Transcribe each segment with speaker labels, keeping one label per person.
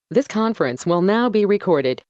Speaker 1: This conference will now be recorded.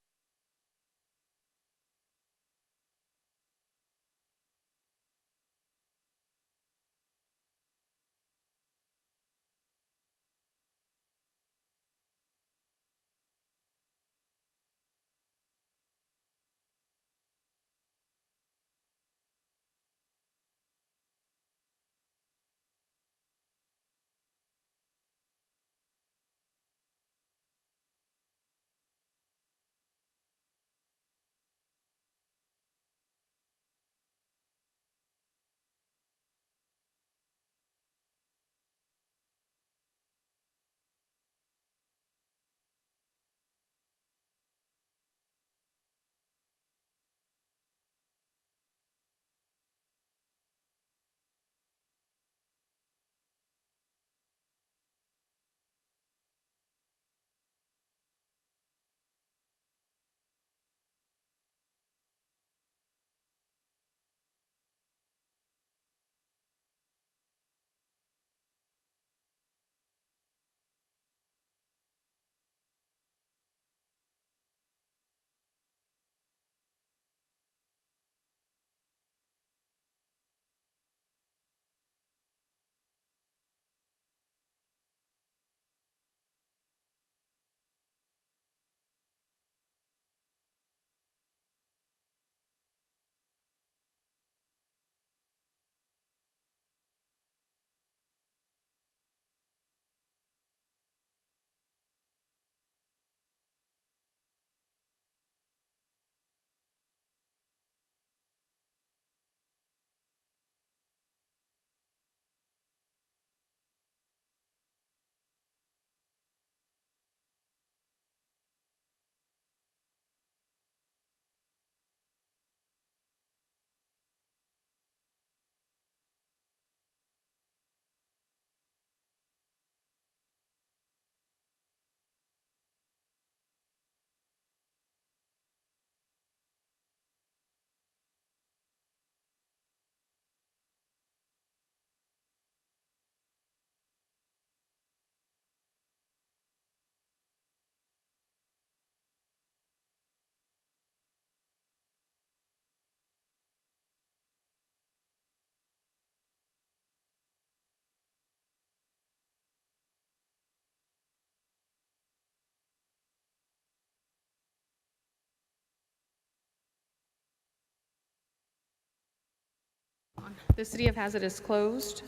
Speaker 2: The City of Haslet is closed.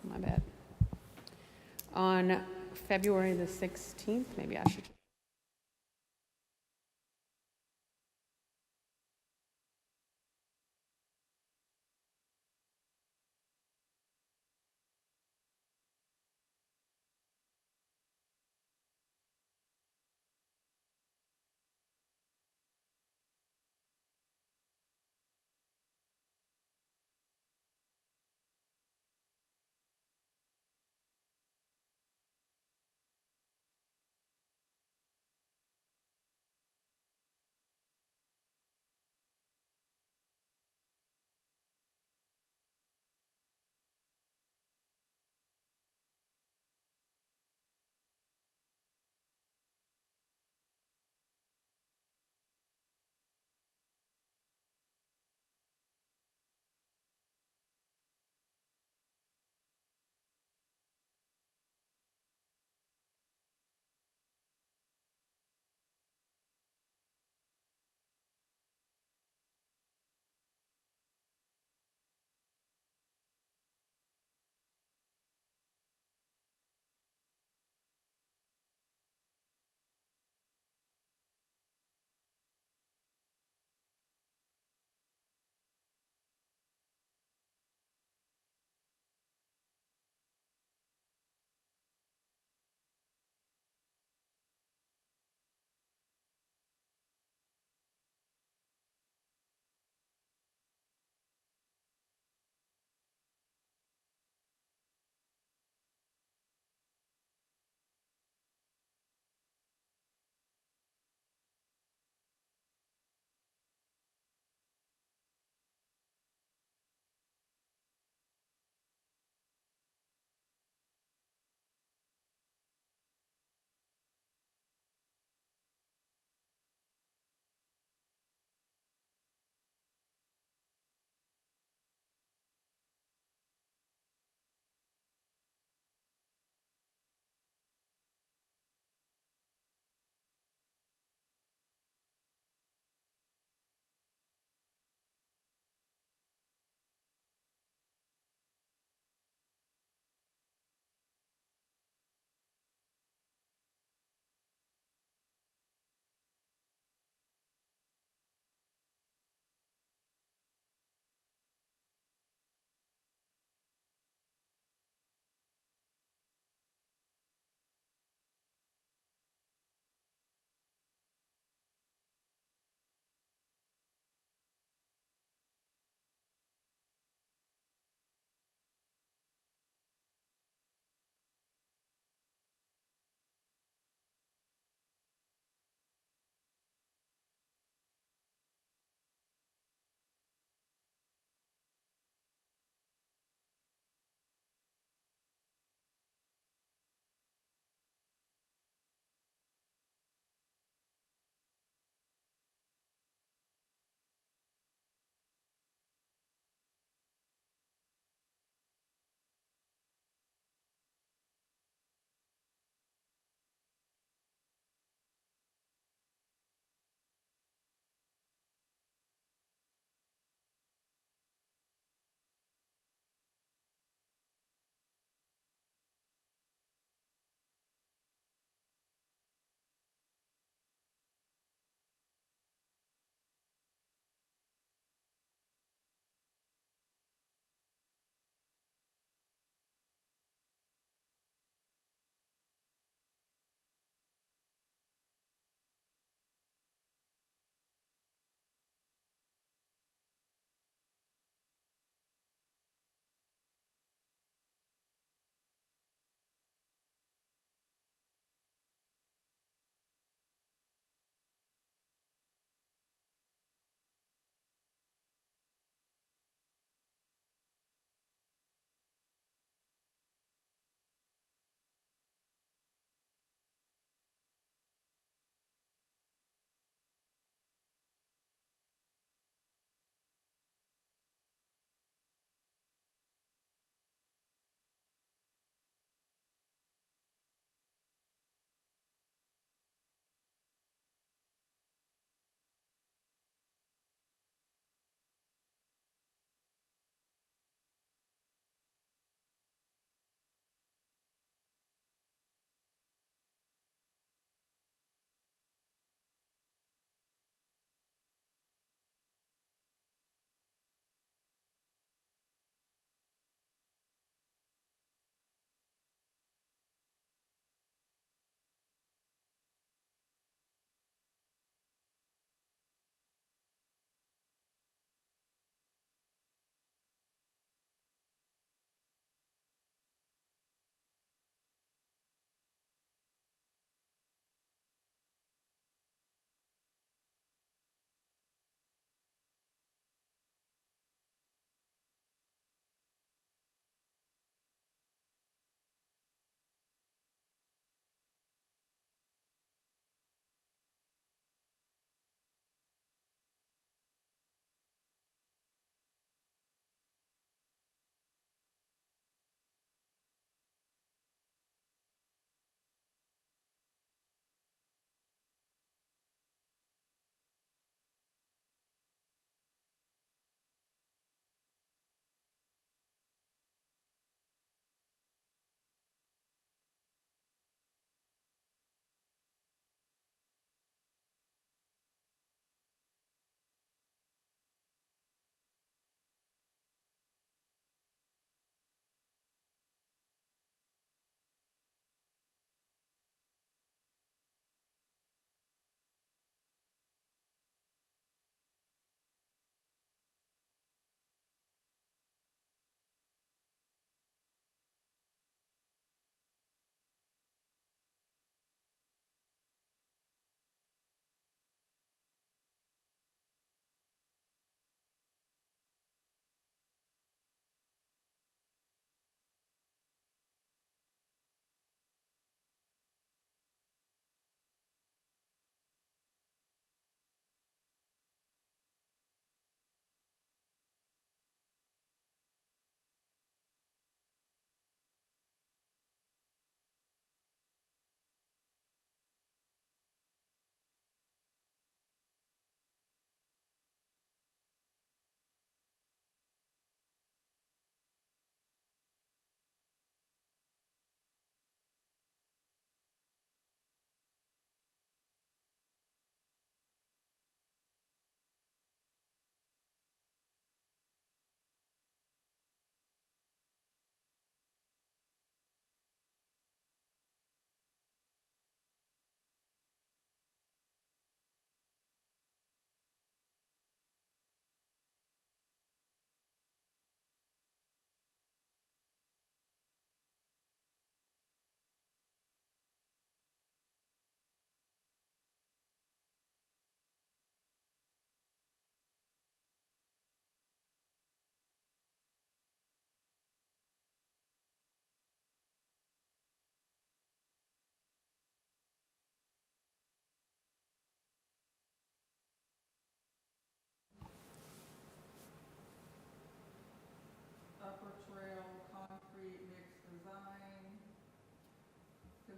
Speaker 2: My bad. On February the 16th, maybe I should.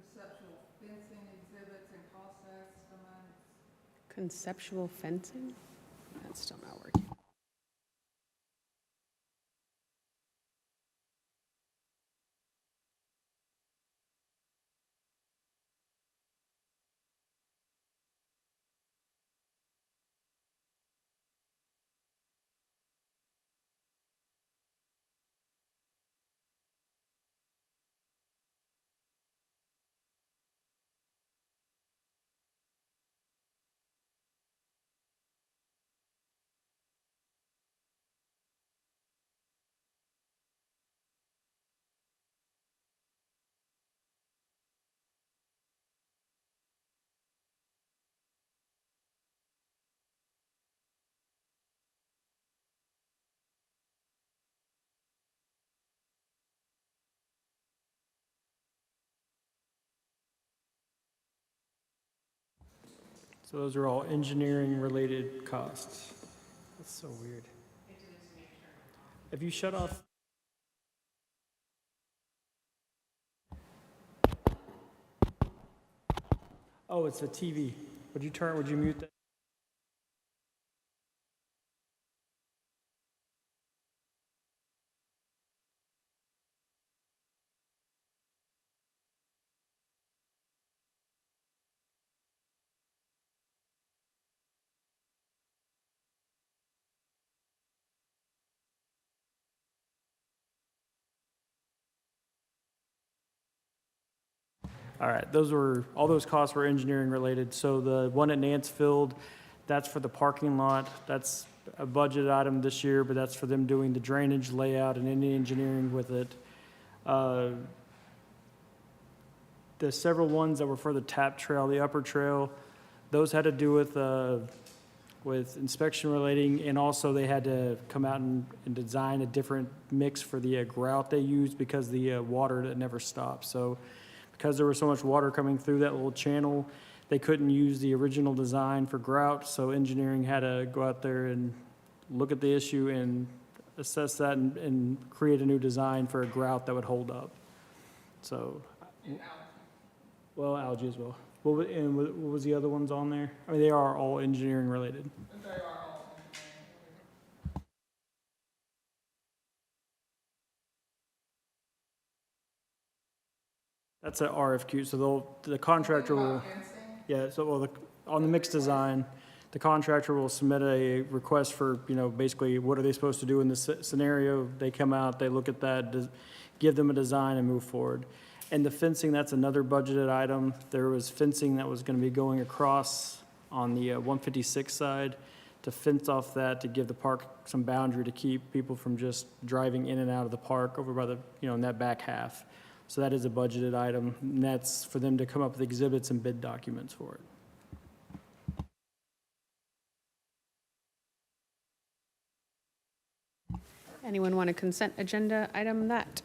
Speaker 3: conceptual fencing exhibits and cost estimates.
Speaker 2: Conceptual fencing? That's still not working.
Speaker 4: So those are all engineering-related costs. That's so weird. Have you shut off? Oh, it's a TV. Would you mute that? All right, all those costs were engineering related. So the one at Mansfield, that's for the parking lot. That's a budget item this year, but that's for them doing the drainage layout and any engineering with it. The several ones that were for the tap trail, the upper trail, those had to do with inspection relating, and also they had to come out and design a different mix for the grout they used because the water that never stopped. So because there was so much water coming through that little channel, they couldn't use the original design for grout, so engineering had to go out there and look at the issue and assess that and create a new design for a grout that would hold up. So, well, algae as well. And what was the other ones on there? I mean, they are all engineering related.
Speaker 3: They are all engineering.
Speaker 4: That's an RFQ, so the contractor will,
Speaker 3: Fencing?
Speaker 4: yeah, so on the mixed design, the contractor will submit a request for, basically what are they supposed to do in this scenario? They come out, they look at that, give them a design and move forward. And the fencing, that's another budgeted item. There was fencing that was gonna be going across on the 156 side to fence off that, to give the park some boundary to keep people from just driving in and out of the park over by the, in that back half. So that is a budgeted item, and that's for them to come up with exhibits and bid documents for it.
Speaker 2: Anyone want a consent agenda item that?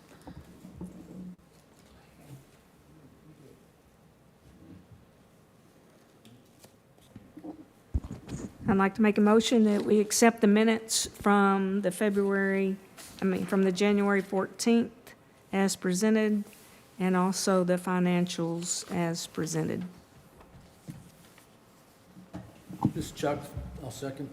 Speaker 5: I'd like to make a motion that we accept the minutes from the from the January 14th as presented, and also the financials as presented.
Speaker 6: This is Chuck, I'll second.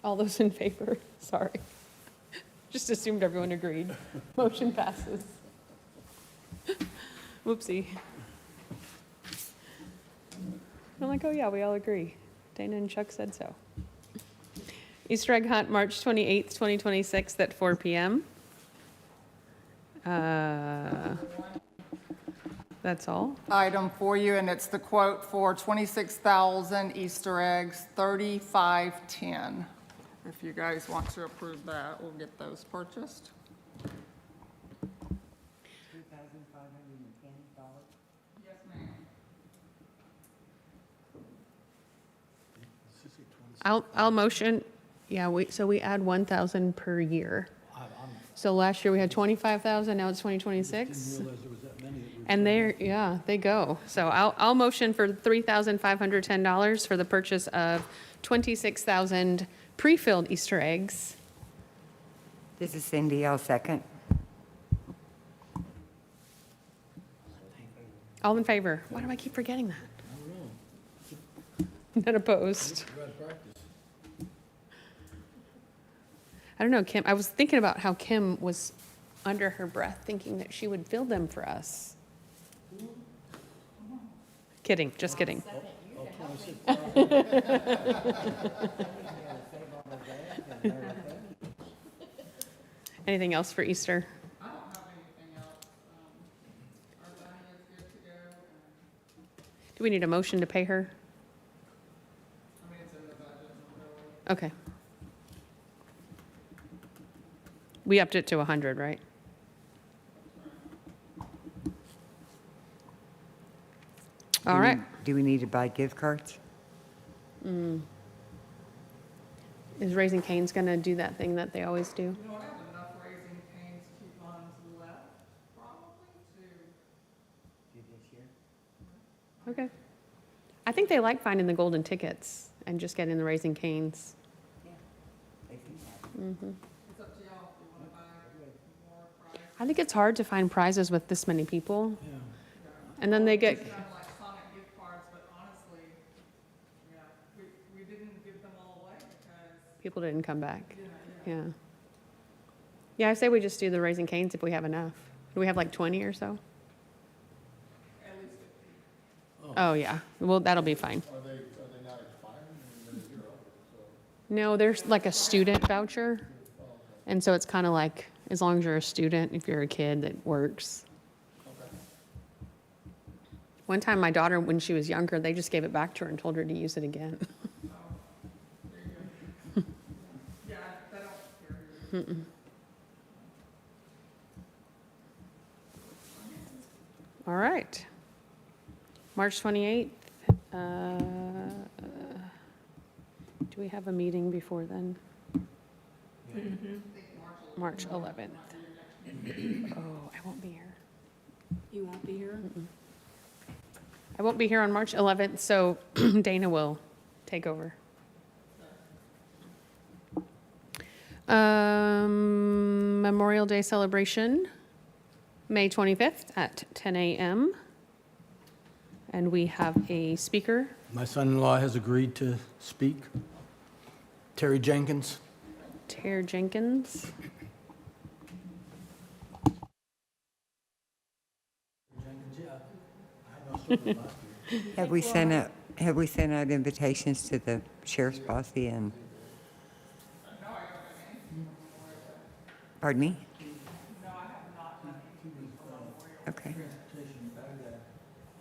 Speaker 2: All those in favor? Sorry. Just assumed everyone agreed. Motion passes. Whoopsie. I'm like, oh yeah, we all agree. Dana and Chuck said so. Easter egg hunt, March 28th, 2026 at 4 p.m. That's all?
Speaker 3: Item for you, and it's the quote for 26,000 Easter eggs, 3510. If you guys want to approve that, we'll get those purchased. Yes, ma'am.
Speaker 2: I'll motion, yeah, so we add 1,000 per year. So last year we had 25,000, now it's 2026.
Speaker 6: Didn't realize there was that many that
Speaker 2: And there, yeah, they go. So I'll motion for $3,510 for the purchase of 26,000 pre-filled Easter eggs.
Speaker 7: This is Cindy, I'll second.
Speaker 2: All in favor? Why do I keep forgetting that? None opposed. I don't know, Kim, I was thinking about how Kim was under her breath thinking that she would fill them for us. Kidding, just kidding. Anything else for Easter?
Speaker 3: I don't have anything else. Our money is good to go.
Speaker 2: Do we need a motion to pay her?
Speaker 3: I mean, it's in the budget, really.
Speaker 2: Okay. We upped it to 100, right? All right.
Speaker 7: Do we need to buy gift cards?
Speaker 2: Is Raising Cane's going to do that thing that they always do?
Speaker 3: We don't have enough Raising Cane's coupons left, probably, to.
Speaker 2: Okay. I think they like finding the golden tickets and just getting the Raising Cane's.
Speaker 3: It's up to y'all if you want to buy more prizes.
Speaker 2: I think it's hard to find prizes with this many people. And then they get,
Speaker 3: Kind of like Sonic gift cards, but honestly, yeah, we didn't give them all away because,
Speaker 2: people didn't come back.
Speaker 3: you know,
Speaker 2: Yeah. Yeah, I say we just do the Raising Cane's if we have enough. Do we have like 20 or so?
Speaker 3: at least 50.
Speaker 2: Oh, yeah. Well, that'll be fine.
Speaker 8: Are they not expiring? They're zero, so.
Speaker 2: No, there's like a student voucher. And so it's kind of like, as long as you're a student, if you're a kid, that works. One time, my daughter, when she was younger, they just gave it back to her and told her to use it again.
Speaker 3: Yeah, they don't care.
Speaker 2: All right. March 28th. Do we have a meeting before then? March 11th. Oh, I won't be here.
Speaker 5: You won't be here?
Speaker 2: I won't be here on March 11th, so Dana will take over. Memorial Day celebration, May 25th at 10 a.m. And we have a speaker.
Speaker 6: My son-in-law has agreed to speak. Terry Jenkins.
Speaker 2: Tara Jenkins.
Speaker 7: Have we sent out invitations to the sheriff's posse and? Pardon me? Okay.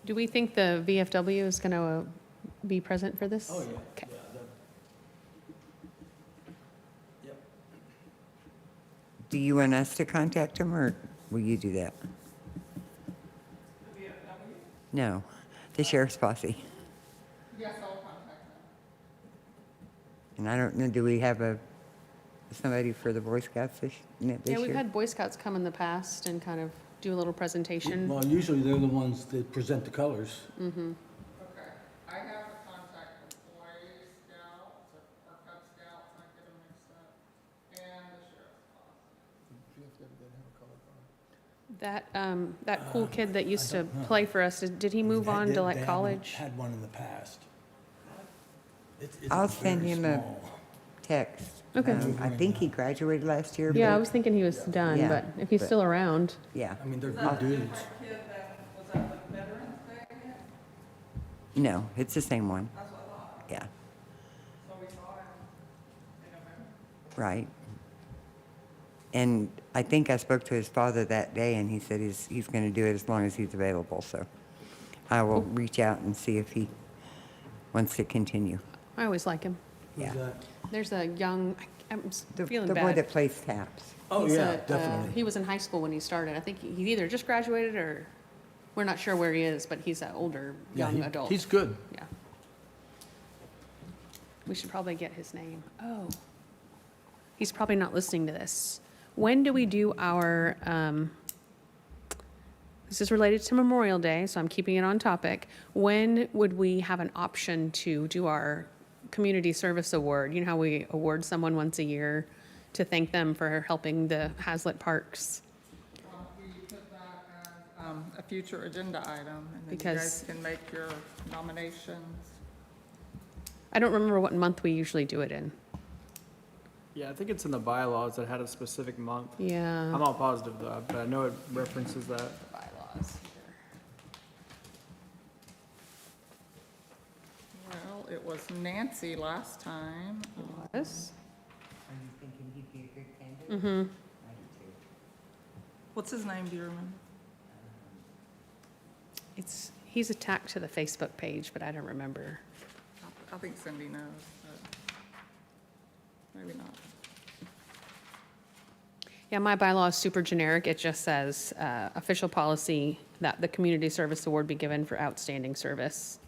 Speaker 2: Do we think the VFW is going to be present for this?
Speaker 6: Oh, yeah.
Speaker 2: Okay.
Speaker 6: Yep.
Speaker 7: Do you want us to contact them, or will you do that? No, the sheriff's posse.
Speaker 3: Yes, I'll contact them.
Speaker 7: And I don't know, do we have somebody for the Boy Scouts this
Speaker 2: Yeah,
Speaker 7: year?
Speaker 2: we've had Boy Scouts come in the past and kind of do a little presentation.
Speaker 6: Well, usually they're the ones that present the colors.
Speaker 3: Okay, I have to contact the Boy Scouts or Cub Scouts, I get them mixed up, and the sheriff's office.
Speaker 2: That cool kid that used to play for us, did he move on to
Speaker 6: They
Speaker 2: like
Speaker 6: haven't
Speaker 2: college?
Speaker 6: Had one in the past. It's
Speaker 7: I'll send
Speaker 6: very
Speaker 7: him a
Speaker 6: small.
Speaker 7: text.
Speaker 2: Okay.
Speaker 7: I think he graduated last year.
Speaker 2: Yeah, I
Speaker 7: but-
Speaker 2: was thinking he was done,
Speaker 7: Yeah,
Speaker 2: but if he's
Speaker 7: but-
Speaker 2: still around,
Speaker 7: Yeah,
Speaker 6: I mean, they're good dudes.
Speaker 3: Kid that was at the Veterans Day yet?
Speaker 7: no, it's the same one.
Speaker 3: That's what I thought.
Speaker 7: Yeah,
Speaker 3: So we saw him in November.
Speaker 7: right. And I think I spoke to his father that day, and he said he's going to do it as long as he's available, so I will reach out and see if he wants to continue.
Speaker 2: I always like him.
Speaker 7: Yeah.
Speaker 6: Who's that?
Speaker 2: There's a young, I'm
Speaker 7: The
Speaker 2: feeling
Speaker 7: boy
Speaker 2: bad.
Speaker 7: that plays taps.
Speaker 6: Oh,
Speaker 2: He's
Speaker 6: yeah,
Speaker 2: a,
Speaker 6: definitely.
Speaker 2: He was in high school when he started. I think he either just graduated or, we're not sure where he is, but he's an older,
Speaker 6: Yeah,
Speaker 2: young adult.
Speaker 6: He's good.
Speaker 2: Yeah. We should probably get his name. Oh. He's probably not listening to this. When do we do our this is related to Memorial Day, so I'm keeping it on topic. When would we have an option to do our community service award? You know how we award someone once a year to thank them for helping the Haslet parks?
Speaker 3: We put that as a future agenda item, and then you
Speaker 2: Because-
Speaker 3: guys can make your nominations.
Speaker 2: I don't remember what month we usually do it in.
Speaker 4: Yeah, I think it's in the bylaws that had a specific month. I'm
Speaker 2: Yeah.
Speaker 4: not positive though, but I know it references that.
Speaker 2: Bylaws.
Speaker 3: Well, it was Nancy last time.
Speaker 2: Yes.
Speaker 7: Are you thinking he'd be a good candidate?
Speaker 2: Mm-hmm.
Speaker 7: I do too.
Speaker 3: What's his name, do you remember?
Speaker 2: He's attacked to the Facebook page, but I don't remember.
Speaker 3: I think Cindy knows, but maybe not.
Speaker 2: Yeah, my bylaw is super generic. It just says, official policy that the community service award be given for outstanding service.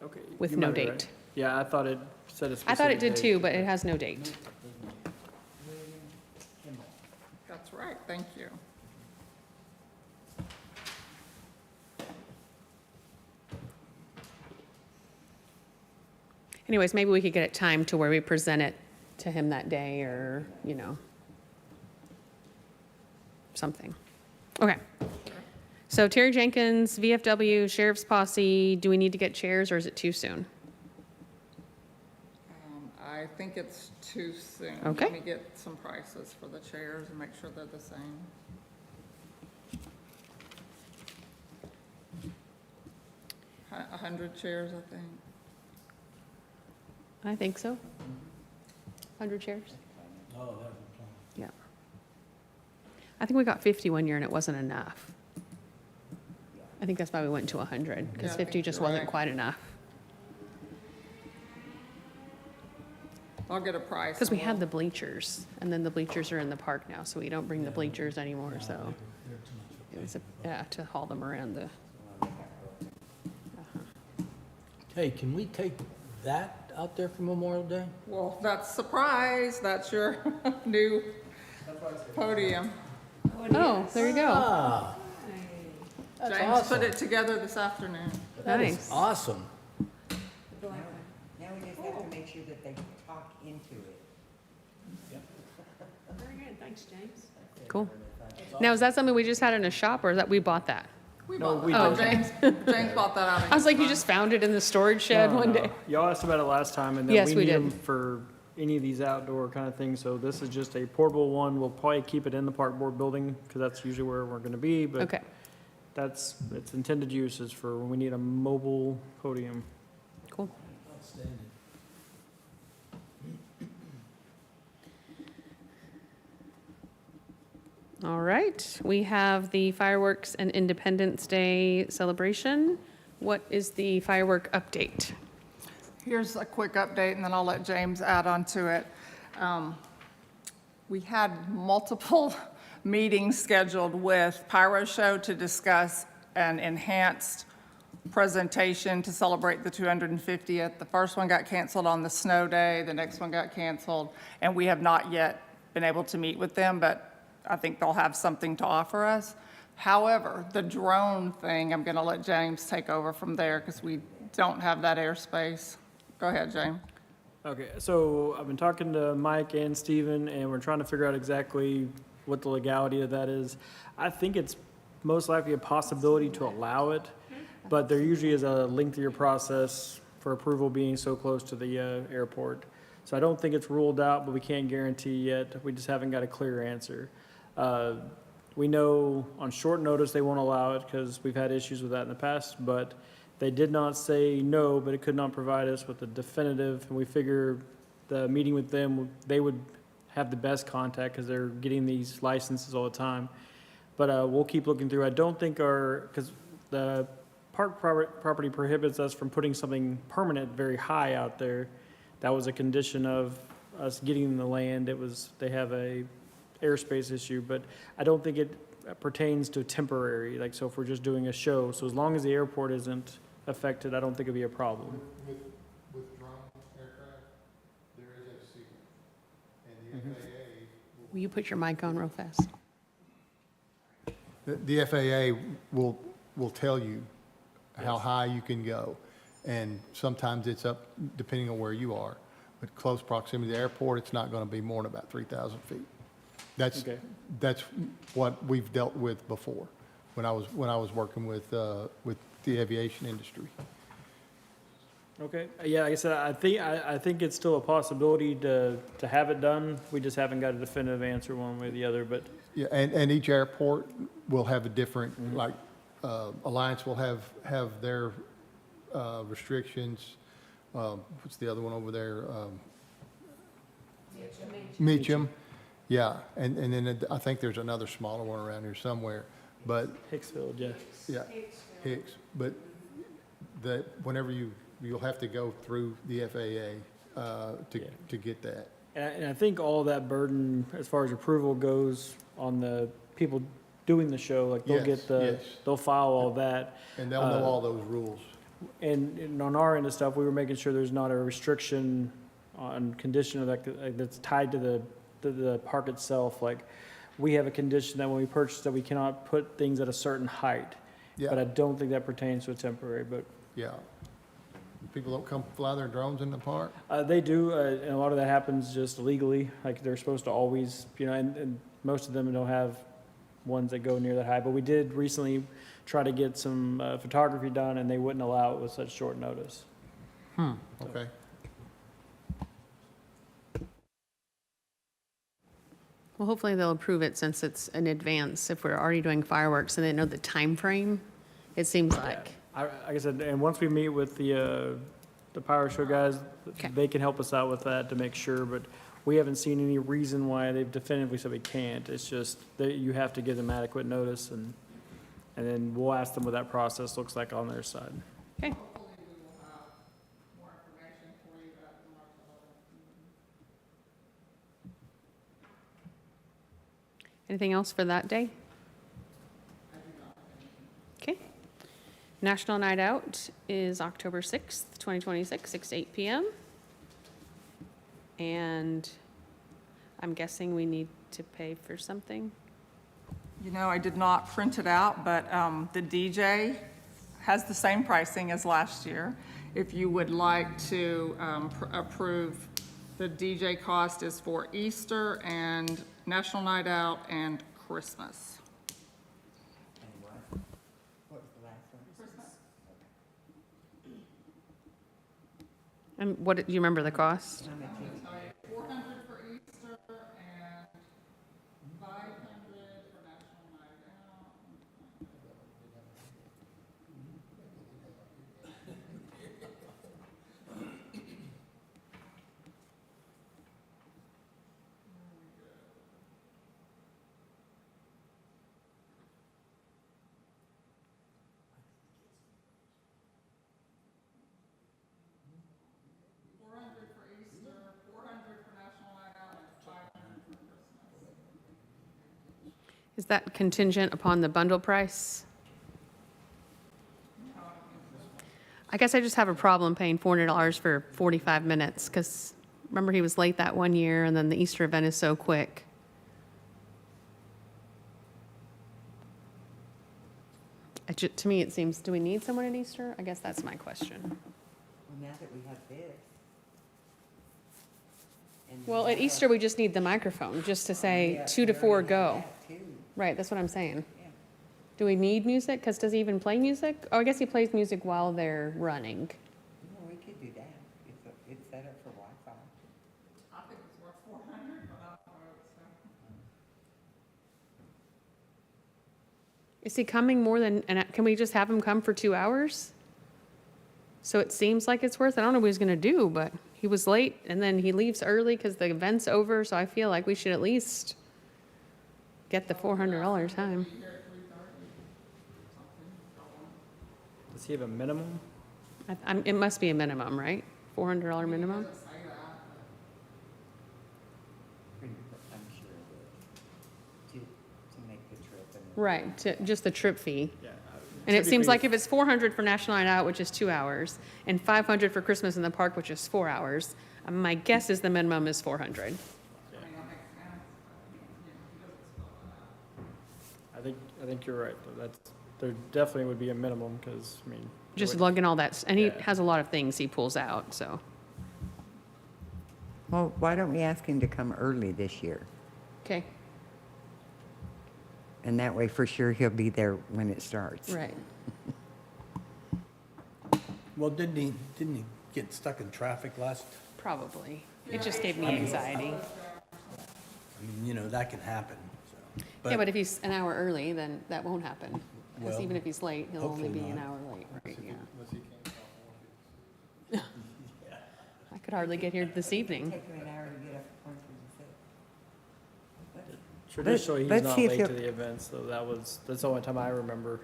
Speaker 4: Okay.
Speaker 2: With
Speaker 4: you
Speaker 2: no
Speaker 4: might be right.
Speaker 2: date.
Speaker 4: Yeah, I thought it said a specific
Speaker 2: I thought it did
Speaker 4: date.
Speaker 2: too, but it has no date.
Speaker 3: That's right, thank you.
Speaker 2: Anyways, maybe we could get it timed to where we present it to him that day or, something. Okay. So Terry Jenkins, VFW, Sheriff's Posse, do we need to get chairs or is it too soon?
Speaker 3: I think it's too soon.
Speaker 2: Okay.
Speaker 3: Let me get some prices for the chairs and make sure they're the same. A 100 chairs, I think.
Speaker 2: I think so. 100 chairs?
Speaker 6: Oh, that was
Speaker 2: Yeah. I think we got 50 one year and it wasn't enough. I think that's why we went to 100, because
Speaker 3: Yeah, I
Speaker 2: 50
Speaker 3: think
Speaker 2: just
Speaker 3: you're
Speaker 2: wasn't
Speaker 3: right.
Speaker 2: quite enough.
Speaker 3: I'll get a price.
Speaker 2: Because we
Speaker 3: and
Speaker 2: had the
Speaker 3: we'll-
Speaker 2: bleachers, and then the bleachers are in the park now, so we don't bring the bleachers anymore, so. It was, to haul them around the,
Speaker 6: Hey, can we take that out there for Memorial Day?
Speaker 3: Well, that's surprise, that's your new podium.
Speaker 2: oh, there you go.
Speaker 6: Ah,
Speaker 3: James
Speaker 6: awesome.
Speaker 3: put it together this afternoon.
Speaker 6: that is
Speaker 2: Nice.
Speaker 6: awesome.
Speaker 7: Now we just have to make sure that they talk into it.
Speaker 5: Very good, thanks, James.
Speaker 2: Cool. Now, is that something we just had in a shop, or is that we bought that?
Speaker 3: We
Speaker 4: No,
Speaker 3: bought
Speaker 4: we
Speaker 3: that.
Speaker 4: did.
Speaker 3: James bought that out.
Speaker 2: I was like, you just found it in the storage shed
Speaker 4: No,
Speaker 2: one
Speaker 4: no.
Speaker 2: day?
Speaker 4: Y'all asked about it last time, and then
Speaker 2: Yes,
Speaker 4: we
Speaker 2: we
Speaker 4: need
Speaker 2: did.
Speaker 4: them for any of these outdoor kind of things. So this is just a portable one. We'll probably keep it in the park board building because that's usually where we're going to be. But
Speaker 2: Okay,
Speaker 4: that's its intended use is for when we need a mobile podium.
Speaker 2: cool.
Speaker 6: Outstanding.
Speaker 2: All right, we have the fireworks and Independence Day celebration. What is the firework update?
Speaker 3: Here's a quick update, and then I'll let James add on to it. We had multiple meetings scheduled with Pyro Show to discuss an enhanced presentation to celebrate the 250th. The first one got canceled on the snow day, the next one got canceled, and we have not yet been able to meet with them, but I think they'll have something to offer us. However, the drone thing, I'm going to let James take over from there because we don't have that airspace. Go ahead, James.
Speaker 4: Okay, so I've been talking to Mike and Steven, and we're trying to figure out exactly what the legality of that is. I think it's most likely a possibility to allow it, but there usually is a lengthier process for approval being so close to the airport. So I don't think it's ruled out, but we can't guarantee yet. We just haven't got a clear answer. We know on short notice they won't allow it because we've had issues with that in the past, but they did not say no, but it could not provide us with a definitive, and we figure the meeting with them, they would have the best contact because they're getting these licenses all the time. But we'll keep looking through. I don't think because the park property prohibits us from putting something permanent very high out there. That was a condition of us getting the land. They have a airspace issue, but I don't think it pertains to temporary, like, so if we're just doing a show. So as long as the airport isn't affected, I don't think it'd be a problem.
Speaker 8: With drone aircraft, there is a sequence, and the FAA
Speaker 2: Will you put your mic on real fast?
Speaker 8: The FAA will tell you how high you can go. And sometimes it's up, depending on where you are. But close proximity to the airport, it's not going to be more than about 3,000 feet.
Speaker 4: Okay.
Speaker 8: That's what we've dealt with before, when I was working with the aviation industry.
Speaker 4: Okay, yeah, like I said, I think it's still a possibility to have it done. We just haven't got a definitive answer one way or the other, but
Speaker 8: Yeah, and each airport will have a different, like, Alliance will have their restrictions. What's the other one over there? Meacham. Yeah, and then I think there's another smaller one around here somewhere, but,
Speaker 4: Hicksville, yeah.
Speaker 8: yeah, Hicks. But whenever you'll have to go through the FAA to get that.
Speaker 4: And I think all that burden, as far as approval goes, on the people doing the show, like they'll
Speaker 8: Yes,
Speaker 4: get
Speaker 8: yes.
Speaker 4: they'll file all that.
Speaker 8: And they'll know all those rules.
Speaker 4: And on our end of stuff, we were making sure there's not a restriction on condition of that, that's tied to the park itself. Like, we have a condition that when we purchase that we cannot put things at a certain height.
Speaker 8: Yeah.
Speaker 4: But I don't think that pertains to a temporary, but
Speaker 8: Yeah. People don't come fly their drones in the park?
Speaker 4: they do, and a lot of that happens just legally. Like, they're supposed to always, and most of them don't have ones that go near that high. But we did recently try to get some photography done, and they wouldn't allow it with such short notice.
Speaker 8: Okay.
Speaker 2: Well, hopefully they'll approve it since it's in advance. If we're already doing fireworks and they know the time frame, it seems like.
Speaker 4: Like I said, and once we meet with the Power Show guys,
Speaker 2: Okay.
Speaker 4: they can help us out with that to make sure, but we haven't seen any reason why they've definitively said we can't. It's just that you have to give them adequate notice, and then we'll ask them what that process looks like on their side.
Speaker 2: Okay. Anything else for that day? Okay. National Night Out is October 6th, 2026, 6 to 8 p.m. And I'm guessing we need to pay for something.
Speaker 3: You know, I did not print it out, but the DJ has the same pricing as last year. If you would like to approve, the DJ cost is for Easter and National Night Out and Christmas.
Speaker 7: And what? What was the last one?
Speaker 2: And what, do you remember the cost?
Speaker 7: How much is it?
Speaker 3: 400 for Easter and 500 for National Night Out.
Speaker 2: Is that contingent upon the bundle price? I guess I just have a problem paying $400 for 45 minutes, because remember he was late that one year, and then the Easter event is so quick. To me, it seems, do we need someone at Easter? I guess that's my question.
Speaker 7: Well, now that we have this. and
Speaker 2: Well,
Speaker 7: we
Speaker 2: at
Speaker 7: have-
Speaker 2: Easter, we just need the microphone, just to say
Speaker 7: Yeah,
Speaker 2: 2 to
Speaker 7: we
Speaker 2: 4
Speaker 7: already
Speaker 2: go.
Speaker 7: have that, too.
Speaker 2: Right, that's what I'm saying.
Speaker 7: Yeah.
Speaker 2: Do we need music? Because does he even play music? Oh, I guess he plays music while they're running.
Speaker 7: No, we could do that. It's set up for Wi-Fi.
Speaker 3: I think it's worth 400, but I'll vote, so.
Speaker 2: Is he coming more than, and can we just have him come for 2 hours? So it seems like it's worth, I don't know what he's gonna do, but he was late and then he leaves early because the event's over, so I feel like we should at least get the $400 time.
Speaker 4: Does he have a minimum?
Speaker 2: It must be a minimum, right? $400 minimum?
Speaker 7: I'm sure it would. To make the trip and.
Speaker 2: Right, just the trip fee.
Speaker 4: Yeah.
Speaker 2: And it seems like if it's 400 for National Night Out, which is 2 hours, and 500 for Christmas in the Park, which is 4 hours, my guess is the minimum is 400.
Speaker 4: I think you're right, though. There definitely would be a minimum, because, I mean.
Speaker 2: Just
Speaker 4: it would-
Speaker 2: lugging all that, and he
Speaker 4: Yeah.
Speaker 2: has a lot of things he pulls out, so.
Speaker 7: Well, why don't we ask him to come early this year?
Speaker 2: Okay,
Speaker 7: And that way, for sure, he'll be there when it starts.
Speaker 2: right.
Speaker 6: Well, didn't he get stuck in traffic last?
Speaker 2: Probably. It just gave me anxiety.
Speaker 6: I mean, you know, that can happen, so.
Speaker 2: Yeah, but if he's an hour early, then that won't happen. Because
Speaker 6: Well,
Speaker 2: even if he's late, he'll only be
Speaker 6: hopefully
Speaker 2: an
Speaker 6: not.
Speaker 2: hour late, right, yeah. I could hardly get here this evening.
Speaker 4: Traditionally, he's
Speaker 7: let's
Speaker 4: not
Speaker 7: see if
Speaker 4: late
Speaker 7: he'll-
Speaker 4: to the events, so that's the only time I remember.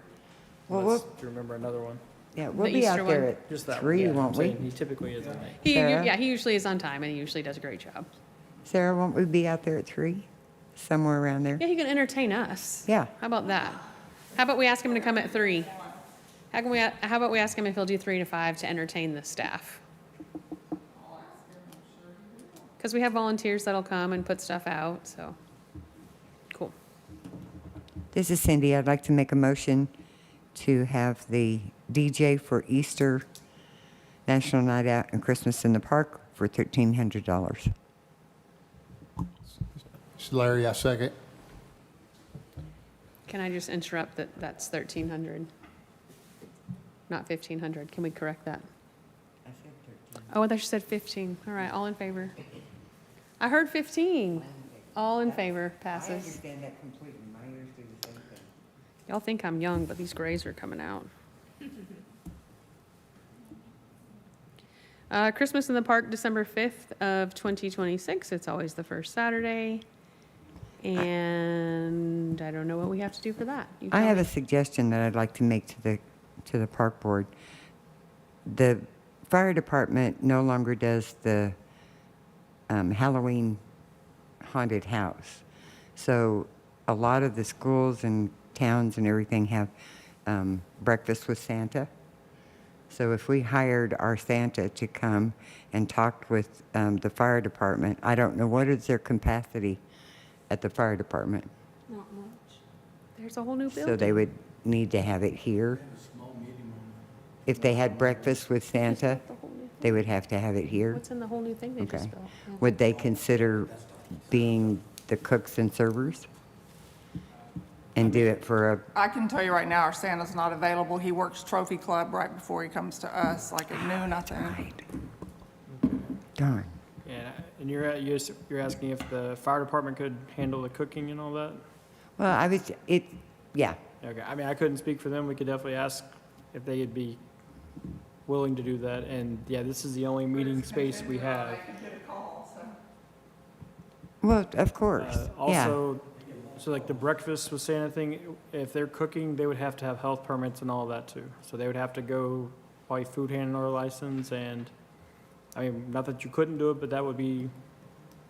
Speaker 7: Well,
Speaker 4: Unless you remember another one.
Speaker 7: Yeah, we'll
Speaker 2: The
Speaker 7: be out
Speaker 2: Easter
Speaker 7: there
Speaker 2: one?
Speaker 7: at
Speaker 4: Just that
Speaker 7: 3,
Speaker 4: one.
Speaker 7: won't
Speaker 4: I'm
Speaker 7: we?
Speaker 4: saying He typically isn't late.
Speaker 7: Sarah?
Speaker 2: Yeah, he usually is on time, and he usually does a great job.
Speaker 7: Sarah, won't we be out there at 3? Somewhere around there?
Speaker 2: Yeah, he can entertain us.
Speaker 7: Yeah.
Speaker 2: How about that? How about we ask him to come at 3? How about we ask him if he'll do 3 to 5 to entertain the staff? Because we have volunteers that'll come and put stuff out, so, cool.
Speaker 7: This is Cindy. I'd like to make a motion to have the DJ for Easter, National Night Out, and Christmas in the Park for $1,300.
Speaker 8: Larry, I second.
Speaker 2: Can I just interrupt that that's 1,300? Not 1,500. Can we correct that? Oh, I thought you said 15. All right, all in favor? I heard 15. All in favor, passes.
Speaker 7: that completely. My ears do the same thing.
Speaker 2: Y'all think I'm young, but these grays are coming out. Christmas in the Park, December 5th of 2026. It's always the first Saturday. And I don't know what we have to do for that. You
Speaker 7: I
Speaker 2: tell
Speaker 7: have
Speaker 2: me.
Speaker 7: a suggestion that I'd like to make to the park board. The fire department no longer does the Halloween haunted house. So a lot of the schools and towns and everything have breakfast with Santa. So if we hired our Santa to come and talk with the fire department, I don't know, what is their capacity at the fire department?
Speaker 5: Not much.
Speaker 2: There's a whole new building.
Speaker 7: So they would need to have it here. If they had breakfast with Santa,
Speaker 2: The whole new-
Speaker 7: they would have to have it here.
Speaker 2: What's in the whole new thing they just
Speaker 7: Okay.
Speaker 2: built? Yeah.
Speaker 7: Would they consider being the cooks and servers? And do it for a,
Speaker 3: I can tell you right now, our Santa's not available. He works Trophy Club right before he comes to us, like at noon, I think.
Speaker 7: darn.
Speaker 4: Yeah, and you're asking if the fire department could handle the cooking and all that?
Speaker 7: Well, yeah.
Speaker 4: Okay, I mean, I couldn't speak for them. We could definitely ask if they'd be willing to do that. And yeah, this is the only meeting space we have.
Speaker 7: Well, of course, yeah.
Speaker 4: Also, so like the breakfast with Santa thing, if they're cooking, they would have to have health permits and all that too. So they would have to go probably food handler license, and, I mean, not that you couldn't do it, but that would be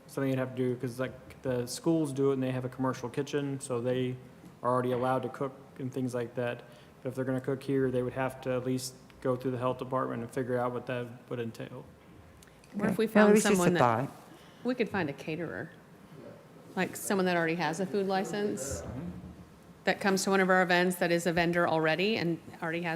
Speaker 4: something you'd have to do, because like the schools do it and they have a commercial kitchen, so they are already allowed to cook and things like that. But if they're gonna cook here, they would have to at least go through the health department and figure out what that would entail.
Speaker 2: Or if we
Speaker 7: Well, it
Speaker 2: found
Speaker 7: was just a
Speaker 2: someone that,
Speaker 7: thought.
Speaker 2: we could find a caterer. Like someone that already has a food license, that comes to one of our events, that is a vendor already and already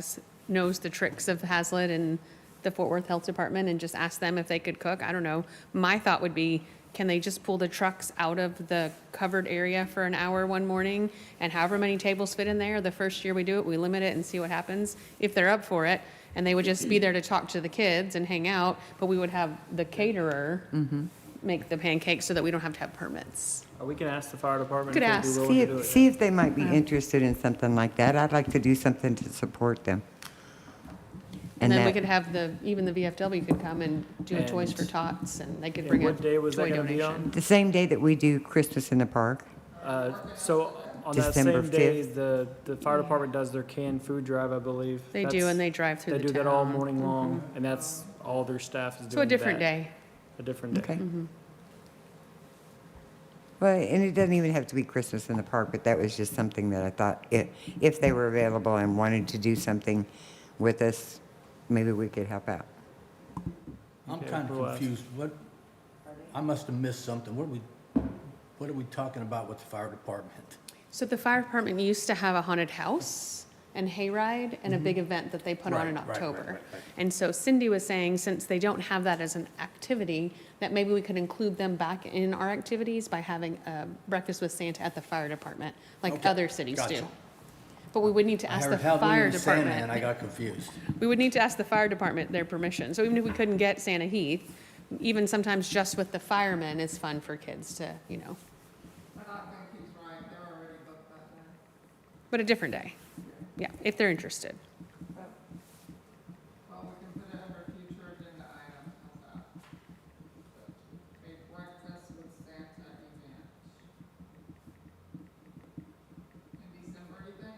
Speaker 2: knows the tricks of Haslet and the Fort Worth Health Department, and just ask them if they could cook. I don't know. My thought would be, can they just pull the trucks out of the covered area for an hour one morning, and however many tables fit in there, the first year we do it, we limit it and see what happens, if they're up for it. And they would just be there to talk to the kids and hang out, but we would have the caterer make the pancakes so that we don't have to have permits.
Speaker 4: We can ask the fire department
Speaker 2: Could
Speaker 4: if they'd
Speaker 2: ask.
Speaker 4: be willing to do it.
Speaker 7: See if they might be interested in something like that. I'd like to do something to support them.
Speaker 2: And then we
Speaker 7: that-
Speaker 2: could have even the VFW could come and do a Toys for
Speaker 4: And-
Speaker 2: Tots, and they could
Speaker 4: And
Speaker 2: bring a
Speaker 4: what day was that
Speaker 2: toy
Speaker 4: gonna be
Speaker 2: donation.
Speaker 4: on?
Speaker 7: The same day that we do Christmas in the Park.
Speaker 4: So on that
Speaker 7: December
Speaker 4: same day,
Speaker 7: 5th.
Speaker 4: the fire department does their canned food drive, I believe.
Speaker 2: They do,
Speaker 4: That's-
Speaker 2: and they drive through the
Speaker 4: They
Speaker 2: town.
Speaker 4: do that all morning long, and that's all their staff is doing
Speaker 2: So a different
Speaker 4: that.
Speaker 2: day.
Speaker 4: A different day.
Speaker 7: Okay. Well, and it doesn't even have to be Christmas in the Park, but that was just something that I thought, if they were available and wanted to do something with us, maybe we could help out.
Speaker 6: I'm
Speaker 4: Okay,
Speaker 6: kind of
Speaker 4: we'll ask.
Speaker 6: confused. I must have missed something. What are we talking about with the fire department?
Speaker 2: So the fire department used to have a haunted house and hayride and a big event that they put on in
Speaker 6: Right, right,
Speaker 2: October.
Speaker 6: right.
Speaker 2: And so Cindy was saying, since they don't have that as an activity, that maybe we could include them back in our activities by having a breakfast with Santa at the fire department, like
Speaker 6: Okay,
Speaker 2: other cities do.
Speaker 6: gotcha.
Speaker 2: But we would need to
Speaker 6: I
Speaker 2: ask the
Speaker 6: heard
Speaker 2: fire
Speaker 6: Halloween Santa and I
Speaker 2: department.
Speaker 6: got confused.
Speaker 2: We would need to ask the fire department their permission. So even if we couldn't get Santa Heath, even sometimes just with the firemen is fun for kids to, you know,
Speaker 3: I don't think he's right, they're already booked that day.
Speaker 2: but a different day. Yeah, if they're interested.
Speaker 3: Well, we can put it under future agenda items, how's that? A breakfast with Santa event. In December, you think?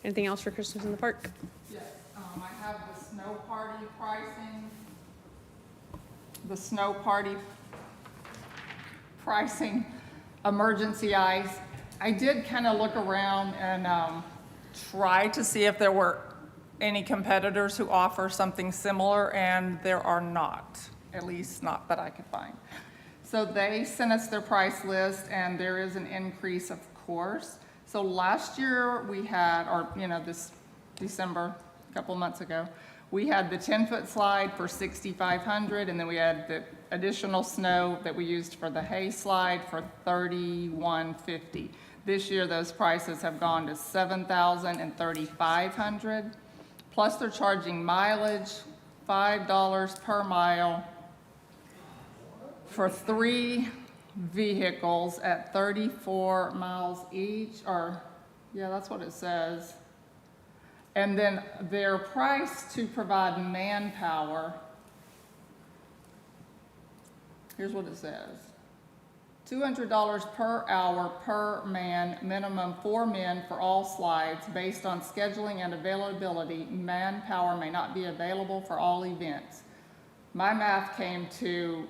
Speaker 2: Anything else for Christmas in the park?
Speaker 3: Yes, I have the snow party pricing. The snow party pricing, emergency ice. I did kind of look around and try to see if there were any competitors who offer something similar, and there are not, at least not that I could find. So they sent us their price list, and there is an increase, of course. So last year we had, or this December, a couple months ago, we had the 10-foot slide for $6,500, and then we had the additional snow that we used for the hay slide for $3,150. This year those prices have gone to $7,000 and $3,500. Plus they're charging mileage, $5 per mile for 3 vehicles at 34 miles each, or, yeah, that's what it says. And then their price to provide manpower, here's what it says. $200 per hour per man, minimum 4 men for all slides. Based on scheduling and availability, manpower may not be available for all events. My math came to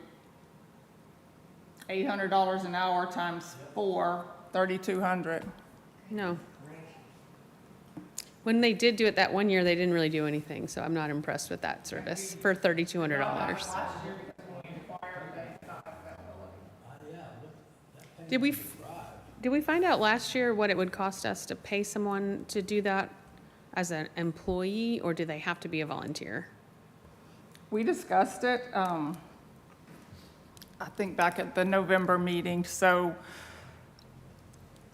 Speaker 3: $800 an hour times 4, $3,200.
Speaker 2: No. When they did do it that one year, they didn't really do anything, so I'm not impressed with that service for $3,200. Did we find out last year what it would cost us to pay someone to do that as an employee, or do they have to be a volunteer?
Speaker 3: We discussed it, I think back at the November meeting, so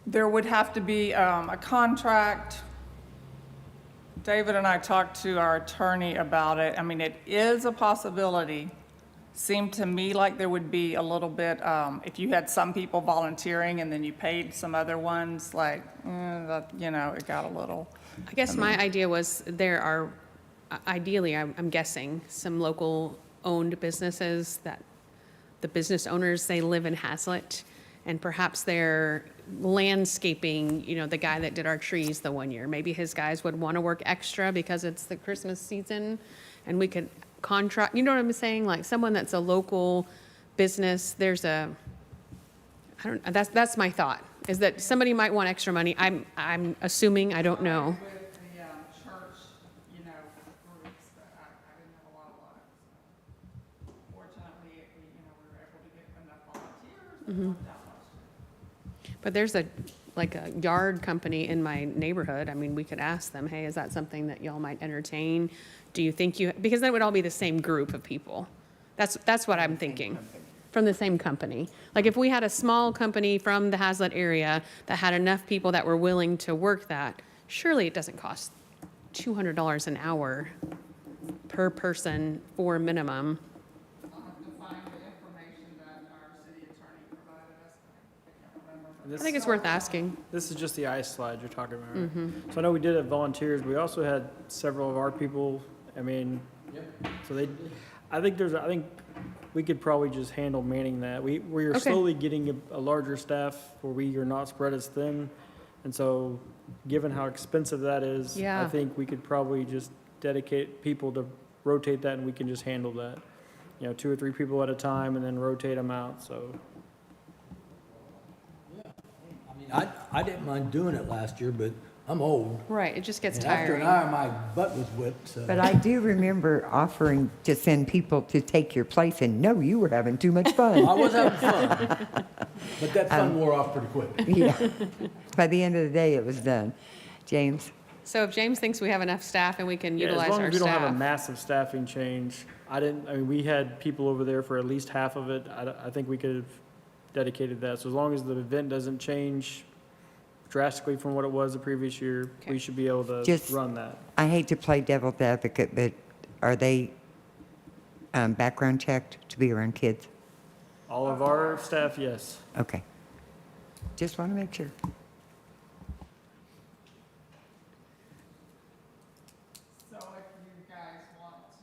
Speaker 3: there would have to be a contract. David and I talked to our attorney about it. I mean, it is a possibility. Seemed to me like there would be a little bit, if you had some people volunteering and then you paid some other ones, like, it got a little.
Speaker 2: I guess my idea was there are, ideally, I'm guessing, some local-owned businesses that the business owners, they live in Haslet, and perhaps they're landscaping, the guy that did our trees the one year. Maybe his guys would want to work extra because it's the Christmas season, and we could contract, you know what I'm saying? Like someone that's a local business, that's my thought, is that somebody might want extra money. I'm assuming, I don't know.
Speaker 3: With the church, groups, but I didn't have a lot of luck. So fortunately, we were able to get enough volunteers and helped out last year.
Speaker 2: But there's a yard company in my neighborhood. I mean, we could ask them, hey, is that something that y'all might entertain? Do you think because then it would all be the same group of people. That's what I'm thinking. From the same company. Like if we had a small company from the Haslet area that had enough people that were willing to work that, surely it doesn't cost $200 an hour per person for minimum.
Speaker 3: I'll have to find the information that our city attorney provided us. I can't remember.
Speaker 2: I think it's worth asking.
Speaker 4: This is just the ice slide you're talking about, right? So I know we did have volunteers. We also had several of our people. I mean, so I think we could probably just handle manning that. We are
Speaker 2: Okay.
Speaker 4: slowly getting a larger staff where we are not spread as thin. And so, given how expensive that is, I
Speaker 2: Yeah.
Speaker 4: think we could probably just dedicate people to rotate that, and we can just handle that. 2 or 3 people at a time, and then rotate them out, so.
Speaker 6: I mean, I didn't mind doing it last year, but I'm old.
Speaker 2: Right, it just gets
Speaker 6: And after
Speaker 2: tiring.
Speaker 6: an hour, my butt was whipped, so.
Speaker 7: But I do remember offering to send people to take your place, and no, you were having too much
Speaker 6: I
Speaker 7: fun.
Speaker 6: was having fun, but that fun wore off pretty quick.
Speaker 7: Yeah. By the end of the day, it was done. James?
Speaker 2: So if James thinks we have enough staff and we can
Speaker 4: Yeah,
Speaker 2: utilize
Speaker 4: as long
Speaker 2: our
Speaker 4: as we don't have a
Speaker 2: staff.
Speaker 4: massive staffing change, I mean, we had people over there for at least half of it. I think we could have dedicated that. So as long as the event doesn't change drastically from what it was the previous year,
Speaker 2: Okay.
Speaker 4: we should be able to
Speaker 7: Just-
Speaker 4: run that.
Speaker 7: I hate to play devil's advocate, but are they background checked to be around kids?
Speaker 4: All of our staff, yes.
Speaker 7: Okay. Just want to make sure.
Speaker 3: So if you guys want to,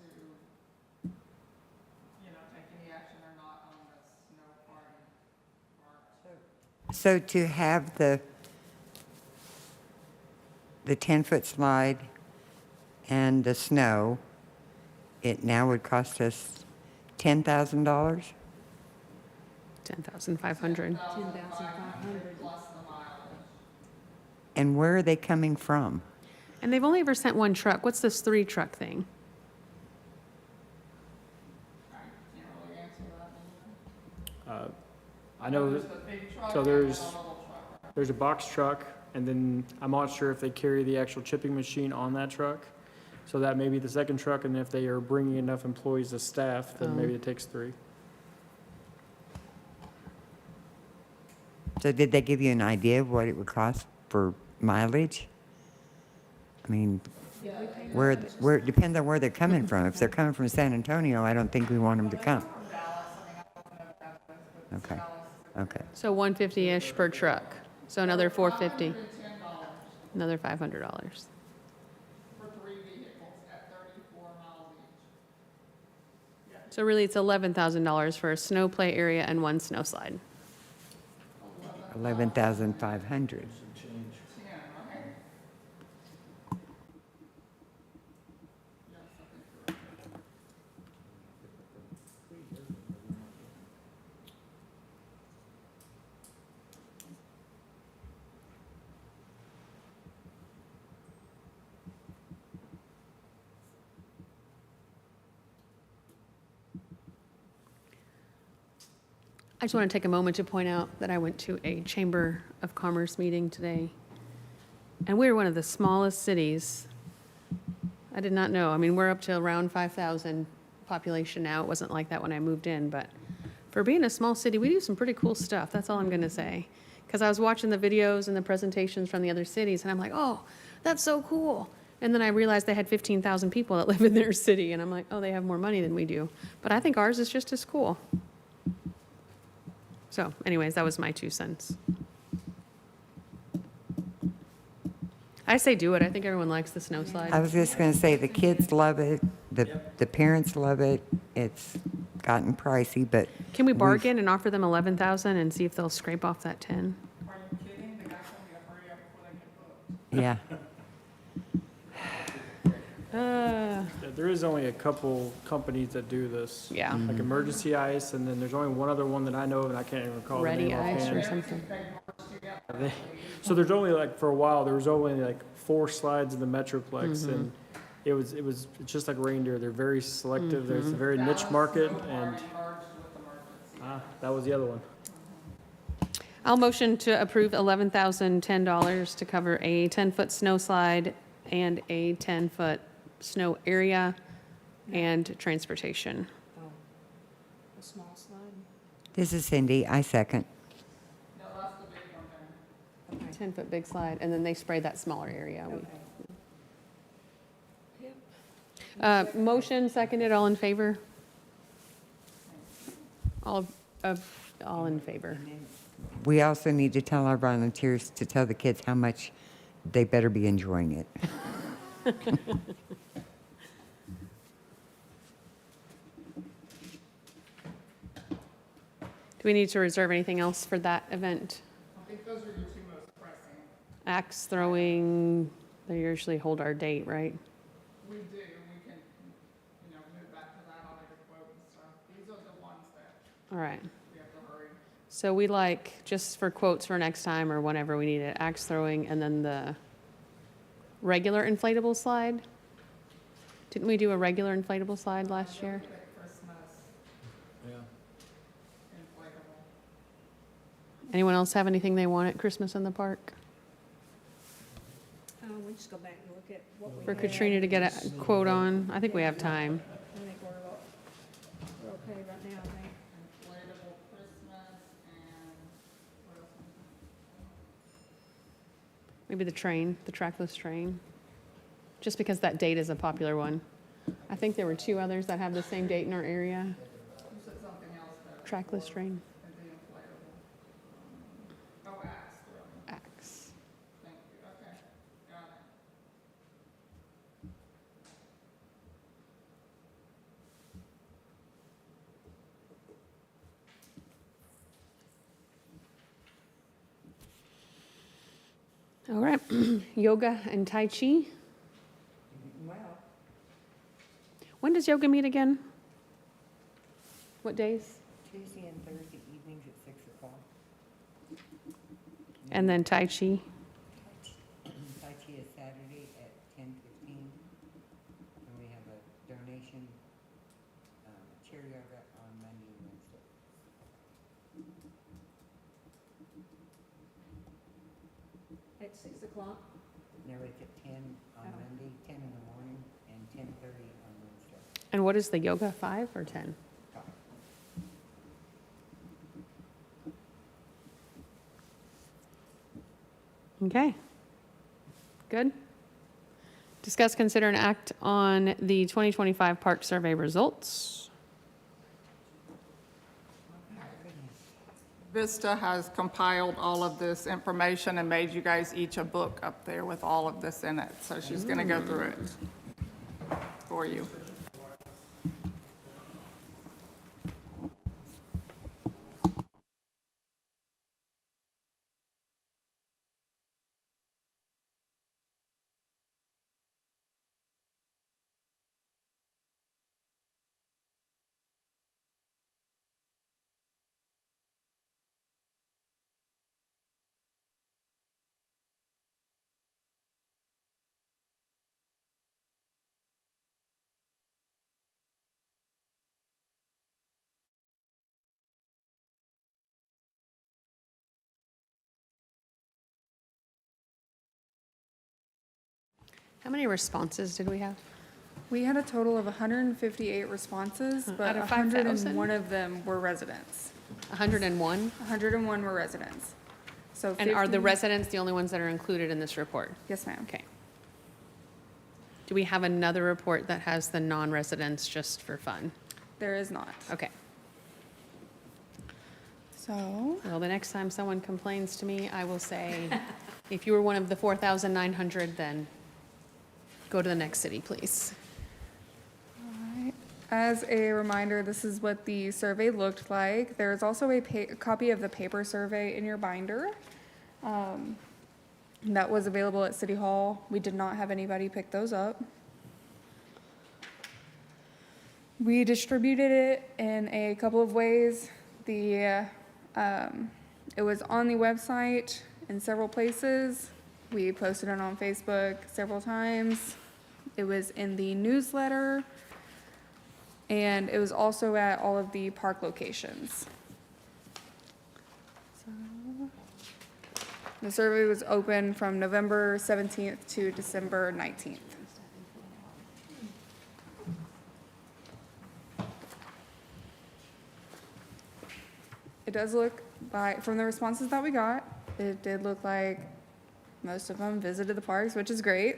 Speaker 3: take any action or not on the snow party part.
Speaker 7: So to have the 10-foot slide and the snow, it now would cost us $10,000?
Speaker 2: 10,500.
Speaker 7: And where are they coming from?
Speaker 2: And they've only ever sent one truck. What's this 3-truck thing?
Speaker 4: I know, so there's a box truck, and then I'm not sure if they carry the actual chipping machine on that truck. So that may be the second truck, and if they are bringing enough employees to staff, then maybe it takes 3.
Speaker 7: So did they give you an idea of what it would cost for mileage? I mean, where it depends on where they're coming from. If they're coming from San Antonio, I don't think we want them to come. Okay, okay.
Speaker 2: So 150-ish per truck. So another 450. Another $500.
Speaker 3: For 3 vehicles at 34 miles each.
Speaker 2: So really, it's $11,000 for a snow play area and 1 snow slide.
Speaker 7: 11,500.
Speaker 2: I just want to take a moment to point out that I went to a Chamber of Commerce meeting today, and we're one of the smallest cities. I did not know. I mean, we're up to around 5,000 population now. It wasn't like that when I moved in, but for being a small city, we do some pretty cool stuff. That's all I'm going to say. Because I was watching the videos and the presentations from the other cities, and I'm like, oh, that's so cool. And then I realized they had 15,000 people that live in their city, and I'm like, oh, they have more money than we do. But I think ours is just as cool. So anyways, that was my 2 cents. I say do it. I think everyone likes the snow
Speaker 7: I
Speaker 2: slide.
Speaker 7: was just going to say, the kids love it, the parents love it. It's gotten pricey, but
Speaker 2: Can we bargain and offer them 11,000 and see if they'll scrape off that 10?
Speaker 3: Are you kidding? The guy's gonna be a hurry up before they get booked.
Speaker 7: yeah.
Speaker 4: Yeah, there is only a couple companies that do this.
Speaker 2: Yeah.
Speaker 4: Like Emergency Ice, and then there's only one other one that I know of, and I can't even recall the
Speaker 2: Ready
Speaker 4: name
Speaker 2: ice or
Speaker 4: offhand.
Speaker 2: something.
Speaker 4: So there's only like, for a while, there was only like 4 slides in the Metroplex, and it's just like reindeer. They're very selective. There's a very niche market, and that was the other one.
Speaker 2: I'll motion to approve $11,010 to cover a 10-foot snow slide and a 10-foot snow area and transportation.
Speaker 5: A small slide.
Speaker 7: This is Cindy. I second.
Speaker 2: 10-foot big slide, and then they spray that smaller area. Motion seconded, all in favor? All in favor.
Speaker 7: We also need to tell our volunteers to tell the kids how much they better be enjoying it.
Speaker 2: Do we need to reserve anything else for that event?
Speaker 3: I think those are your 2 most pressing.
Speaker 2: Axe throwing, they usually hold our date, right?
Speaker 3: We do, we can, move back to that on your quote and stuff. These are the ones that
Speaker 2: All right.
Speaker 3: we have to hurry.
Speaker 2: So we like, just for quotes for next time or whenever we need it, axe throwing and then the regular inflatable slide. Didn't we do a regular inflatable slide last year? Anyone else have anything they want at Christmas in the park?
Speaker 5: We just go back and look at what we
Speaker 2: For
Speaker 5: had.
Speaker 2: Katrina to get a quote on? I think we have time.
Speaker 5: I think we're okay right now, I think.
Speaker 3: Inflatable Christmas and what else?
Speaker 2: Maybe the train, the trackless train. Just because that date is a popular one. I think there were two others that have the same date in our area.
Speaker 3: You said something else though,
Speaker 2: Trackless train,
Speaker 3: and the inflatable. Oh, axe throwing.
Speaker 2: axe.
Speaker 3: Thank you, okay, got it.
Speaker 2: All right, yoga and Tai Chi.
Speaker 7: Well,
Speaker 2: When does yoga meet again? What days?
Speaker 7: Tuesday and Thursday evenings at 6 o'clock.
Speaker 2: And then Tai Chi.
Speaker 7: Tai Chi is Saturday at 10:15. And we have a donation, chair yoga on Monday and Wednesday.
Speaker 5: At 6 o'clock?
Speaker 7: No, it's at 10 on Monday, 10 in the morning, and 10:30 on Wednesday.
Speaker 2: And what is the yoga, 5 or 10? Okay. Good. Discuss, consider, and act on the 2025 park survey results.
Speaker 3: Vista has compiled all of this information and made you guys each a book up there with all of this in it. So she's going to go through it for you.
Speaker 2: How many responses did we have?
Speaker 9: We had a total of 158 responses, but
Speaker 2: Out of 5,000?
Speaker 9: 101 of them were residents.
Speaker 2: 101?
Speaker 9: 101 were residents. So
Speaker 2: And are the
Speaker 9: 50
Speaker 2: residents the only ones that are included in this report?
Speaker 9: Yes, ma'am.
Speaker 2: Okay. Do we have another report that has the non-residents just for fun?
Speaker 9: There is not.
Speaker 2: Okay.
Speaker 9: So,
Speaker 2: Well, the next time someone complains to me, I will say, if you were one of the 4,900, then go to the next city, please.
Speaker 9: as a reminder, this is what the survey looked like. There is also a copy of the paper survey in your binder. That was available at City Hall. We did not have anybody pick those up. We distributed it in a couple of ways. It was on the website in several places. We posted it on Facebook several times. It was in the newsletter, and it was also at all of the park locations. The survey was open from November 17th to December 19th. It does look from the responses that we got, it did look like most of them visited the parks, which is great.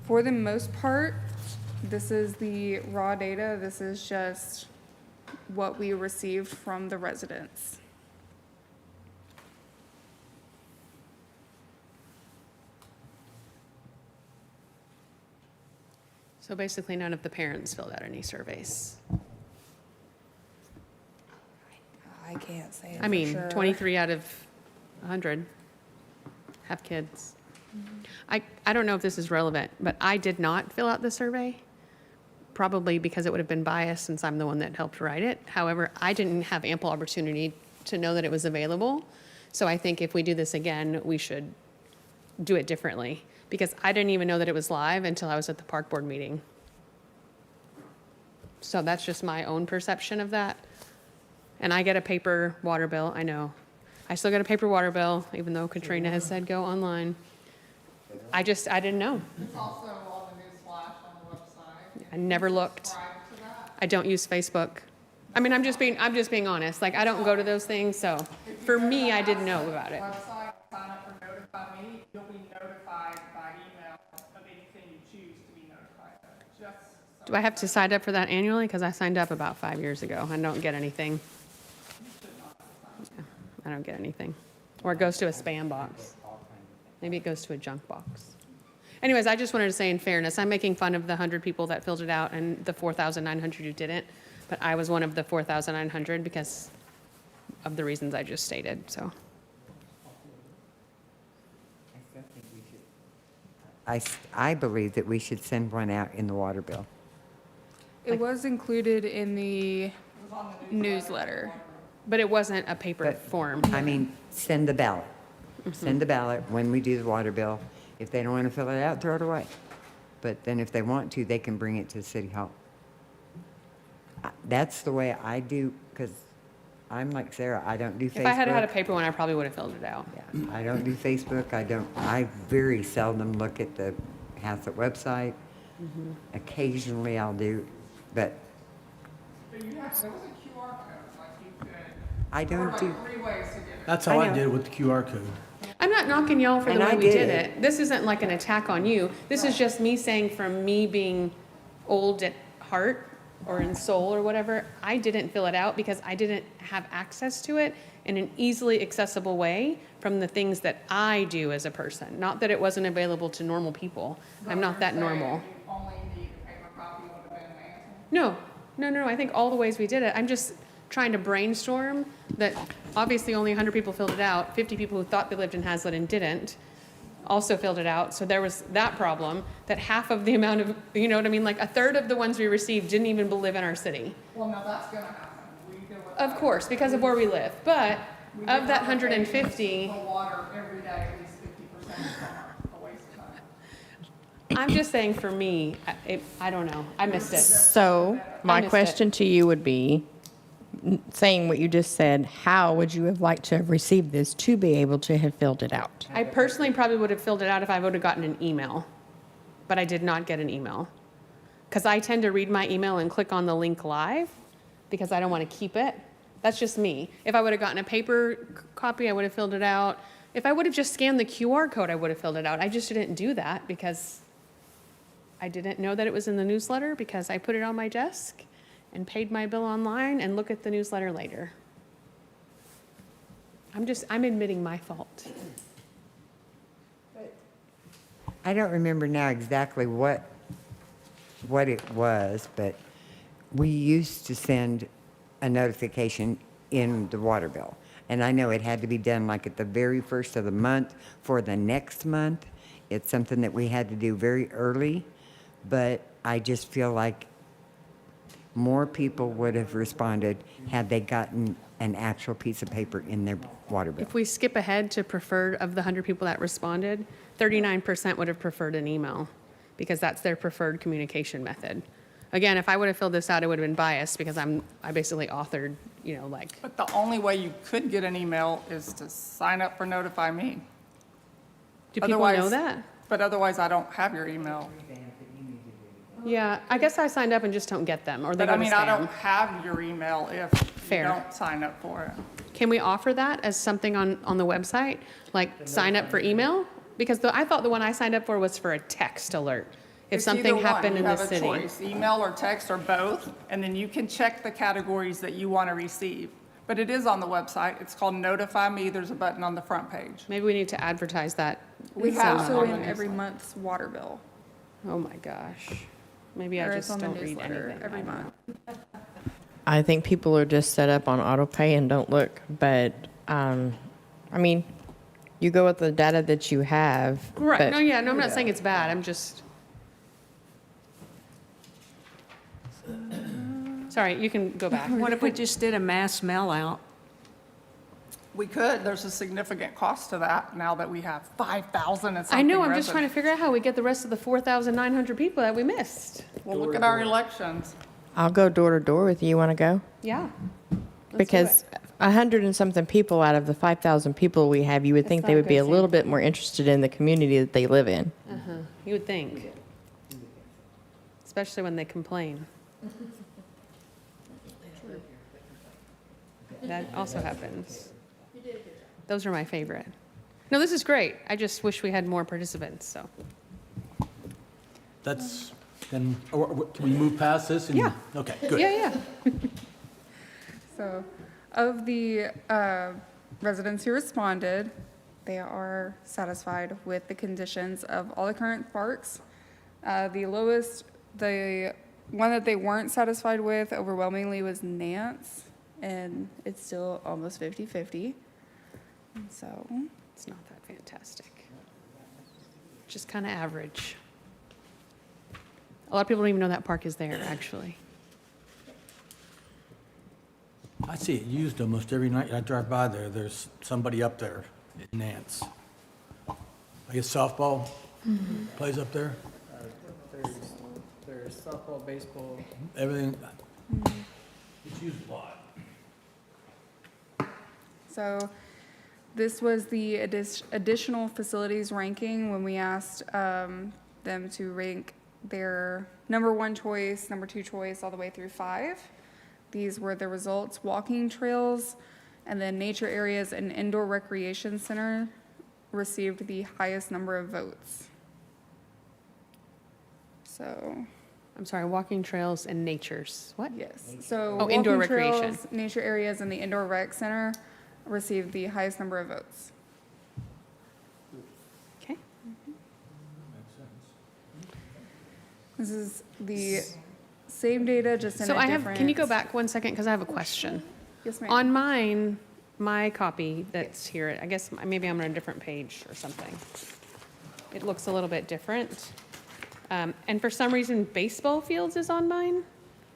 Speaker 9: For the most part, this is the raw data. This is just what we received from the residents.
Speaker 2: So basically, none of the parents filled out any surveys.
Speaker 9: I can't say it
Speaker 2: I mean,
Speaker 9: for sure.
Speaker 2: 23 out of 100 have kids. I don't know if this is relevant, but I did not fill out the survey. probably because it would have been biased since I'm the one that helped write it. However, I didn't have ample opportunity to know that it was available. So I think if we do this again, we should do it differently, because I didn't even know that it was live until I was at the park board meeting. So that's just my own perception of that. And I get a paper water bill, I know. I still get a paper water bill, even though Katrina has said go online. I didn't know.
Speaker 3: It's also on the news flash on the website.
Speaker 2: I never looked.
Speaker 3: Subscribe to that.
Speaker 2: I don't use Facebook. I mean, I'm just being honest. Like, I don't go to those things, so for me, I didn't know about it.
Speaker 3: Website, sign up for Notify Me, you'll be notified by email of anything you choose to be notified of. Just so
Speaker 2: Do I have to sign up for that annually? Because I signed up about 5 years ago. I don't get anything. Yeah, I don't get anything. Or it goes to a spam box. Maybe it goes to a junk box. Anyways, I just wanted to say, in fairness, I'm making fun of the 100 people that filled it out and the 4,900 who didn't. But I was one of the 4,900 because of the reasons I just stated, so.
Speaker 7: I believe that we should send one out in the water bill.
Speaker 9: It was included in the newsletter.
Speaker 2: But it wasn't a paper
Speaker 7: But-
Speaker 2: form.
Speaker 7: I mean, send the ballot. Send the ballot when we do the water bill. If they don't want to fill it out, throw it away. But then if they want to, they can bring it to City Hall. That's the way I do, because I'm like Sarah, I don't do Facebook.
Speaker 2: If I had had a paper one, I probably would have filled it out.
Speaker 7: Yeah, I don't do Facebook. I very seldom look at the Haslet website. Occasionally I'll do, but
Speaker 3: But you have, there was a QR code, like you could,
Speaker 7: I
Speaker 3: there were
Speaker 7: don't do,
Speaker 3: like 3 ways to get it.
Speaker 6: That's how
Speaker 7: I
Speaker 6: I
Speaker 7: know.
Speaker 6: did it with the QR code.
Speaker 2: I'm not knocking y'all for the
Speaker 7: And
Speaker 2: way
Speaker 7: I
Speaker 2: we
Speaker 7: did
Speaker 2: did
Speaker 7: it.
Speaker 2: it. This isn't like an attack on you. This is just me saying, from me being old at heart or in soul or whatever, I didn't fill it out because I didn't have access to it in an easily accessible way from the things that I do as a person. Not that it wasn't available to normal people. I'm not that normal.
Speaker 3: You only need a paper copy would have been an answer.
Speaker 2: No. I think all the ways we did it, I'm just trying to brainstorm that obviously only 100 people filled it out. 50 people who thought they lived in Haslet and didn't also filled it out. So there was that problem, that half of the amount of, you know what I mean? Like a third of the ones we received didn't even live in our city.
Speaker 3: Well, no, that's gonna happen. We deal with
Speaker 2: Of
Speaker 3: that.
Speaker 2: course, because of where we live. But
Speaker 3: We
Speaker 2: of
Speaker 3: get
Speaker 2: that
Speaker 3: applications
Speaker 2: 150,
Speaker 3: for water every day, at least 50% of them are a waste of time.
Speaker 2: I'm just saying for me, I don't know. I missed it.
Speaker 10: So my
Speaker 2: missed it.
Speaker 10: question to you would be, saying what you just said, how would you have liked to have received this to be able to have filled it out?
Speaker 2: I personally probably would have filled it out if I would have gotten an email, but I did not get an email. Because I tend to read my email and click on the link live because I don't want to keep it. That's just me. If I would have gotten a paper copy, I would have filled it out. If I would have just scanned the QR code, I would have filled it out. I just didn't do that because I didn't know that it was in the newsletter, because I put it on my desk and paid my bill online and look at the newsletter later. I'm admitting my fault.
Speaker 7: I don't remember now exactly what it was, but we used to send a notification in the water bill. And I know it had to be done like at the very first of the month for the next month. It's something that we had to do very early, but I just feel like more people would have responded had they gotten an actual piece of paper in their water bill.
Speaker 2: If we skip ahead to preferred, of the 100 people that responded, 39% would have preferred an email because that's their preferred communication method. Again, if I would have filled this out, it would have been biased because I basically authored, like,
Speaker 3: But the only way you could get an email is to sign up for Notify Me.
Speaker 2: do people know
Speaker 3: Otherwise-
Speaker 2: that?
Speaker 3: But otherwise, I don't have your email.
Speaker 2: Yeah, I guess I signed up and just don't get them, or they
Speaker 3: But
Speaker 2: go
Speaker 3: I
Speaker 2: to
Speaker 3: mean, I don't
Speaker 2: spam.
Speaker 3: have your email if
Speaker 2: Fair.
Speaker 3: you don't sign up for it.
Speaker 2: Can we offer that as something on the website? Like, sign up for email? Because I thought the one I signed up for was for a text alert. If
Speaker 3: It's
Speaker 2: something
Speaker 3: either one.
Speaker 2: happened in the
Speaker 3: You have a
Speaker 2: city.
Speaker 3: choice, email or text or both, and then you can check the categories that you want to receive. But it is on the website. It's called Notify Me. There's a button on the front page.
Speaker 2: Maybe we need to advertise that.
Speaker 3: We
Speaker 9: It's
Speaker 3: have
Speaker 9: also
Speaker 3: on
Speaker 9: in
Speaker 3: the
Speaker 9: every
Speaker 3: newsletter.
Speaker 9: month's water bill.
Speaker 2: Oh my gosh. Maybe I
Speaker 9: Or it's
Speaker 2: just
Speaker 9: on the
Speaker 2: don't read
Speaker 9: newsletter
Speaker 2: anything.
Speaker 9: every
Speaker 2: I don't
Speaker 9: month.
Speaker 2: know.
Speaker 10: I think people are just set up on auto pay and don't look, but, I mean, you go with the data that you have.
Speaker 2: Right,
Speaker 10: but-
Speaker 2: no, yeah, no, I'm not saying it's bad, I'm just, Sorry, you can go back.
Speaker 5: What if we just did a mass mail out?
Speaker 3: We could, there's a significant cost to that now that we have 5,000 and something
Speaker 2: I know, I'm just trying to
Speaker 3: residents.
Speaker 2: figure out how we get the rest of the 4,900 people that we missed.
Speaker 3: Well, look at our elections.
Speaker 10: I'll go door to door with you. You want to go?
Speaker 2: Yeah. Let's do
Speaker 10: Because
Speaker 2: it.
Speaker 10: 100 and something people out of the 5,000 people we have, you would
Speaker 2: It's
Speaker 10: think
Speaker 2: not
Speaker 10: they
Speaker 2: a
Speaker 10: would be
Speaker 2: good
Speaker 10: a little bit more interested in the community that they live in.
Speaker 2: You would think. Especially when they complain. That also happens. Those are my favorite. No, this is great. I just wish we had more participants, so.
Speaker 6: That's, then, can we move past this? and-
Speaker 2: Yeah.
Speaker 6: Okay, good.
Speaker 2: Yeah, yeah.
Speaker 9: So, of the residents who responded, they are satisfied with the conditions of all the current parks. The one that they weren't satisfied with overwhelmingly was Nance, and it's still almost 50-50. And so,
Speaker 2: It's not that fantastic. Just kind of average. A lot of people don't even know that park is there, actually.
Speaker 6: I see it used almost every night I drive by there. There's somebody up there in Nance. I guess softball plays up there,
Speaker 4: There's softball, baseball.
Speaker 6: everything. It's used a lot.
Speaker 9: so this was the additional facilities ranking when we asked them to rank their number 1 choice, number 2 choice, all the way through 5. These were the results. Walking trails and then nature areas and indoor recreation center received the highest number of votes. So,
Speaker 2: I'm sorry, walking trails and natures. What?
Speaker 9: yes. So
Speaker 2: Oh, indoor
Speaker 9: walking trails,
Speaker 2: recreation.
Speaker 9: nature areas, and the indoor rec center received the highest number of votes.
Speaker 2: Okay.
Speaker 9: This is the same data, just in a
Speaker 2: So I
Speaker 9: different.
Speaker 2: have, can you go back 1 second, because I have a question.
Speaker 9: Yes, ma'am.
Speaker 2: On mine, my copy that's here, I guess maybe I'm on a different page or something. It looks a little bit different. And for some reason, baseball fields is on mine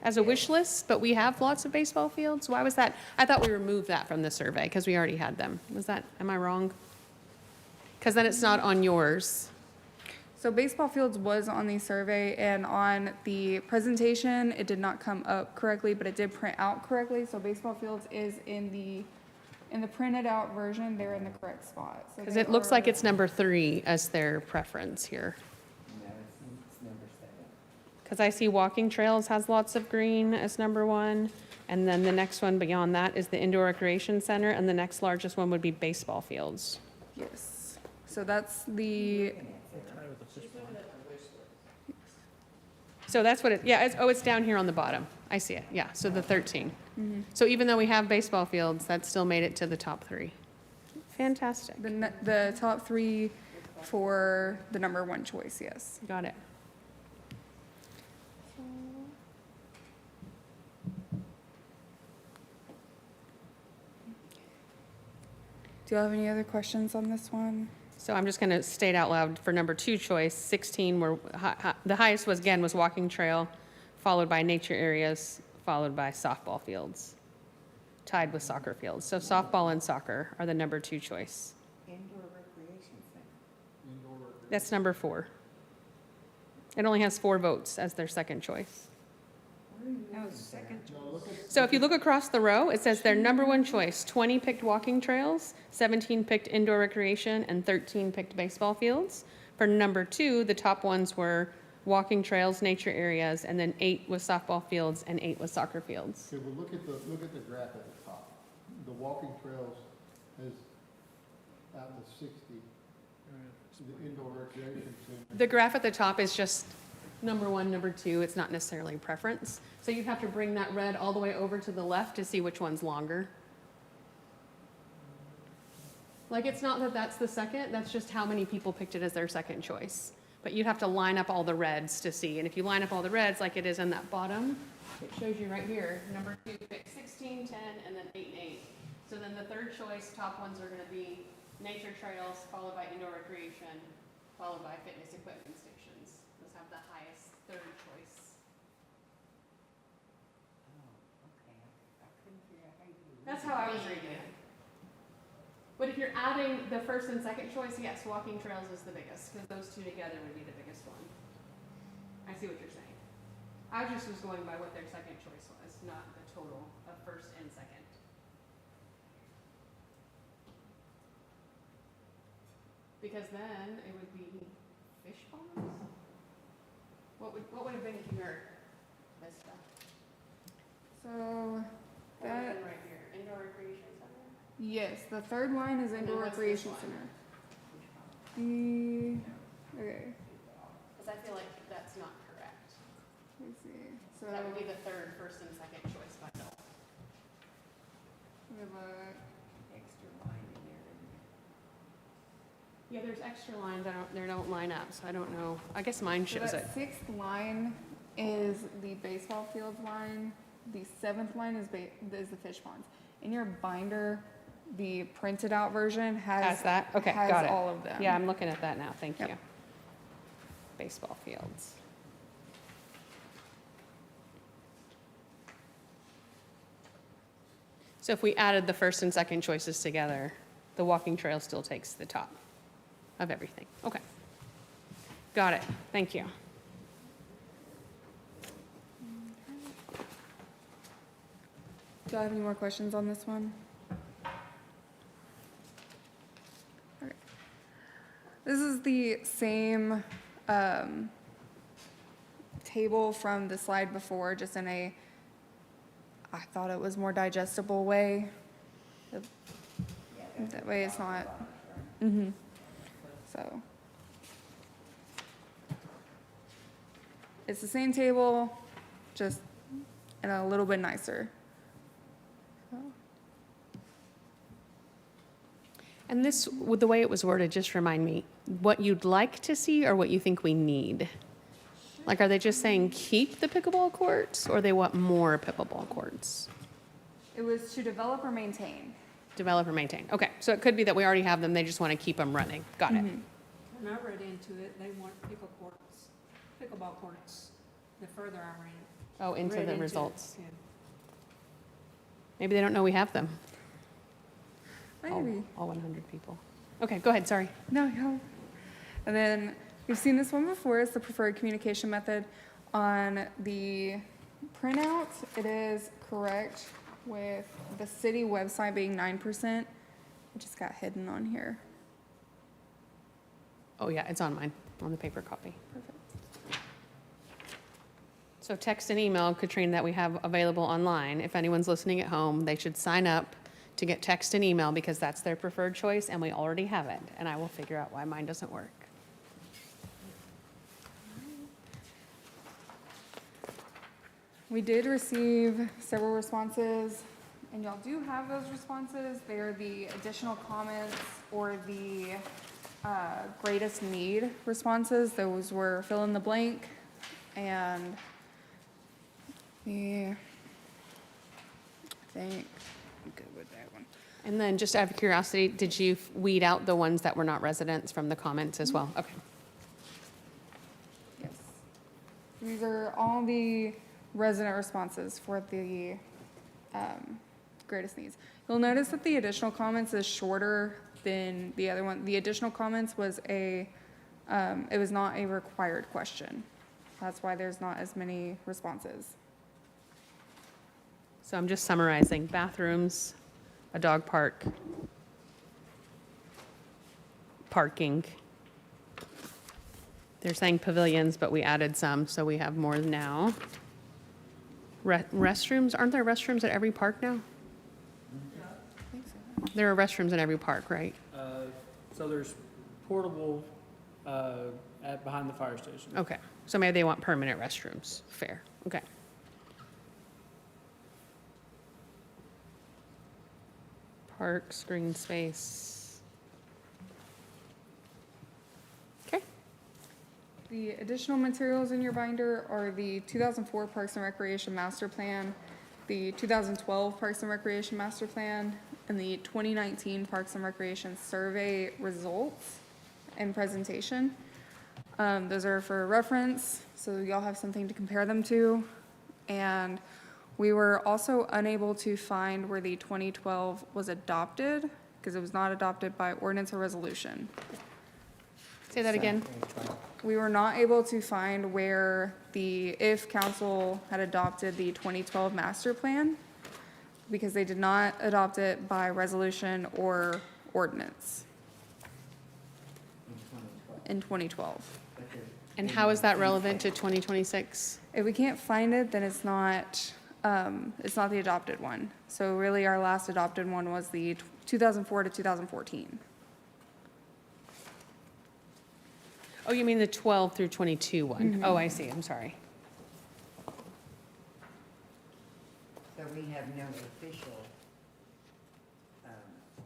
Speaker 2: as a wish list, but we have lots of baseball fields. Why was that? I thought we removed that from the survey because we already had them. Was that, am I wrong? Because then it's not on yours.
Speaker 9: So baseball fields was on the survey, and on the presentation, it did not come up correctly, but it did print out correctly. So baseball fields is in the printed out version, they're in the correct spot. So
Speaker 2: Because
Speaker 9: they
Speaker 2: it looks like
Speaker 9: are-
Speaker 2: it's number 3 as their preference here. Because I see walking trails has lots of green as number 1, and then the next one beyond that is the indoor recreation center, and the next largest one would be baseball fields.
Speaker 9: Yes. So that's the,
Speaker 2: So that's what it, yeah, it's down here on the bottom. I see it, yeah, so the 13. So even though we have baseball fields, that still made it to the top 3. Fantastic,
Speaker 9: the top 3 for the number 1 choice, yes.
Speaker 2: got it.
Speaker 9: Do you have any other questions on this one?
Speaker 2: So I'm just going to state out loud for number 2 choice, 16 were, the highest was, again, was walking trail, followed by nature areas, followed by softball fields, tied with soccer fields. So softball and soccer are the number 2 choice.
Speaker 7: Indoor recreation center.
Speaker 2: That's number 4. It only has 4 votes as their second choice. So if you look across the row, it says their number 1 choice, 20 picked walking trails, 17 picked indoor recreation, and 13 picked baseball fields. For number 2, the top ones were walking trails, nature areas, and then 8 was softball fields and 8 was soccer fields.
Speaker 8: Okay, well, look at the graph at the top. The walking trails is out to 60. The indoor recreation center.
Speaker 2: The graph at the top is just number 1, number 2. It's not necessarily preference. So you'd have to bring that red all the way over to the left to see which one's longer. Like, it's not that that's the second, that's just how many people picked it as their second choice. But you'd have to line up all the reds to see. And if you line up all the reds like it is in that bottom, it shows you right here, number 2 picked 16, 10, and then 8 and 8. So then the third choice, top ones are going to be nature trails, followed by indoor recreation, followed by fitness equipment stations. Those have the highest third choice. That's how I was reading it. But if you're adding the first and second choice, yes, walking trails is the biggest, because those two together would be the biggest one. I see what you're saying. I just was going by what their second choice was, not the total of first and second. Because then it would be fish ponds? What would have been here, Vista?
Speaker 9: So
Speaker 2: What would have
Speaker 9: that,
Speaker 2: been right here, indoor recreation center?
Speaker 9: yes, the third line is
Speaker 2: And then
Speaker 9: indoor
Speaker 2: what's this
Speaker 9: recreation
Speaker 2: one?
Speaker 9: center. Okay,
Speaker 2: Because I feel like that's not correct.
Speaker 9: let's see. So
Speaker 2: So that would be the third, first and second choice bundle.
Speaker 9: we have a,
Speaker 2: Yeah, there's extra lines, they don't line up, so I don't know. I guess mine
Speaker 9: so
Speaker 2: shows it.
Speaker 9: that sixth line is the baseball field line. The seventh line is the fish ponds. In your binder, the printed out version
Speaker 2: Has that? Okay,
Speaker 9: has
Speaker 2: got it.
Speaker 9: all of them.
Speaker 2: Yeah, I'm looking at that now, thank
Speaker 9: Yep.
Speaker 2: you. Baseball fields. So if we added the first and second choices together, the walking trail still takes the top of everything. Okay. Got it, thank you.
Speaker 9: Do I have any more questions on this one? Okay. This is the same table from the slide before, just in a, I thought it was more digestible way. That way it's not, so. It's the same table, just in a little bit nicer.
Speaker 2: And this, with the way it was worded, just remind me, what you'd like to see or what you think we need? Like, are they just saying keep the pickleball courts, or they want more pickleball courts?
Speaker 9: It was to develop or maintain.
Speaker 2: Develop or maintain, okay, so it could be that we already have them, they just want to keep them running, got it.
Speaker 5: And I read into it, they want pickleball courts, the further I read.
Speaker 2: Oh, into
Speaker 5: read
Speaker 2: the
Speaker 5: it,
Speaker 2: results.
Speaker 5: yeah.
Speaker 2: Maybe they don't know we have them,
Speaker 9: Maybe.
Speaker 2: all 100 people. Okay, go ahead, sorry.
Speaker 9: No, no. And then we've seen this one before. It's the preferred communication method. On the printout, it is correct with the city website being 9%. It just got hidden on here.
Speaker 2: Oh, yeah, it's on mine, on the paper copy.
Speaker 9: Perfect.
Speaker 2: So text and email, Katrina, that we have available online. If anyone's listening at home, they should sign up to get text and email because that's their preferred choice and we already have it. And I will figure out why mine doesn't work.
Speaker 9: We did receive several responses, and y'all do have those responses. They are the additional comments or the greatest need responses. Those were fill in the blank, and I think I'm good with that one.
Speaker 2: And then just out of curiosity, did you weed out the ones that were not residents from the comments as well? Okay.
Speaker 9: Yes. These are all the resident responses for the greatest needs. You'll notice that the additional comments is shorter than the other one. The additional comments was it was not a required question. That's why there's not as many responses.
Speaker 2: So I'm just summarizing: bathrooms, a dog park, parking. They're saying pavilions, but we added some, so we have more now. Restrooms, aren't there restrooms at every park now? There are restrooms in every park, right?
Speaker 4: So there's portable behind the fire station.
Speaker 2: Okay, so maybe they want permanent restrooms. Fair, okay. Parks, green space. Okay,
Speaker 9: The additional materials in your binder are the 2004 Parks and Recreation Master Plan, the 2012 Parks and Recreation Master Plan, and the 2019 Parks and Recreation Survey results and presentation. Those are for reference, so y'all have something to compare them to. And We were also unable to find where the 2012 was adopted, because it was not adopted by ordinance or resolution.
Speaker 2: Say that again.
Speaker 9: We were not able to find where if council had adopted the 2012 master plan, because they did not adopt it by resolution or ordinance in 2012.
Speaker 2: And how is that relevant to 2026?
Speaker 9: If we can't find it, then it's not the adopted one. So really, our last adopted one was the 2004 to 2014.
Speaker 2: Oh, you mean the 12 through 22 one? Oh, I see, I'm sorry.
Speaker 7: So we have no official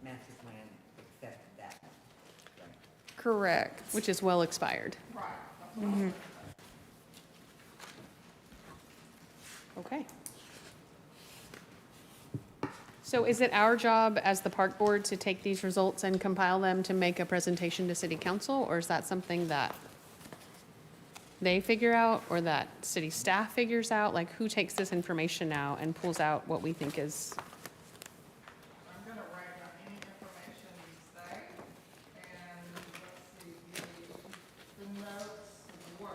Speaker 7: master plan except that.
Speaker 9: Correct.
Speaker 2: Which is well expired. Okay. So is it our job as the park board to take these results and compile them to make a presentation to city council? Or is that something that they figure out or that city staff figures out? Like, who takes this information now and pulls out what we think is?
Speaker 3: I'm gonna write down any information you say, and let's see, the notes were.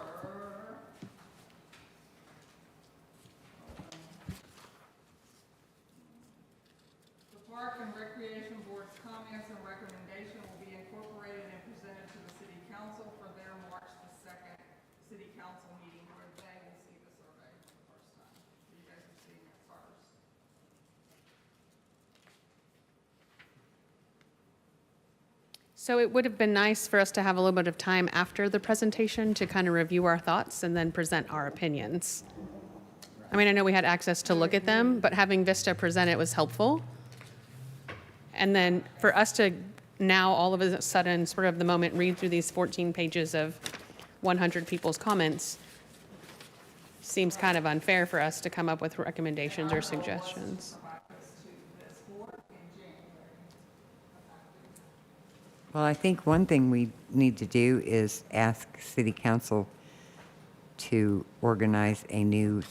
Speaker 3: The Park and Recreation Board's comments and recommendation will be incorporated and presented to the city council for their March the 2nd city council meeting, where they will see the survey for the first time. You guys are seeing it first.
Speaker 2: So it would have been nice for us to have a little bit of time after the presentation to kind of review our thoughts and then present our opinions. I mean, I know we had access to look at them, but having Vista present it was helpful. And then for us to now all of a sudden, sort of the moment, read through these 14 pages of 100 people's comments seems kind of unfair for us to come up with recommendations or suggestions.
Speaker 7: Well, I think one thing we need to do is ask city council to organize a new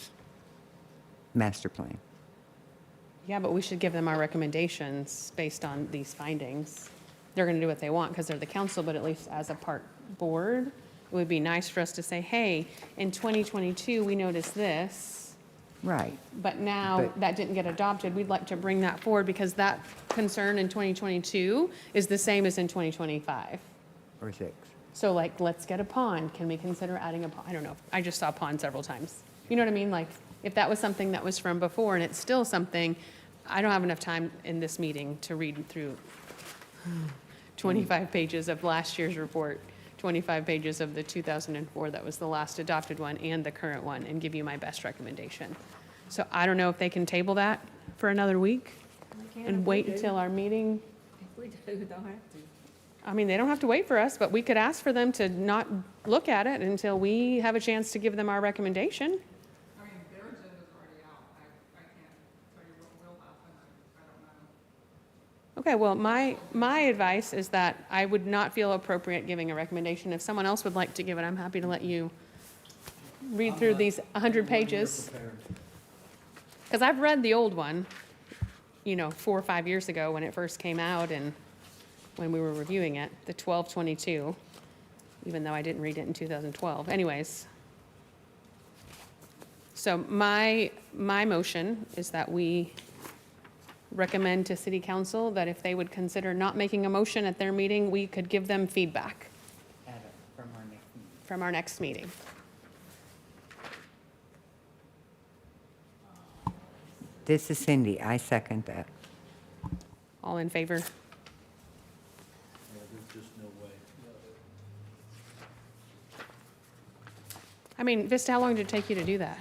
Speaker 7: master plan.
Speaker 2: Yeah, but we should give them our recommendations based on these findings. They're going to do what they want because they're the council, but at least as a park board, it would be nice for us to say, hey, in 2022, we noticed this,
Speaker 7: Right.
Speaker 2: but now
Speaker 7: But-
Speaker 2: that didn't get adopted. We'd like to bring that forward because that concern in 2022 is the same as in 2025.
Speaker 7: Or 6.
Speaker 2: So like, let's get a pond. Can we consider adding a pond? I don't know. I just saw pond several times. You know what I mean? Like, if that was something that was from before and it's still something, I don't have enough time in this meeting to read through 25 pages of last year's report, 25 pages of the 2004, that was the last adopted one, and the current one, and give you my best recommendation. So I don't know if they can table that for another week and wait until our meeting.
Speaker 5: If we do, they'll have to.
Speaker 2: I mean, they don't have to wait for us, but we could ask for them to not look at it until we have a chance to give them our recommendation.
Speaker 3: I mean, their agenda's already out. I can't tell you what will happen. I don't know.
Speaker 2: Okay, well, my advice is that I would not feel appropriate giving a recommendation. If someone else would like to give it, I'm happy to let you read through these 100 pages. Because I've read the old one, 4 or 5 years ago when it first came out and when we were reviewing it, the 1222, even though I didn't read it in 2012. Anyways, so my motion is that we recommend to city council that if they would consider not making a motion at their meeting, we could give them feedback
Speaker 7: From our next meeting.
Speaker 2: from our next meeting.
Speaker 7: This is Cindy. I second that.
Speaker 2: All in favor?
Speaker 6: There's just no way.
Speaker 2: I mean, Vista, how long did it take you to do that?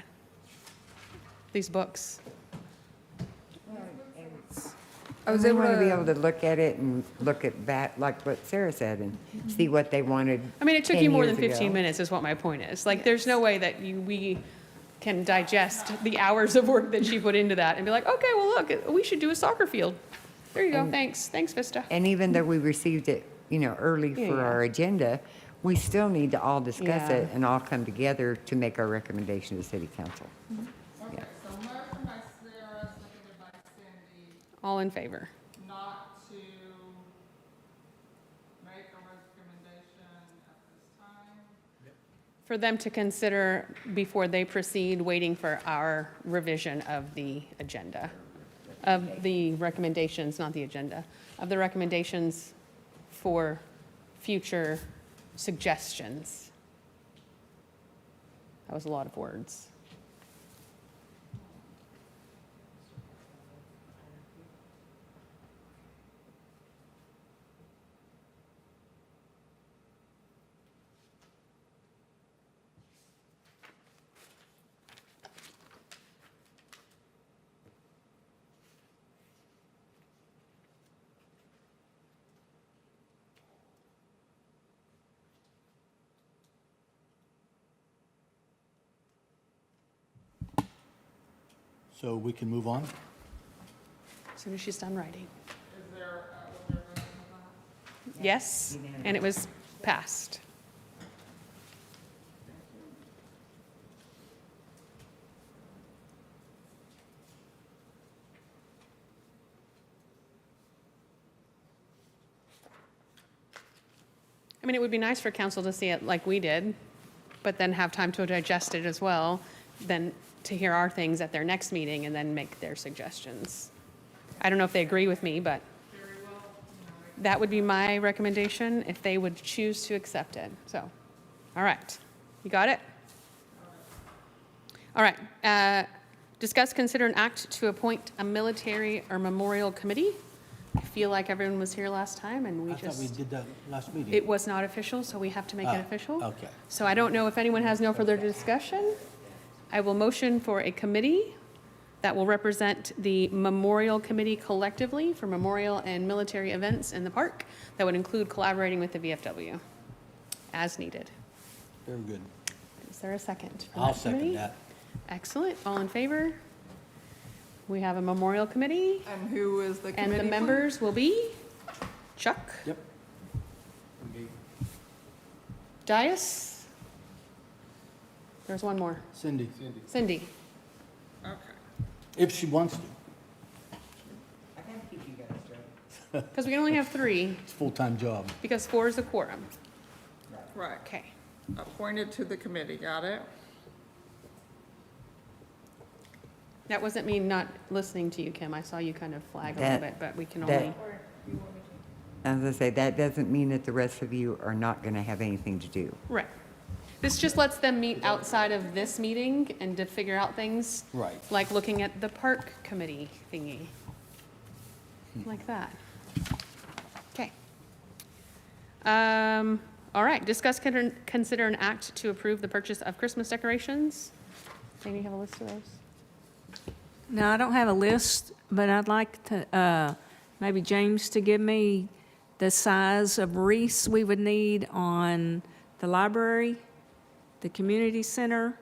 Speaker 2: These books?
Speaker 9: I was
Speaker 7: We
Speaker 9: able
Speaker 7: want to be
Speaker 9: to,
Speaker 7: able to look at it and look at that, like what Sarah said, and see what they wanted.
Speaker 2: I mean, it took
Speaker 7: 10
Speaker 2: you more than
Speaker 7: years
Speaker 2: 15
Speaker 7: ago.
Speaker 2: minutes is what my point is. Like, there's no way that we can digest the hours of work that she put into that and be like, okay, well, look, we should do a soccer field. There you go,
Speaker 7: And-
Speaker 2: thanks, Vista.
Speaker 7: And even though we received it, early for
Speaker 2: Yeah.
Speaker 7: our agenda, we still need to all discuss
Speaker 2: Yeah.
Speaker 7: it and all come together to make our recommendation to city council.
Speaker 3: Okay, so motion by
Speaker 2: All in favor?
Speaker 3: Not to make a recommendation at this time.
Speaker 2: For them to consider before they proceed, waiting for our revision of the agenda, of the recommendations, not the agenda, of the recommendations for future suggestions. That was a lot of words.
Speaker 6: So we can move on?
Speaker 2: As soon as she's done writing.
Speaker 3: Is there, was there a vote on that?
Speaker 2: Yes, and it was passed. I mean, it would be nice for council to see it like we did, but then have time to digest it as well, then to hear our things at their next meeting and then make their suggestions. I don't know if they agree with me, but that would be my recommendation if they would choose to accept it. So, all right. You got it? All right. Discuss, consider, and act to appoint a military or memorial committee. I feel like everyone was here last time and we
Speaker 6: I thought we
Speaker 2: just,
Speaker 6: did that last meeting.
Speaker 2: it was not official, so we have to make it official.
Speaker 6: Okay.
Speaker 2: So I don't know if anyone has no further discussion. I will motion for a committee that will represent the Memorial Committee collectively for memorial and military events in the park that would include collaborating with the VFW as needed.
Speaker 6: Very good.
Speaker 2: Is there a second? for
Speaker 6: I'll
Speaker 2: that
Speaker 6: second
Speaker 2: committee?
Speaker 6: that.
Speaker 2: Excellent. All in favor? We have a memorial committee
Speaker 3: And who is the committee?
Speaker 2: and the
Speaker 3: please?
Speaker 2: members will be Chuck,
Speaker 6: Yep.
Speaker 2: Dias. There's one more.
Speaker 6: Cindy.
Speaker 2: Cindy.
Speaker 3: Okay.
Speaker 6: If she wants to.
Speaker 2: Because we can only have 3
Speaker 6: It's a full-time job.
Speaker 2: because 4 is a quorum.
Speaker 3: Right.
Speaker 2: Okay.
Speaker 3: Appointed to the committee, got it?
Speaker 2: That wasn't me not listening to you, Kim. I saw you kind of flag a
Speaker 7: That-
Speaker 2: little bit, but we can
Speaker 7: that-
Speaker 2: only,
Speaker 7: As I say, that doesn't mean that the rest of you are not going to have anything to do.
Speaker 2: right. This just lets them meet outside of this meeting and to figure out things.
Speaker 6: Right.
Speaker 2: Like looking at the park committee thingy. Like that. Okay. All right, discuss, consider an act to approve the purchase of Christmas decorations. Amy, you have a list of those?
Speaker 5: No, I don't have a list, but I'd like to, maybe James to give me the size of wreaths we would need on the library, the community center,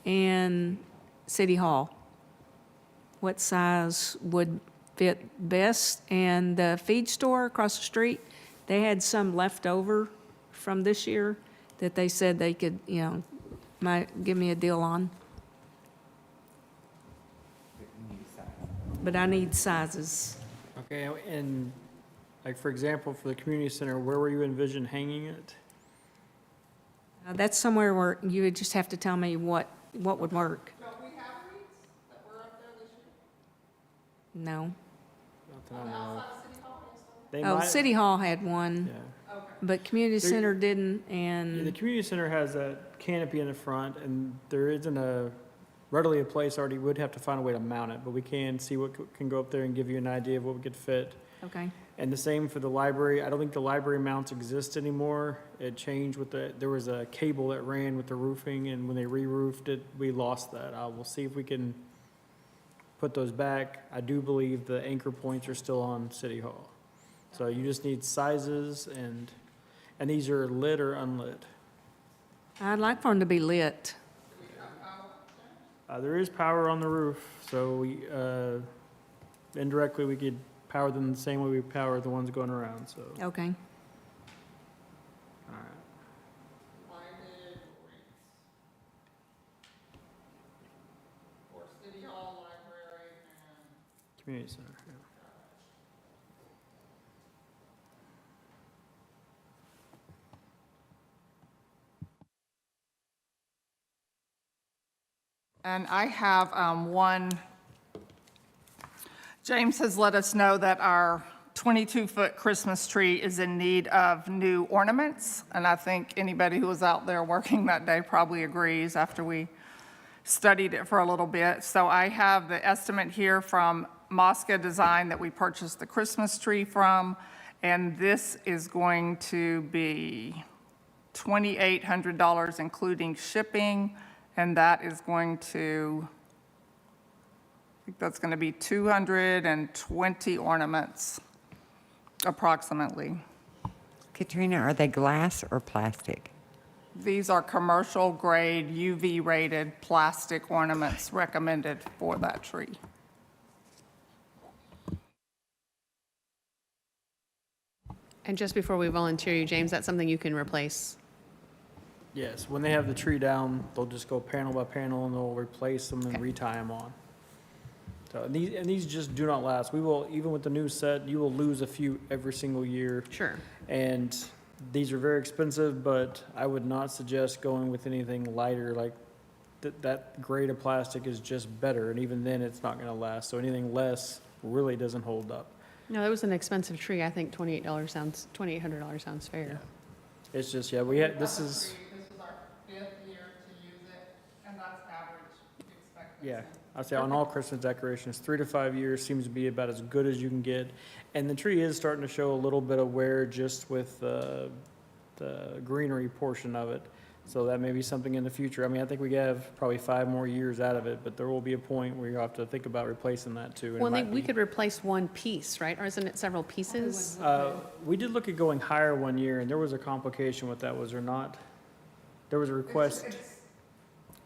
Speaker 5: and City Hall. What size would fit best? And the feed store across the street, they had some left over from this year that they said they could, might give me a deal on. But I need sizes.
Speaker 4: Okay, and like, for example, for the community center, where were you envision hanging it?
Speaker 5: That's somewhere where you would just have to tell me what would work.
Speaker 3: Don't we have wreaths that were up there this year?
Speaker 5: No.
Speaker 4: Not that I know of. They
Speaker 5: Oh,
Speaker 4: might-
Speaker 5: City Hall had one,
Speaker 4: Yeah.
Speaker 5: but community
Speaker 4: There-
Speaker 5: center didn't,
Speaker 4: Yeah, the
Speaker 5: and,
Speaker 4: community center has a canopy in the front, and there isn't readily a place already. Would have to find a way to mount it, but we can see what can go up there and give you an idea of what we could fit.
Speaker 5: okay.
Speaker 4: And the same for the library. I don't think the library mounts exist anymore. It changed with there was a cable that ran with the roofing, and when they re-roofed it, we lost that. We'll see if we can put those back. I do believe the anchor points are still on City Hall. So you just need sizes, and these are lit or unlit.
Speaker 5: I'd like for them to be lit.
Speaker 4: There is power on the roof, so we, indirectly, we could power them the same way we power the ones going around, so.
Speaker 5: Okay.
Speaker 4: All right.
Speaker 3: Lighted wreaths. For City Hall, library, and
Speaker 4: Community center, yeah.
Speaker 3: And I have one, James has let us know that our 22-foot Christmas tree is in need of new ornaments, and I think anybody who was out there working that day probably agrees after we studied it for a little bit. So I have the estimate here from Mosca Design that we purchased the Christmas tree from, and this is going to be $2,800 including shipping, and that is going to, I think that's going to be 220 ornaments approximately.
Speaker 7: Katrina, are they glass or plastic?
Speaker 3: These are commercial grade UV rated plastic ornaments recommended for that tree.
Speaker 2: And just before we volunteer you, James, that's something you can replace.
Speaker 4: Yes, when they have the tree down, they'll just go panel by panel and they'll replace them and
Speaker 2: Okay.
Speaker 4: retie them on. So these just do not last. We will, even with the new set, you will lose a few every single year.
Speaker 2: Sure.
Speaker 4: And these are very expensive, but I would not suggest going with anything lighter. Like that grade of plastic is just better, and even then, it's not going to last. So anything less really doesn't hold up.
Speaker 2: No, that was an expensive tree. I think $2,800 sounds fair.
Speaker 4: It's just, yeah, we had, this is,
Speaker 3: This is our 5th year to use it, and that's average expectancy.
Speaker 4: yeah, I'd say on all Christmas decorations, 3 to 5 years seems to be about as good as you can get. And the tree is starting to show a little bit of wear just with the greenery portion of it. So that may be something in the future. I mean, I think we have probably 5 more years out of it, but there will be a point where you have to think about replacing that too. and it
Speaker 2: Well,
Speaker 4: might
Speaker 2: we
Speaker 4: be-
Speaker 2: could replace one piece, right? Or isn't it several pieces?
Speaker 4: We did look at going higher one year, and there was a complication with that, was there not? There was a request.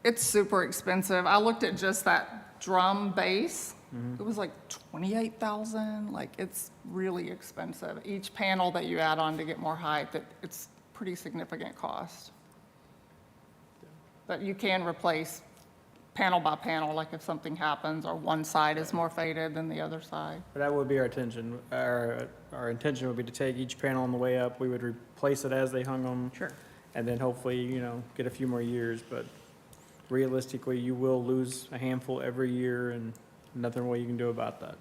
Speaker 3: It's super expensive. I looked at just that drum base. It was like 28,000. Like, it's really expensive. Each panel that you add on to get more height, it's pretty significant cost. But you can replace panel by panel, like if something happens or one side is more faded than the other side.
Speaker 4: But that would be our intention. Our intention would be to take each panel on the way up. We would replace it as they hung them.
Speaker 2: Sure.
Speaker 4: And then hopefully, get a few more years. But realistically, you will lose a handful every year, and nothing more you can do about that.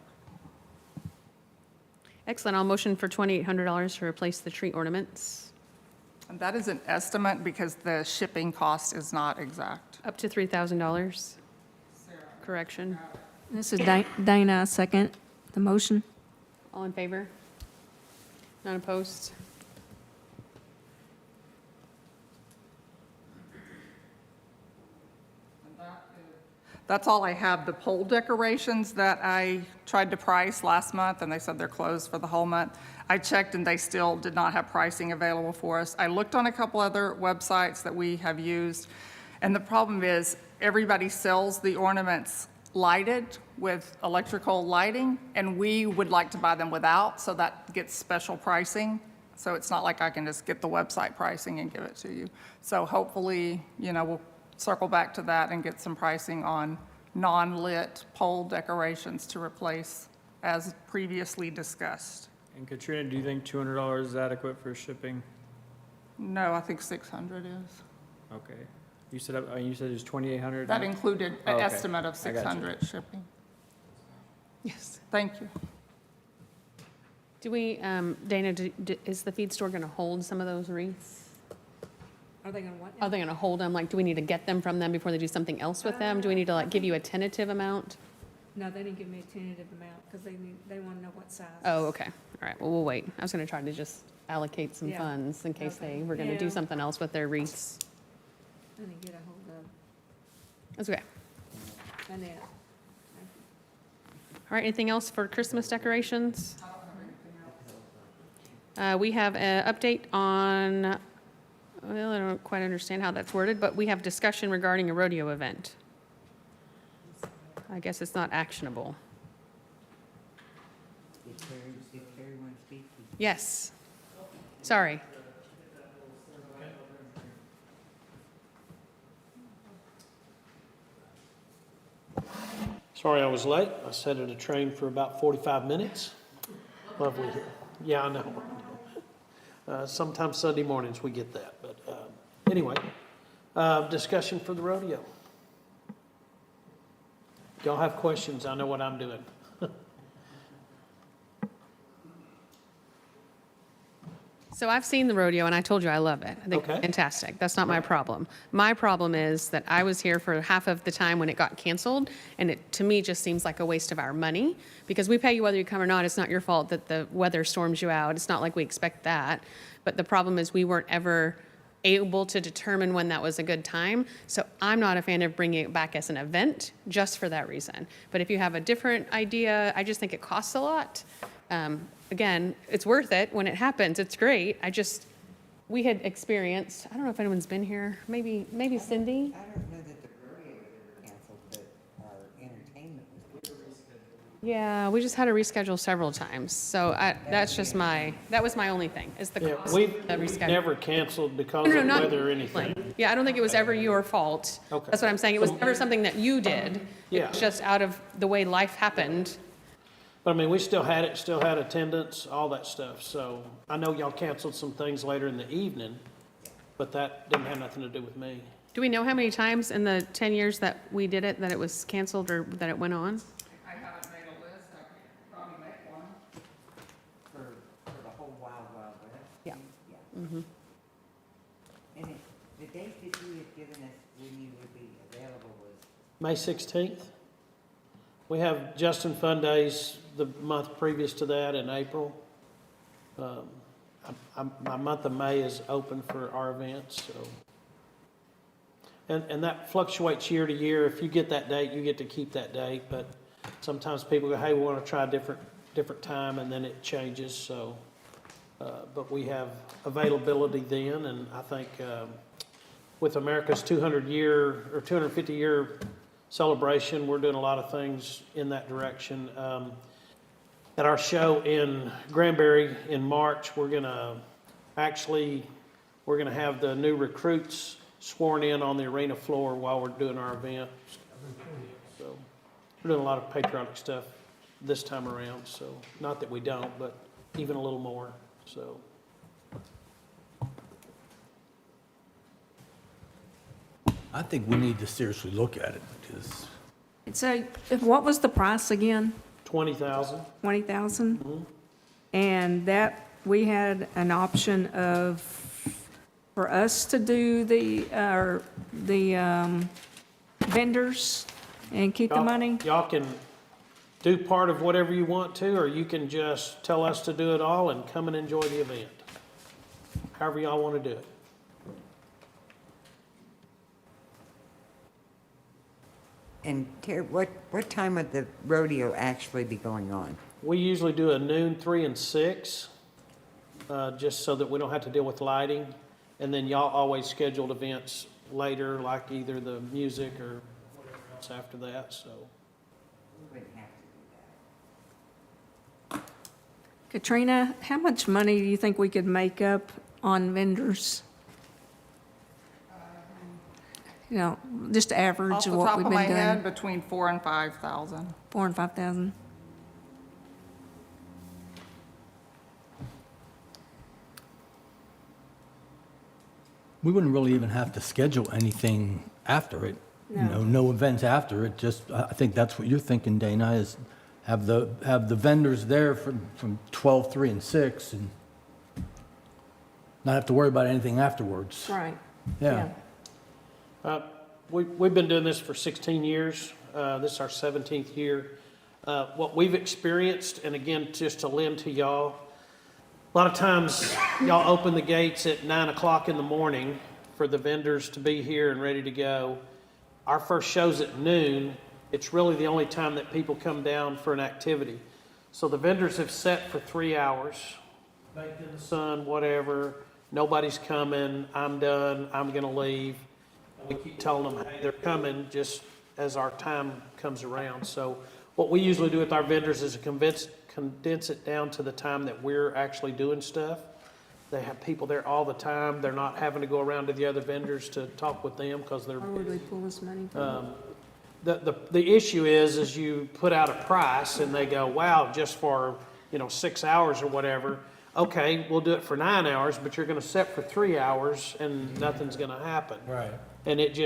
Speaker 2: Excellent. I'll motion for $2,800 to replace the tree ornaments.
Speaker 3: And that is an estimate because the shipping cost is not exact.
Speaker 2: Up to $3,000. Correction.
Speaker 5: This is Dana, I second the motion.
Speaker 2: All in favor? None opposed?
Speaker 3: That's all I have. The pole decorations that I tried to price last month, and they said they're closed for the whole month. I checked, and they still did not have pricing available for us. I looked on a couple other websites that we have used, and the problem is everybody sells the ornaments lighted with electrical lighting, and we would like to buy them without, so that gets special pricing. So it's not like I can just get the website pricing and give it to you. So hopefully, we'll circle back to that and get some pricing on non-lit pole decorations to replace as previously discussed.
Speaker 4: And Katrina, do you think $200 is adequate for shipping?
Speaker 3: No, I think 600 is.
Speaker 4: Okay. You said it was 2,800?
Speaker 3: That included
Speaker 4: Oh,
Speaker 3: an
Speaker 4: okay.
Speaker 3: estimate of
Speaker 4: I got you.
Speaker 3: 600 shipping.
Speaker 2: Yes.
Speaker 3: Thank you.
Speaker 2: Do we, Dana, is the feed store going to hold some of those wreaths?
Speaker 5: Are they gonna what?
Speaker 2: Are they going to hold them? Like, do we need to get them from them before they do something else with them? Do we need to, give you a tentative amount?
Speaker 5: No, they didn't give me a tentative amount, because they want to know what size.
Speaker 2: Oh, okay. All right. Well, we'll wait. I was going to try to just allocate some
Speaker 5: Yeah.
Speaker 2: funds in case
Speaker 5: Okay.
Speaker 2: they were going to do
Speaker 5: Yeah.
Speaker 2: something else with their wreaths.
Speaker 5: I didn't get a hold
Speaker 2: That's okay.
Speaker 5: of Annette.
Speaker 2: All right, anything else for Christmas decorations? We have an update on, well, I don't quite understand how that's worded, but we have discussion regarding a rodeo event. I guess it's not actionable. Yes. Sorry.
Speaker 11: Sorry I was late. I sat at a train for about 45 minutes. Lovely here. Yeah, I know. Sometimes Sunday mornings we get that. But anyway, discussion for the rodeo. Y'all have questions? I know what I'm doing.
Speaker 2: So I've seen the rodeo, and I told you I love it. I think
Speaker 11: Okay.
Speaker 2: it's fantastic. That's not my problem. My problem is that I was here for half of the time when it got canceled, and it, to me, just seems like a waste of our money, because we pay you whether you come or not. It's not your fault that the weather storms you out. It's not like we expect that. But the problem is we weren't ever able to determine when that was a good time. So I'm not a fan of bringing it back as an event just for that reason. But if you have a different idea, I just think it costs a lot. Again, it's worth it when it happens. It's great. We had experienced, I don't know if anyone's been here, maybe Cindy?
Speaker 7: I don't know that the rodeo was ever canceled, but our entertainment was.
Speaker 2: Yeah, we just had to reschedule several times. So that was my only thing, is the
Speaker 11: Yeah,
Speaker 2: cost
Speaker 11: we
Speaker 2: of rescheduling.
Speaker 11: never canceled because
Speaker 2: No,
Speaker 11: of
Speaker 2: not
Speaker 11: weather or anything.
Speaker 2: Yeah, I don't think it was ever your fault.
Speaker 11: Okay.
Speaker 2: That's what I'm saying. It was never something that you did.
Speaker 11: Yeah.
Speaker 2: It's just out of the way life happened.
Speaker 11: But I mean, we still had it, still had attendance, all that stuff. So I know y'all canceled some things later in the evening, but that didn't have nothing to do with me.
Speaker 2: Do we know how many times in the 10 years that we did it, that it was canceled or that it went on?
Speaker 3: I haven't made a list, I could probably make one.
Speaker 7: For the whole Wild Wild West?
Speaker 2: Yeah.
Speaker 7: Yeah. And the date that you had given us when you would be available was?
Speaker 11: May 16th. We have Justin Fun Days the month previous to that in April. My month of May is open for our events, so. And that fluctuates year to year. If you get that date, you get to keep that date, but sometimes people go, hey, we want to try a different time, and then it changes, so. But we have availability then, and I think with America's 200-year or 250-year celebration, we're doing a lot of things in that direction. At our show in Granbury in March, we're gonna have the new recruits sworn in on the arena floor while we're doing our event. So we're doing a lot of patriotic stuff this time around, so not that we don't, but even a little more, so.
Speaker 6: I think we need to seriously look at it, because
Speaker 5: So what was the price again?
Speaker 11: 20,000.
Speaker 5: 20,000? And that, we had an option of, for us to do the vendors and keep the money?
Speaker 11: Y'all can do part of whatever you want to, or you can just tell us to do it all and come and enjoy the event. However y'all want to do it.
Speaker 7: And Terry, what time would the rodeo actually be going on?
Speaker 11: We usually do a noon, 3 and 6, just so that we don't have to deal with lighting. And then y'all always scheduled events later, like either the music or whatever else after that, so.
Speaker 7: We wouldn't have to do that.
Speaker 5: Katrina, how much money do you think we could make up on vendors? You know, just average
Speaker 3: Off
Speaker 5: of
Speaker 3: the
Speaker 5: what
Speaker 3: top
Speaker 5: we've
Speaker 3: of
Speaker 5: been
Speaker 3: my head,
Speaker 5: doing,
Speaker 3: between 4,000 and 5,000.
Speaker 5: 4,000 and 5,000.
Speaker 6: we wouldn't really even have to schedule anything after it. You know, no events after it, just, I think that's what you're thinking, Dana, is have the vendors there from 12, 3, and 6, and not have to worry about anything afterwards.
Speaker 5: Right.
Speaker 6: Yeah.
Speaker 11: We've been doing this for 16 years. This is our 17th year. What we've experienced, and again, just to lend to y'all, a lot of times y'all open the gates at 9 o'clock in the morning for the vendors to be here and ready to go. Our first show's at noon. It's really the only time that people come down for an activity. So the vendors have set for 3 hours, baked in the sun, whatever. Nobody's coming. I'm done. I'm going to leave. We keep telling them, hey, they're coming just as our time comes around. So what we usually do with our vendors is condense it down to the time that we're actually doing stuff. They have people there all the time. They're not having to go around to the other vendors to talk with them because they're
Speaker 5: Where would we pull this money from?
Speaker 11: the issue is you put out a price and they go, wow, just for, 6 hours or whatever. Okay, we'll do it for 9 hours, but you're gonna set for 3 hours and nothing's gonna happen.
Speaker 6: Right.
Speaker 11: And it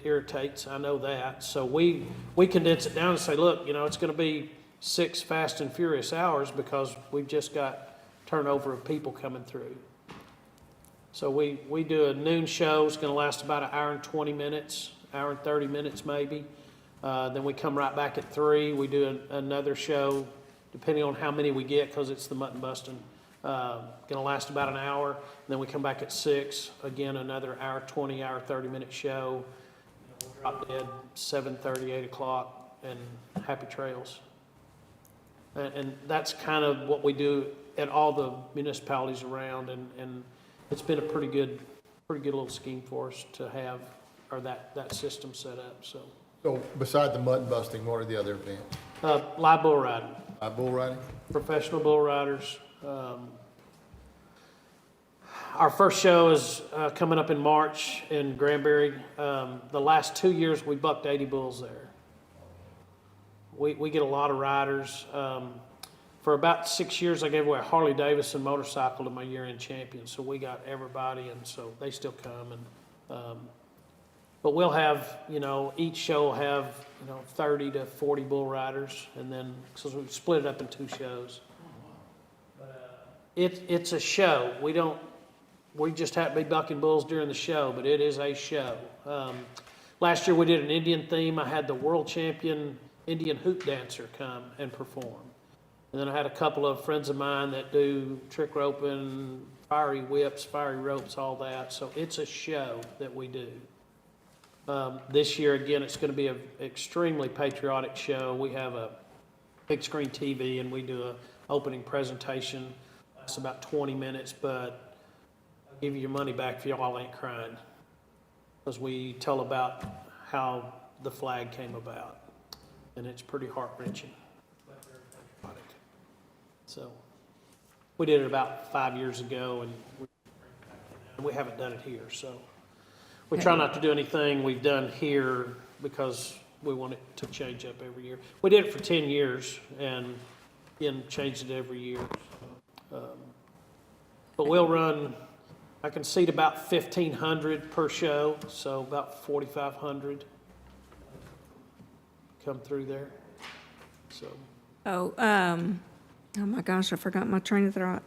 Speaker 11: irritates, I know that. So we condense it down and say, look, it's gonna be 6 fast and furious hours because we've just got turnover of people coming through. So we do a noon show, it's gonna last about an hour and 20 minutes, hour and 30 minutes maybe. Then we come right back at 3, we do another show, depending on how many we get, because it's the mutton busting. Gonna last about an hour, and then we come back at 6, again, another hour 20, hour 30-minute show. We'll drop dead 7:30, 8 o'clock, and happy trails. And that's kind of what we do at all the municipalities around, and it's been a pretty good little scheme for us to have, or that system set up, so.
Speaker 8: So beside the mutton busting, what are the other events?
Speaker 11: Live bull riding,
Speaker 8: Bull riding?
Speaker 11: professional bull riders. Our first show is coming up in March in Granbury. The last 2 years, we bucked 80 bulls there. We get a lot of riders. For about 6 years, I gave away a Harley Davidson motorcycle to my year-end champion, so we got everybody, and so they still come. And but we'll have, each show will have, 30 to 40 bull riders, and then so we split it up in 2 shows. It's a show. We just have to be bucking bulls during the show, but it is a show. Last year we did an Indian theme. I had the world champion Indian hoop dancer come and perform. And then I had a couple of friends of mine that do trick roping, fiery whips, fiery ropes, all that. So it's a show that we do. This year, again, it's going to be an extremely patriotic show. We have a big screen TV and we do an opening presentation. It's about 20 minutes, but I'll give you your money back if y'all ain't crying. Because we tell about how the flag came about. And it's pretty heart-wrenching. So we did it about 5 years ago, and we haven't done it here. So we try not to do anything we've done here because we want it to change up every year. We did it for 10 years and again changed it every year. But we'll run, I can seat about 1,500 per show, so about 4,500 come through there. So.
Speaker 5: Oh my gosh, I forgot my train of thought.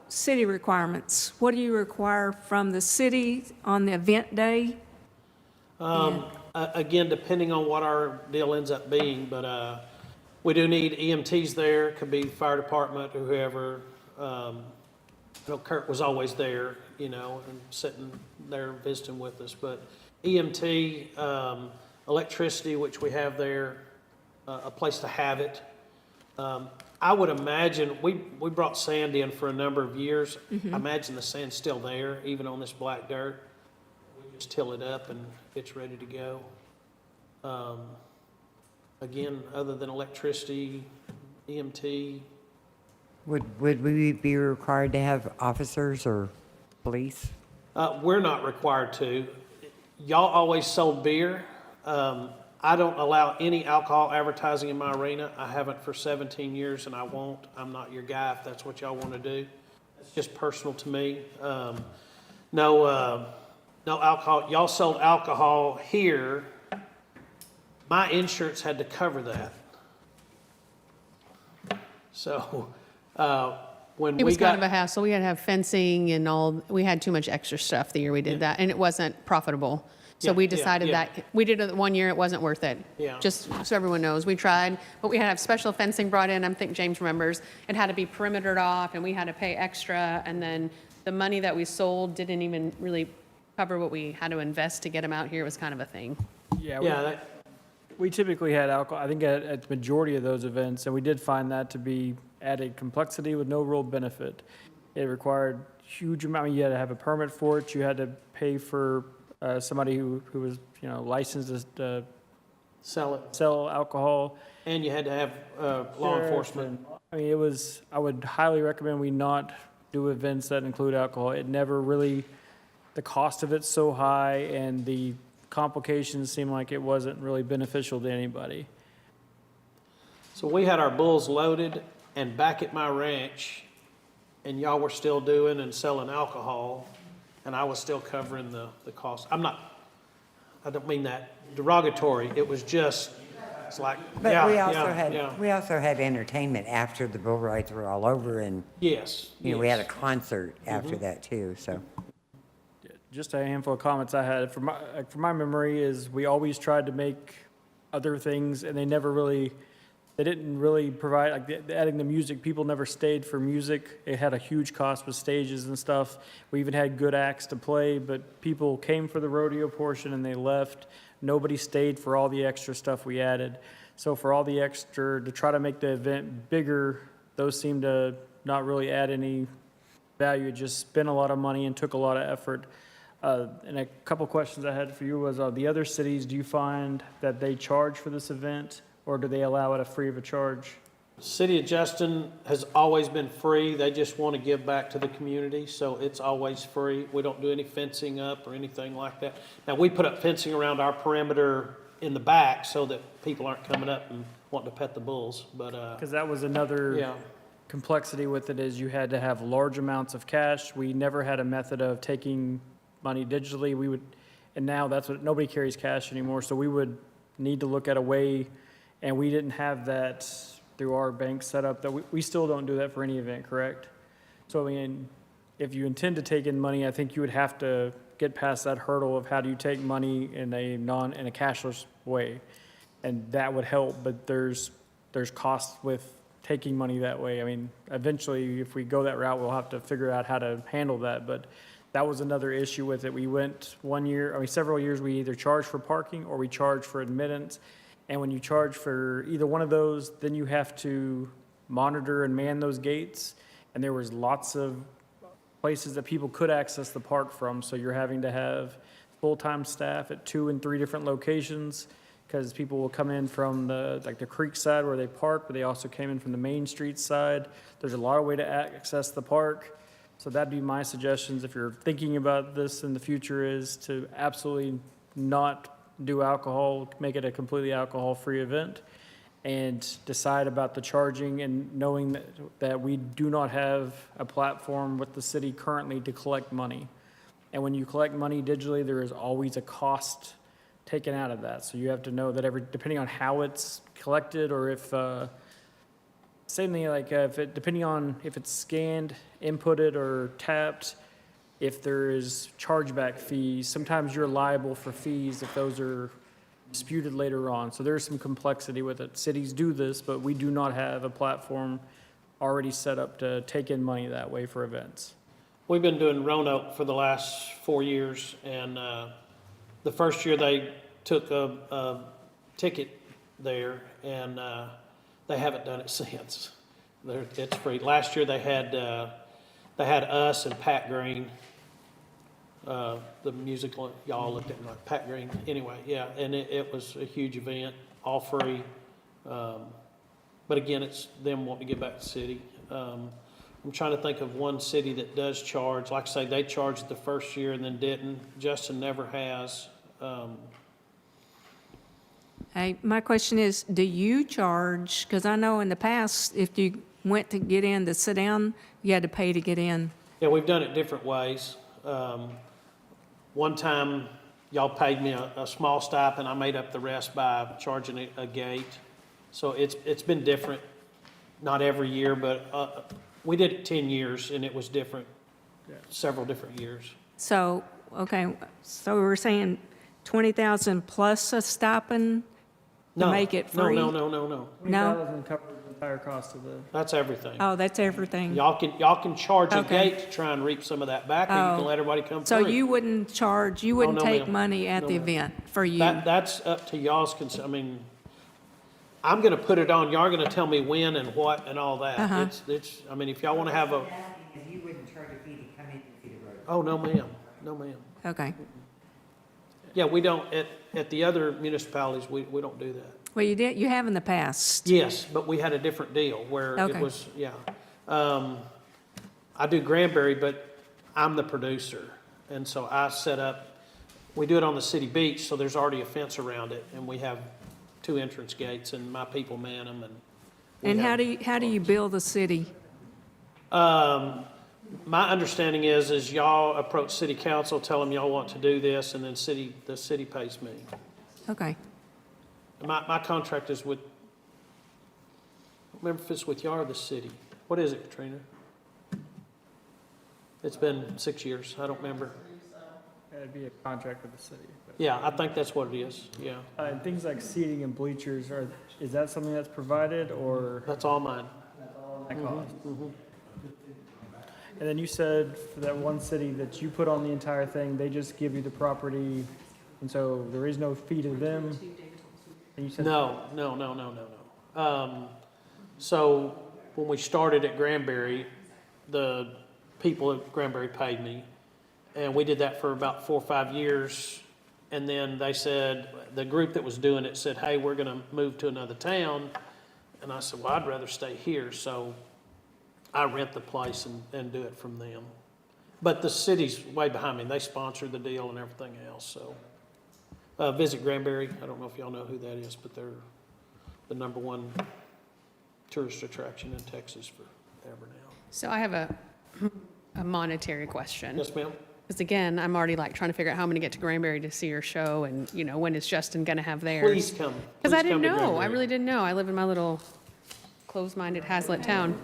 Speaker 5: City requirements. What do you require from the city on the event day?
Speaker 11: Again, depending on what our deal ends up being, but we do need EMTs there. Could be fire department or whoever. Kurt was always there, and sitting there visiting with us. But EMT, electricity, which we have there, a place to have it. I would imagine, we brought sand in for a number of years. I imagine the sand's still there, even on this black dirt. We just till it up and it's ready to go. Again, other than electricity, EMT.
Speaker 7: Would we be required to have officers or police?
Speaker 11: We're not required to. Y'all always sold beer. I don't allow any alcohol advertising in my arena. I haven't for 17 years and I won't. I'm not your guy if that's what y'all want to do. It's just personal to me. No alcohol. Y'all sold alcohol here. My insurance had to cover that. So when
Speaker 2: It
Speaker 11: we
Speaker 2: was
Speaker 11: got
Speaker 2: kind of a hassle. We had to have fencing and all, we had too much extra stuff the year we did that, and it wasn't profitable. So
Speaker 11: Yeah,
Speaker 2: we
Speaker 11: yeah,
Speaker 2: decided
Speaker 11: yeah.
Speaker 2: that, we did it 1 year, it wasn't worth it.
Speaker 11: Yeah.
Speaker 2: Just so everyone knows, we tried, but we had to have special fencing brought in, I think James remembers. It had to be perimetered off, and we had to pay extra, and then the money that we sold didn't even really cover what we had to invest to get them out here. It was kind of a thing.
Speaker 4: Yeah, we typically had alcohol, I think at the majority of those events, and we did find that to be added complexity with no real benefit. It required huge amount, you had to have a permit for it, you had to pay for somebody who was, licensed to
Speaker 11: sell it,
Speaker 4: sell alcohol.
Speaker 11: and you had to have law enforcement.
Speaker 4: I mean, I would highly recommend we not do events that include alcohol. It never really the cost of it's so high and the complications seemed like it wasn't really beneficial to anybody.
Speaker 11: So we had our bulls loaded and back at my ranch, and y'all were still doing and selling alcohol, and I was still covering the cost. I don't mean that derogatory. It was just, it's like,
Speaker 7: But
Speaker 11: yeah,
Speaker 7: we also
Speaker 11: yeah.
Speaker 7: we also had entertainment after the bull rides were all over, and,
Speaker 11: Yes.
Speaker 7: we had a
Speaker 11: yes.
Speaker 7: concert after that too, so.
Speaker 4: Just a handful of comments I had. From my memory is we always tried to make other things, and they didn't really provide, like adding the music, people never stayed for music. It had a huge cost with stages and stuff. We even had good acts to play, but people came for the rodeo portion and they left. Nobody stayed for all the extra stuff we added. So for all the extra, to try to make the event bigger, those seemed to not really add any value. It just spent a lot of money and took a lot of effort. And a couple questions I had for you was, the other cities, do you find that they charge for this event, or do they allow it free of a charge?
Speaker 11: City of Justin has always been free. They just want to give back to the community, so it's always free. We don't do any fencing up or anything like that. Now, we put up fencing around our perimeter in the back so that people aren't coming up and wanting to pet the bulls, but,
Speaker 4: Because that was another
Speaker 11: yeah.
Speaker 4: complexity with it, is you had to have large amounts of cash. We never had a method of taking money digitally. And now nobody carries cash anymore, so we would need to look at a way, and we didn't have that through our bank setup. That we still don't do that for any event, correct? So I mean, if you intend to take in money, I think you would have to get past that hurdle of how do you take money in a cashless way, and that would help. But there's costs with taking money that way. I mean, eventually, if we go that route, we'll have to figure out how to handle that. But that was another issue with it. We went several years, we either charged for parking or we charged for admittance. And when you charge for either one of those, then you have to monitor and man those gates. And there was lots of places that people could access the park from. So you're having to have full-time staff at 2 and 3 different locations, because people will come in from the creek side where they park, but they also came in from the Main Street side. There's a lot of way to access the park. So that'd be my suggestions if you're thinking about this in the future, is to absolutely not do alcohol, make it a completely alcohol-free event, and decide about the charging, and knowing that we do not have a platform with the city currently to collect money. And when you collect money digitally, there is always a cost taken out of that. So you have to know that depending on how it's collected, or if same thing, like depending on if it's scanned, inputted, or tapped, if there is chargeback fees, sometimes you're liable for fees if those are disputed later on. So there's some complexity with it. Cities do this, but we do not have a platform already set up to take in money that way for events.
Speaker 11: We've been doing Roanoke for the last 4 years, and the first year they took a ticket there, and they haven't done it since. It's free. Last year they had us and Pat Green, the musical, y'all looked at me like Pat Green. Anyway, yeah, and it was a huge event, all free. But again, it's them wanting to give back to the city. I'm trying to think of one city that does charge. Like I say, they charged the first year and then didn't. Justin never has.
Speaker 5: Hey, my question is, do you charge? Because I know in the past, if you went to get in to sit down, you had to pay to get in.
Speaker 11: Yeah, we've done it different ways. One time, y'all paid me a small stipend. I made up the rest by charging a gate. So it's been different, not every year, but we did it 10 years, and it was different, several different years.
Speaker 5: So, okay, so we're saying 20,000 plus a stipend to make it free?
Speaker 11: No.
Speaker 4: 3,000 covers the entire cost of the.
Speaker 11: That's everything.
Speaker 5: Oh, that's everything.
Speaker 11: Y'all can charge a
Speaker 5: Okay.
Speaker 11: gate to try and reap some of that back, or you
Speaker 5: Oh.
Speaker 11: can let everybody come
Speaker 5: So
Speaker 11: free.
Speaker 5: you wouldn't charge, you wouldn't
Speaker 11: no,
Speaker 5: take
Speaker 11: ma'am.
Speaker 5: money at
Speaker 11: No,
Speaker 5: the
Speaker 11: ma'am.
Speaker 5: event for you?
Speaker 11: That's up to y'all's I mean, I'm gonna put it on, y'all are gonna tell me when and what and all that.
Speaker 5: Uh-huh.
Speaker 11: It's, I mean, if y'all wanna have a,
Speaker 7: You wouldn't charge a fee to come in and see the road.
Speaker 11: oh, no ma'am.
Speaker 5: Okay.
Speaker 11: Yeah, we don't, at the other municipalities, we don't do that.
Speaker 5: Well, you have in the past.
Speaker 11: Yes, but we had a different deal where it
Speaker 5: Okay.
Speaker 11: was, yeah. I do Granbury, but I'm the producer. And so I set up, we do it on the city beach, so there's already a fence around it, and we have 2 entrance gates, and my people man them, and. we
Speaker 5: And
Speaker 11: have-
Speaker 5: how do you bill the city?
Speaker 11: My understanding is y'all approach city council, tell them y'all want to do this, and then the city pays me.
Speaker 5: Okay.
Speaker 11: My contract is with, I don't remember if it's with y'all or the city. What is it, Katrina? It's been 6 years, I don't remember.
Speaker 4: It'd be a contract with the city. But,
Speaker 11: Yeah, I think that's what it is, yeah.
Speaker 4: and things like seating and bleachers, is that something that's provided or
Speaker 11: That's all mine.
Speaker 4: that cost? And then you said for that one city that you put on the entire thing, they just give you the property, and so there is no fee to them? And you said
Speaker 11: No. So when we started at Granbury, the people at Granbury paid me. And we did that for about 4 or 5 years. And then they said, the group that was doing it said, hey, we're gonna move to another town. And I said, well, I'd rather stay here. So I rent the place and do it from them. But the city's way behind me. They sponsored the deal and everything else, so. Visit Granbury. I don't know if y'all know who that is, but they're the #1 tourist attraction in Texas forever now.
Speaker 2: So I have a monetary question.
Speaker 11: Yes, ma'am?
Speaker 2: Because again, I'm already like trying to figure out how I'm going to get to Granbury to see your show and, when is Justin going to have theirs?
Speaker 11: Please come.
Speaker 2: Because I
Speaker 11: Please
Speaker 2: didn't
Speaker 11: come to
Speaker 2: know. I
Speaker 11: Granbury.
Speaker 2: really didn't know. I live in my little closed-minded Haslet town.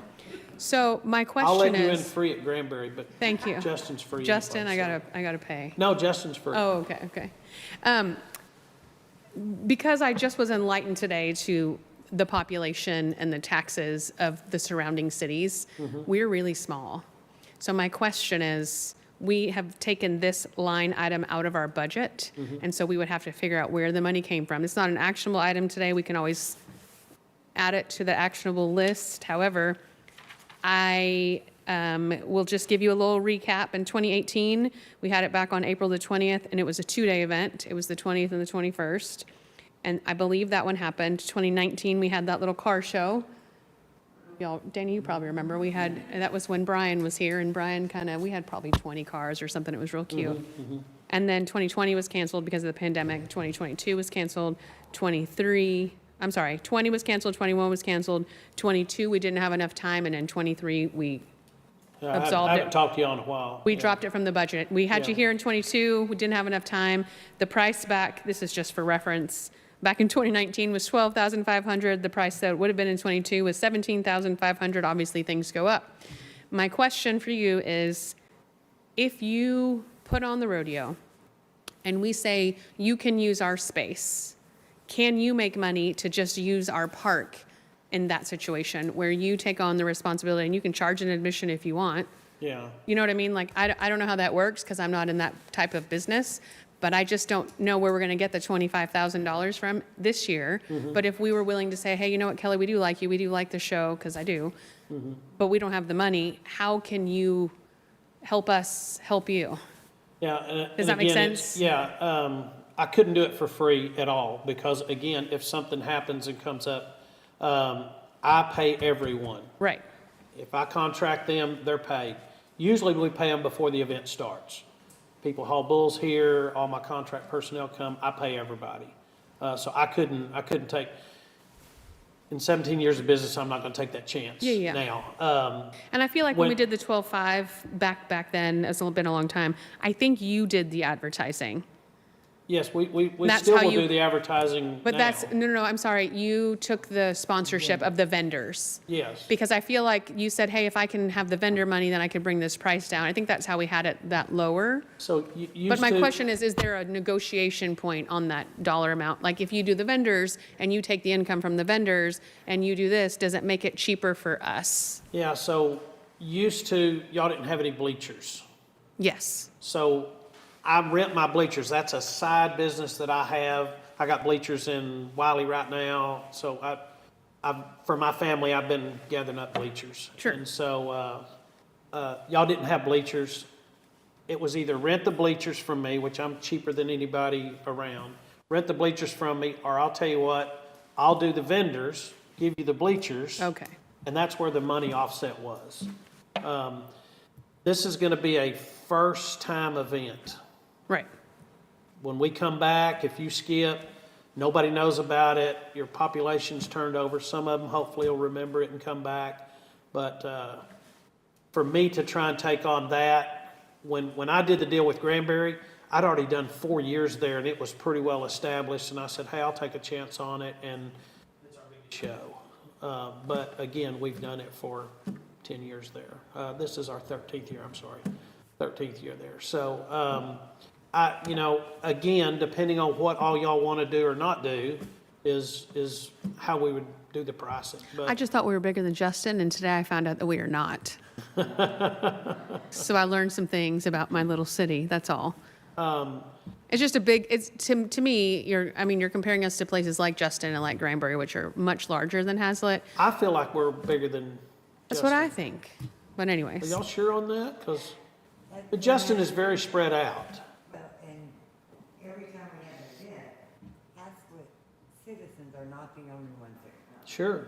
Speaker 2: So my
Speaker 11: I'll
Speaker 2: question
Speaker 11: let you in
Speaker 2: is,
Speaker 11: free at Granbury, but
Speaker 2: thank you.
Speaker 11: Justin's free.
Speaker 2: Justin,
Speaker 11: anyway,
Speaker 2: I gotta pay.
Speaker 11: No, Justin's free.
Speaker 2: Oh, okay. Because I just was enlightened today to the population and the taxes of the surrounding cities, we're really small. So my question is, we have taken this line item out of our budget, and so we would have to figure out where the money came from. It's not an actionable item today. We can always add it to the actionable list. However, I will just give you a little recap. In 2018, we had it back on April the 20th, and it was a 2-day event. It was the 20th and the 21st. And I believe that one happened. 2019, we had that little car show. Y'all, Danny, you probably remember. That was when Brian was here, and Brian we had probably 20 cars or something. It was real cute. And then 2020 was canceled because of the pandemic. 2022 was canceled. 20 was canceled, 21 was canceled, 22 we didn't have enough time, and then 23 we
Speaker 11: I
Speaker 2: absolved
Speaker 11: haven't
Speaker 2: it.
Speaker 11: talked to you in a while.
Speaker 2: We dropped it from the budget. We had you
Speaker 11: Yeah.
Speaker 2: here in 22, we didn't have enough time. The price back, this is just for reference, back in 2019 was $12,500. The price that would have been in 22 was $17,500. Obviously, things go up. My question for you is, if you put on the rodeo and we say you can use our space, can you make money to just use our park in that situation where you take on the responsibility and you can charge an admission if you want?
Speaker 11: Yeah.
Speaker 2: You know what I mean? Like, I don't know how that works because I'm not in that type of business, but I just don't know where we're going to get the $25,000 from this year. But if we were willing to say, hey, you know what, Kelly, we do like you, we do like the show, because I do, but we don't have the money, how can you help us help you?
Speaker 11: Yeah. and
Speaker 2: Does that make
Speaker 11: again, it's-
Speaker 2: sense?
Speaker 11: Yeah. I couldn't do it for free at all because, again, if something happens and comes up, I pay everyone.
Speaker 2: Right.
Speaker 11: If I contract them, they're paid. Usually we pay them before the event starts. People haul bulls here, all my contract personnel come, I pay everybody. So I couldn't take, in 17 years of business, I'm not gonna take that chance
Speaker 2: Yeah.
Speaker 11: now.
Speaker 2: And I feel like when we
Speaker 11: When-
Speaker 2: did the 12.5 back then, it's been a long time, I think you did the advertising.
Speaker 11: Yes, we
Speaker 2: That's
Speaker 11: still
Speaker 2: how
Speaker 11: will
Speaker 2: you-
Speaker 11: do the advertising
Speaker 2: But
Speaker 11: now.
Speaker 2: that's, no, I'm sorry, you took the sponsorship of the vendors.
Speaker 11: Yes.
Speaker 2: Because I feel like you said, hey, if I can have the vendor money, then I could bring this price down. I think that's how we had it that lower.
Speaker 11: So you used
Speaker 2: But my
Speaker 11: to-
Speaker 2: question is there a negotiation point on that dollar amount? Like if you do the vendors and you take the income from the vendors and you do this, does it make it cheaper for us?
Speaker 11: Yeah, so used to, y'all didn't have any bleachers.
Speaker 2: Yes.
Speaker 11: So I rent my bleachers. That's a side business that I have. I got bleachers in Wiley right now. So for my family, I've been gathering up bleachers.
Speaker 2: Sure.
Speaker 11: And so y'all didn't have bleachers. It was either rent the bleachers from me, which I'm cheaper than anybody around, rent the bleachers from me, or I'll tell you what, I'll do the vendors, give you the bleachers.
Speaker 2: Okay.
Speaker 11: And that's where the money offset was. This is going to be a first-time event.
Speaker 2: Right.
Speaker 11: When we come back, if you skip, nobody knows about it, your population's turned over. Some of them hopefully will remember it and come back. But for me to try and take on that, when I did the deal with Granbury, I'd already done 4 years there, and it was pretty well established. And I said, hey, I'll take a chance on it, and it's our big show. But again, we've done it for 10 years there. This is our 13th year, 13th year there. So, again, depending on what all y'all want to do or not do is how we would do the pricing.
Speaker 2: I
Speaker 11: But
Speaker 2: just thought we were bigger than Justin, and today I found out that we are not. So I learned some things about my little city, that's all. It's just a big, it's, to me, you're comparing us to places like Justin and like Granbury, which are much larger than Haslet.
Speaker 11: I feel like we're bigger than
Speaker 2: That's
Speaker 11: Justin.
Speaker 2: what I think. But
Speaker 11: Are
Speaker 2: anyways,
Speaker 11: y'all sure on that? Because Justin is very spread out.
Speaker 7: Well, and every time we have an event, Haslet citizens are not the only ones that come.
Speaker 11: Sure.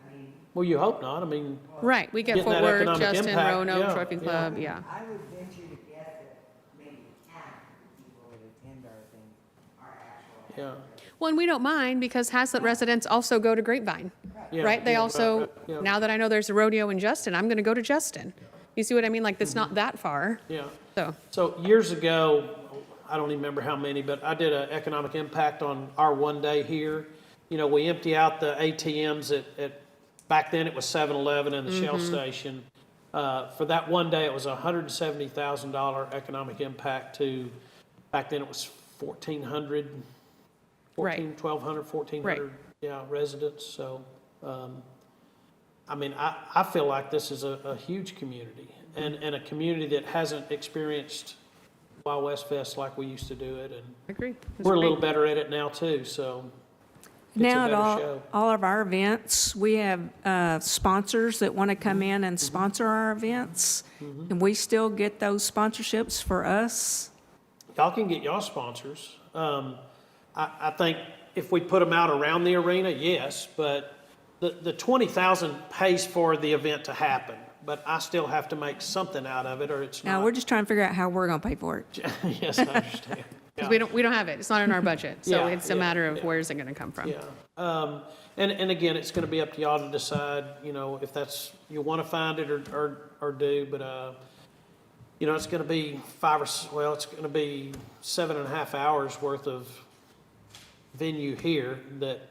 Speaker 7: I mean,
Speaker 11: Well, you hope not. I mean,
Speaker 2: right, we get
Speaker 11: Getting
Speaker 2: Fort
Speaker 11: that
Speaker 2: Worth,
Speaker 11: economic
Speaker 2: Justin,
Speaker 11: impact,
Speaker 2: Roanoke,
Speaker 11: yeah,
Speaker 2: Trophy
Speaker 11: yeah.
Speaker 2: Club, yeah.
Speaker 7: I would venture to guess that maybe half the people that attend our things are actual.
Speaker 11: yeah.
Speaker 2: Well, and we don't mind because Haslet residents also go to Grapevine,
Speaker 11: Yeah,
Speaker 2: right? They
Speaker 11: yeah,
Speaker 2: also,
Speaker 11: right, yeah.
Speaker 2: now that I know there's a rodeo in Justin, I'm going to go to Justin. You see what I mean? Like, it's not that far.
Speaker 11: Yeah.
Speaker 2: So,
Speaker 11: So years ago, I don't even remember how many, but I did an economic impact on our one day here. You know, we empty out the ATMs at back then it was 7-Eleven and the Shell station. For that one day, it was a $170,000 economic impact to, back then it was 1,400,
Speaker 2: Right.
Speaker 11: 1,200, 1,400,
Speaker 2: Right.
Speaker 11: yeah, residents. So, I mean, I feel like this is a huge community and a community that hasn't experienced Wild West Fest like we used to do it. And
Speaker 2: I agree. It's
Speaker 11: we're a
Speaker 2: great.
Speaker 11: little better at it now too, so it's a
Speaker 5: Now, at
Speaker 11: better show.
Speaker 5: all of our events, we have sponsors that want to come in and sponsor our events. And we still get those sponsorships for us.
Speaker 11: Y'all can get y'all sponsors. I think if we put them out around the arena, yes, but the 20,000 pays for the event to happen, but I still have to make something out of it or it's
Speaker 5: Now,
Speaker 11: not.
Speaker 5: we're just trying to figure out how we're going to pay for it.
Speaker 11: Yes, I understand.
Speaker 2: 'Cause we don't have it. It's not in our budget. So
Speaker 11: Yeah,
Speaker 2: it's a
Speaker 11: yeah,
Speaker 2: matter of
Speaker 11: yeah.
Speaker 2: where's it going to come from.
Speaker 11: Yeah. And again, it's going to be up to y'all to decide, you know, if that's, you want to find it or do, but, you know, it's going to be it's going to be 7.5 hours worth of venue here that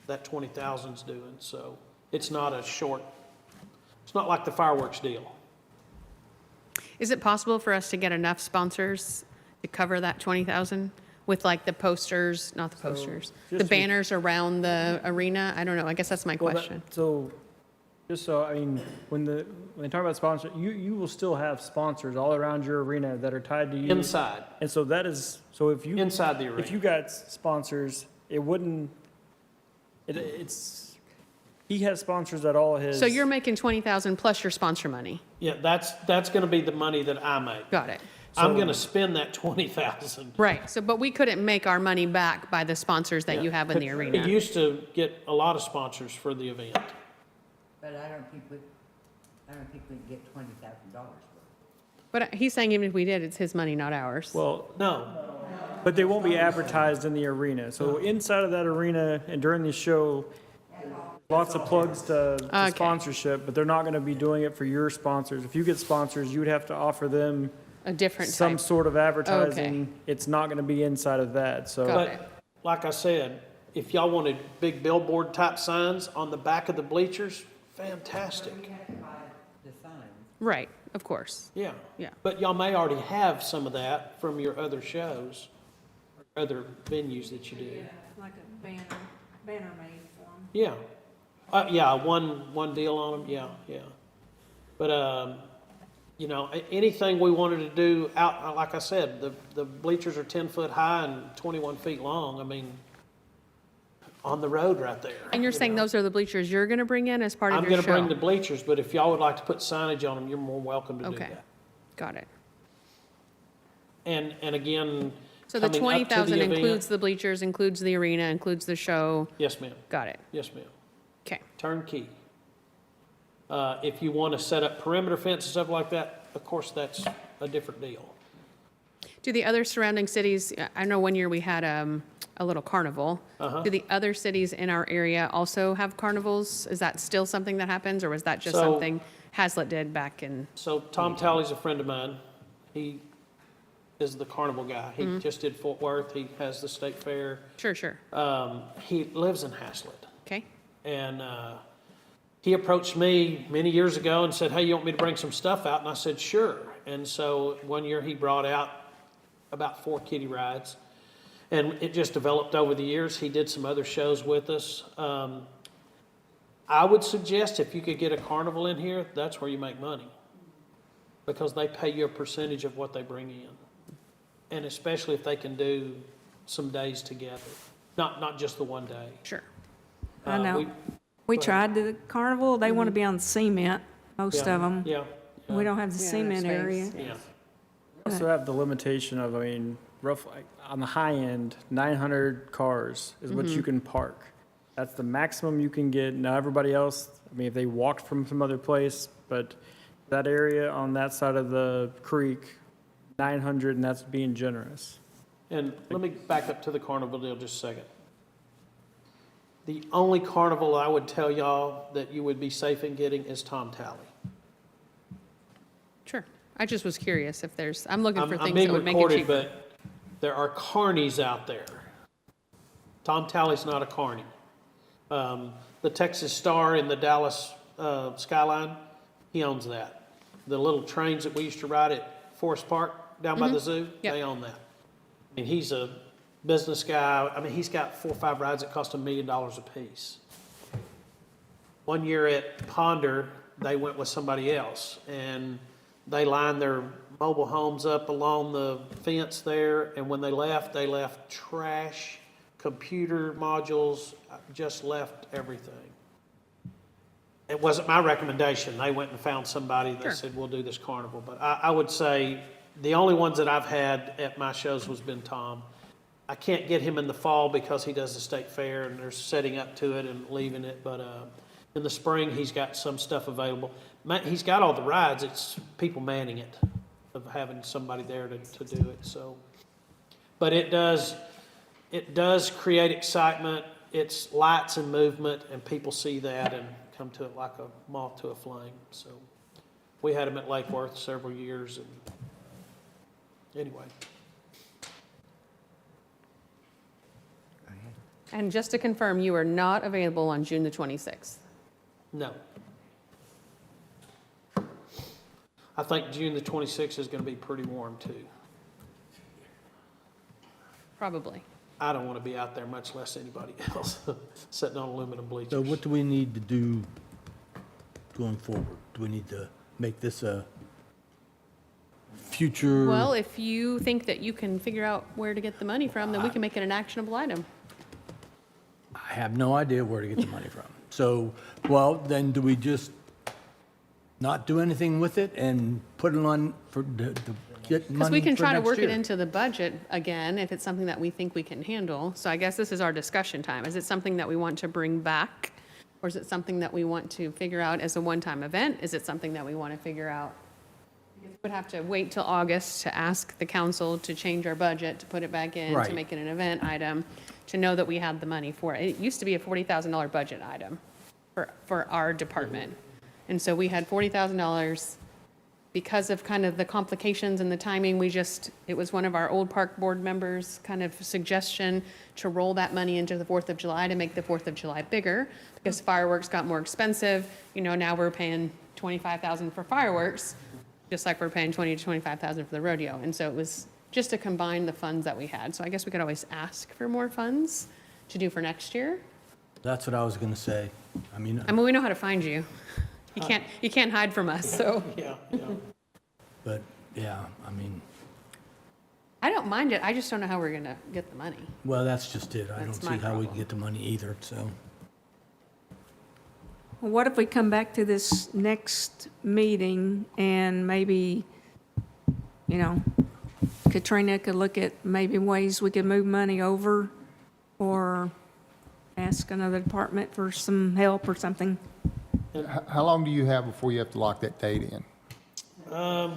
Speaker 11: 20,000's doing. So it's not it's not like the fireworks deal.
Speaker 2: Is it possible for us to get enough sponsors to cover that 20,000 with like the posters, not the posters, the
Speaker 4: just-
Speaker 2: banners around the arena? I don't know. I guess that's my
Speaker 4: Well,
Speaker 2: question.
Speaker 4: I mean, when they talk about sponsors, you will still have sponsors all around your arena that are tied to you.
Speaker 11: Inside.
Speaker 4: And so that is, so if you.
Speaker 11: Inside the arena.
Speaker 4: If you got sponsors, it wouldn't, he has sponsors at all his.
Speaker 2: So you're making 20,000 plus your sponsor money.
Speaker 11: Yeah, that's going to be the money that I make.
Speaker 2: Got it.
Speaker 11: I'm going to spend that 20,000.
Speaker 2: Right. So, but we couldn't make our money back by the sponsors that you have in the
Speaker 11: It
Speaker 2: arena.
Speaker 11: used to get a lot of sponsors for the event.
Speaker 7: But I don't think we'd get $20,000 for it.
Speaker 2: But he's saying even if we did, it's his money, not ours.
Speaker 4: Well,
Speaker 11: No,
Speaker 4: but they won't be advertised in the arena. So inside of that arena and during the show, lots of plugs to
Speaker 2: Okay.
Speaker 4: sponsorship, but they're not going to be doing it for your sponsors. If you get sponsors, you would have to offer them
Speaker 2: A different
Speaker 4: some
Speaker 2: type.
Speaker 4: sort of advertising. It's not going to be inside of that, so.
Speaker 2: Got it.
Speaker 11: but like I said, if y'all wanted big billboard type signs on the back of the bleachers, fantastic.
Speaker 7: The signs.
Speaker 2: Right. Of course.
Speaker 11: Yeah.
Speaker 2: Yeah.
Speaker 11: But y'all may already have some of that from your other shows, or other venues that you do.
Speaker 5: Like a banner made for them.
Speaker 11: Yeah. Yeah, one deal on them, yeah. But, you know, anything we wanted to do out, like I said, the bleachers are 10 foot high and 21 feet long. I mean, on the road right there.
Speaker 2: And you're saying those are the bleachers you're going to bring in as part of
Speaker 11: I'm
Speaker 2: your
Speaker 11: going
Speaker 2: show?
Speaker 11: to bring the bleachers, but if y'all would like to put signage on them, you're more welcome to do
Speaker 2: Okay.
Speaker 11: that.
Speaker 2: Got it.
Speaker 11: And again,
Speaker 2: So the
Speaker 11: coming up to
Speaker 2: 20,000
Speaker 11: event-
Speaker 2: includes the bleachers, includes the arena, includes the show.
Speaker 11: Yes, ma'am.
Speaker 2: Got it.
Speaker 11: Yes, ma'am.
Speaker 2: Okay.
Speaker 11: Turnkey. If you want to set up perimeter fence and stuff like that, of course, that's a different deal.
Speaker 2: Do the other surrounding cities, I know one year we had a little carnival. Do the other cities in our area also have carnivals? Is that still something that happens, or was that just
Speaker 11: So-
Speaker 2: something Haslet did back in?
Speaker 11: So Tom Talley's a friend of mine. He is the carnival guy. He just did Fort Worth. He has the state fair.
Speaker 2: Sure, sure.
Speaker 11: He lives in Haslet.
Speaker 2: Okay.
Speaker 11: And he approached me many years ago and said, hey, you want me to bring some stuff out? And I said, sure. And so one year he brought out about 4 kiddie rides. And it just developed over the years. He did some other shows with us. I would suggest if you could get a carnival in here, that's where you make money. Because they pay you a percentage of what they bring in. And especially if they can do some days together, not just the one day.
Speaker 2: Sure.
Speaker 5: I know. We
Speaker 11: go ahead.
Speaker 5: tried the carnival, they want to be on cement, most
Speaker 11: Yeah,
Speaker 5: of them.
Speaker 11: Yeah.
Speaker 5: We don't have the cement area.
Speaker 11: Yeah.
Speaker 4: Also have the limitation of, I mean, roughly, on the high end, 900 cars is what you can park. That's the maximum you can get. Now, everybody else, I mean, if they walked from some other place, but that area on that side of the creek, 900, and that's being generous.
Speaker 11: And let me back up to the carnival deal just a second. The only carnival I would tell y'all that you would be safe in getting is Tom Talley.
Speaker 2: Sure. I just was curious if there's, I'm looking for
Speaker 11: I'm
Speaker 2: things
Speaker 11: being
Speaker 2: that would make it
Speaker 11: recorded,
Speaker 2: cheaper.
Speaker 11: but there are carnies out there. Tom Talley's not a carny. The Texas Star in the Dallas skyline, he owns that. The little trains that we used to ride at Forest Park down by the zoo,
Speaker 2: Yep.
Speaker 11: they own that. I mean, he's a business guy. I mean, he's got 4 or 5 rides that cost $1 million a piece. One year at Ponder, they went with somebody else, and they lined their mobile homes up along the fence there, and when they left trash, computer modules, just left everything. It wasn't my recommendation. They went and found somebody that
Speaker 2: Sure.
Speaker 11: said, we'll do this carnival. But I would say the only ones that I've had at my shows has been Tom. I can't get him in the fall because he does the state fair and they're setting up to it and leaving it. But in the spring, he's got some stuff available. He's got all the rides. It's people manning it, of having somebody there to do it. So, but it does create excitement. It's lights and movement, and people see that and come to it like a moth to a flame. So we had him at Lake Worth several years. And anyway.
Speaker 2: And just to confirm, you are not available on June the 26th.
Speaker 11: No. I think June the 26th is going to be pretty warm too.
Speaker 2: Probably.
Speaker 11: I don't want to be out there, much less anybody else, sitting on aluminum bleachers.
Speaker 6: So what do we need to do going forward? Do we need to make this a future?
Speaker 2: Well, if you think that you can figure out where to get the money from, then we can make it an actionable item.
Speaker 6: I have no idea where to get the money from. So, well, then do we just not do anything with it and put it on for to get money
Speaker 2: Because we can
Speaker 6: for
Speaker 2: try to
Speaker 6: next
Speaker 2: work it
Speaker 6: year?
Speaker 2: into the budget again, if it's something that we think we can handle. So I guess this is our discussion time. Is it something that we want to bring back? Or is it something that we want to figure out as a one-time event? Is it something that we want to figure out? We would have to wait till August to ask the council to change our budget, to put it back in, to
Speaker 6: Right.
Speaker 2: make it an event item, to know that we had the money for it. It used to be a $40,000 budget item for our department. And so we had $40,000. Because of kind of the complications and the timing, it was one of our old park board members' kind of suggestion to roll that money into the 4th of July to make the 4th of July bigger, because fireworks got more expensive. You know, now we're paying $25,000 for fireworks, just like we're paying $20,000 to $25,000 for the rodeo. And so it was just to combine the funds that we had. So I guess we could always ask for more funds to do for next year.
Speaker 6: That's what I was going to say. I mean,
Speaker 2: We know how to find you. You can't hide from us, so.
Speaker 11: Yeah.
Speaker 6: but yeah, I mean,
Speaker 2: I don't mind it, I just don't know how we're gonna get the money.
Speaker 6: well, that's just it. I don't
Speaker 2: That's
Speaker 6: see
Speaker 2: my
Speaker 6: how we can
Speaker 2: problem.
Speaker 6: get the money either, so.
Speaker 5: Well, what if we come back to this next meeting and maybe, Katrina could look at maybe ways we could move money over or ask another department for some help or something?
Speaker 8: How long do you have before you have to lock that date in?
Speaker 11: Yeah.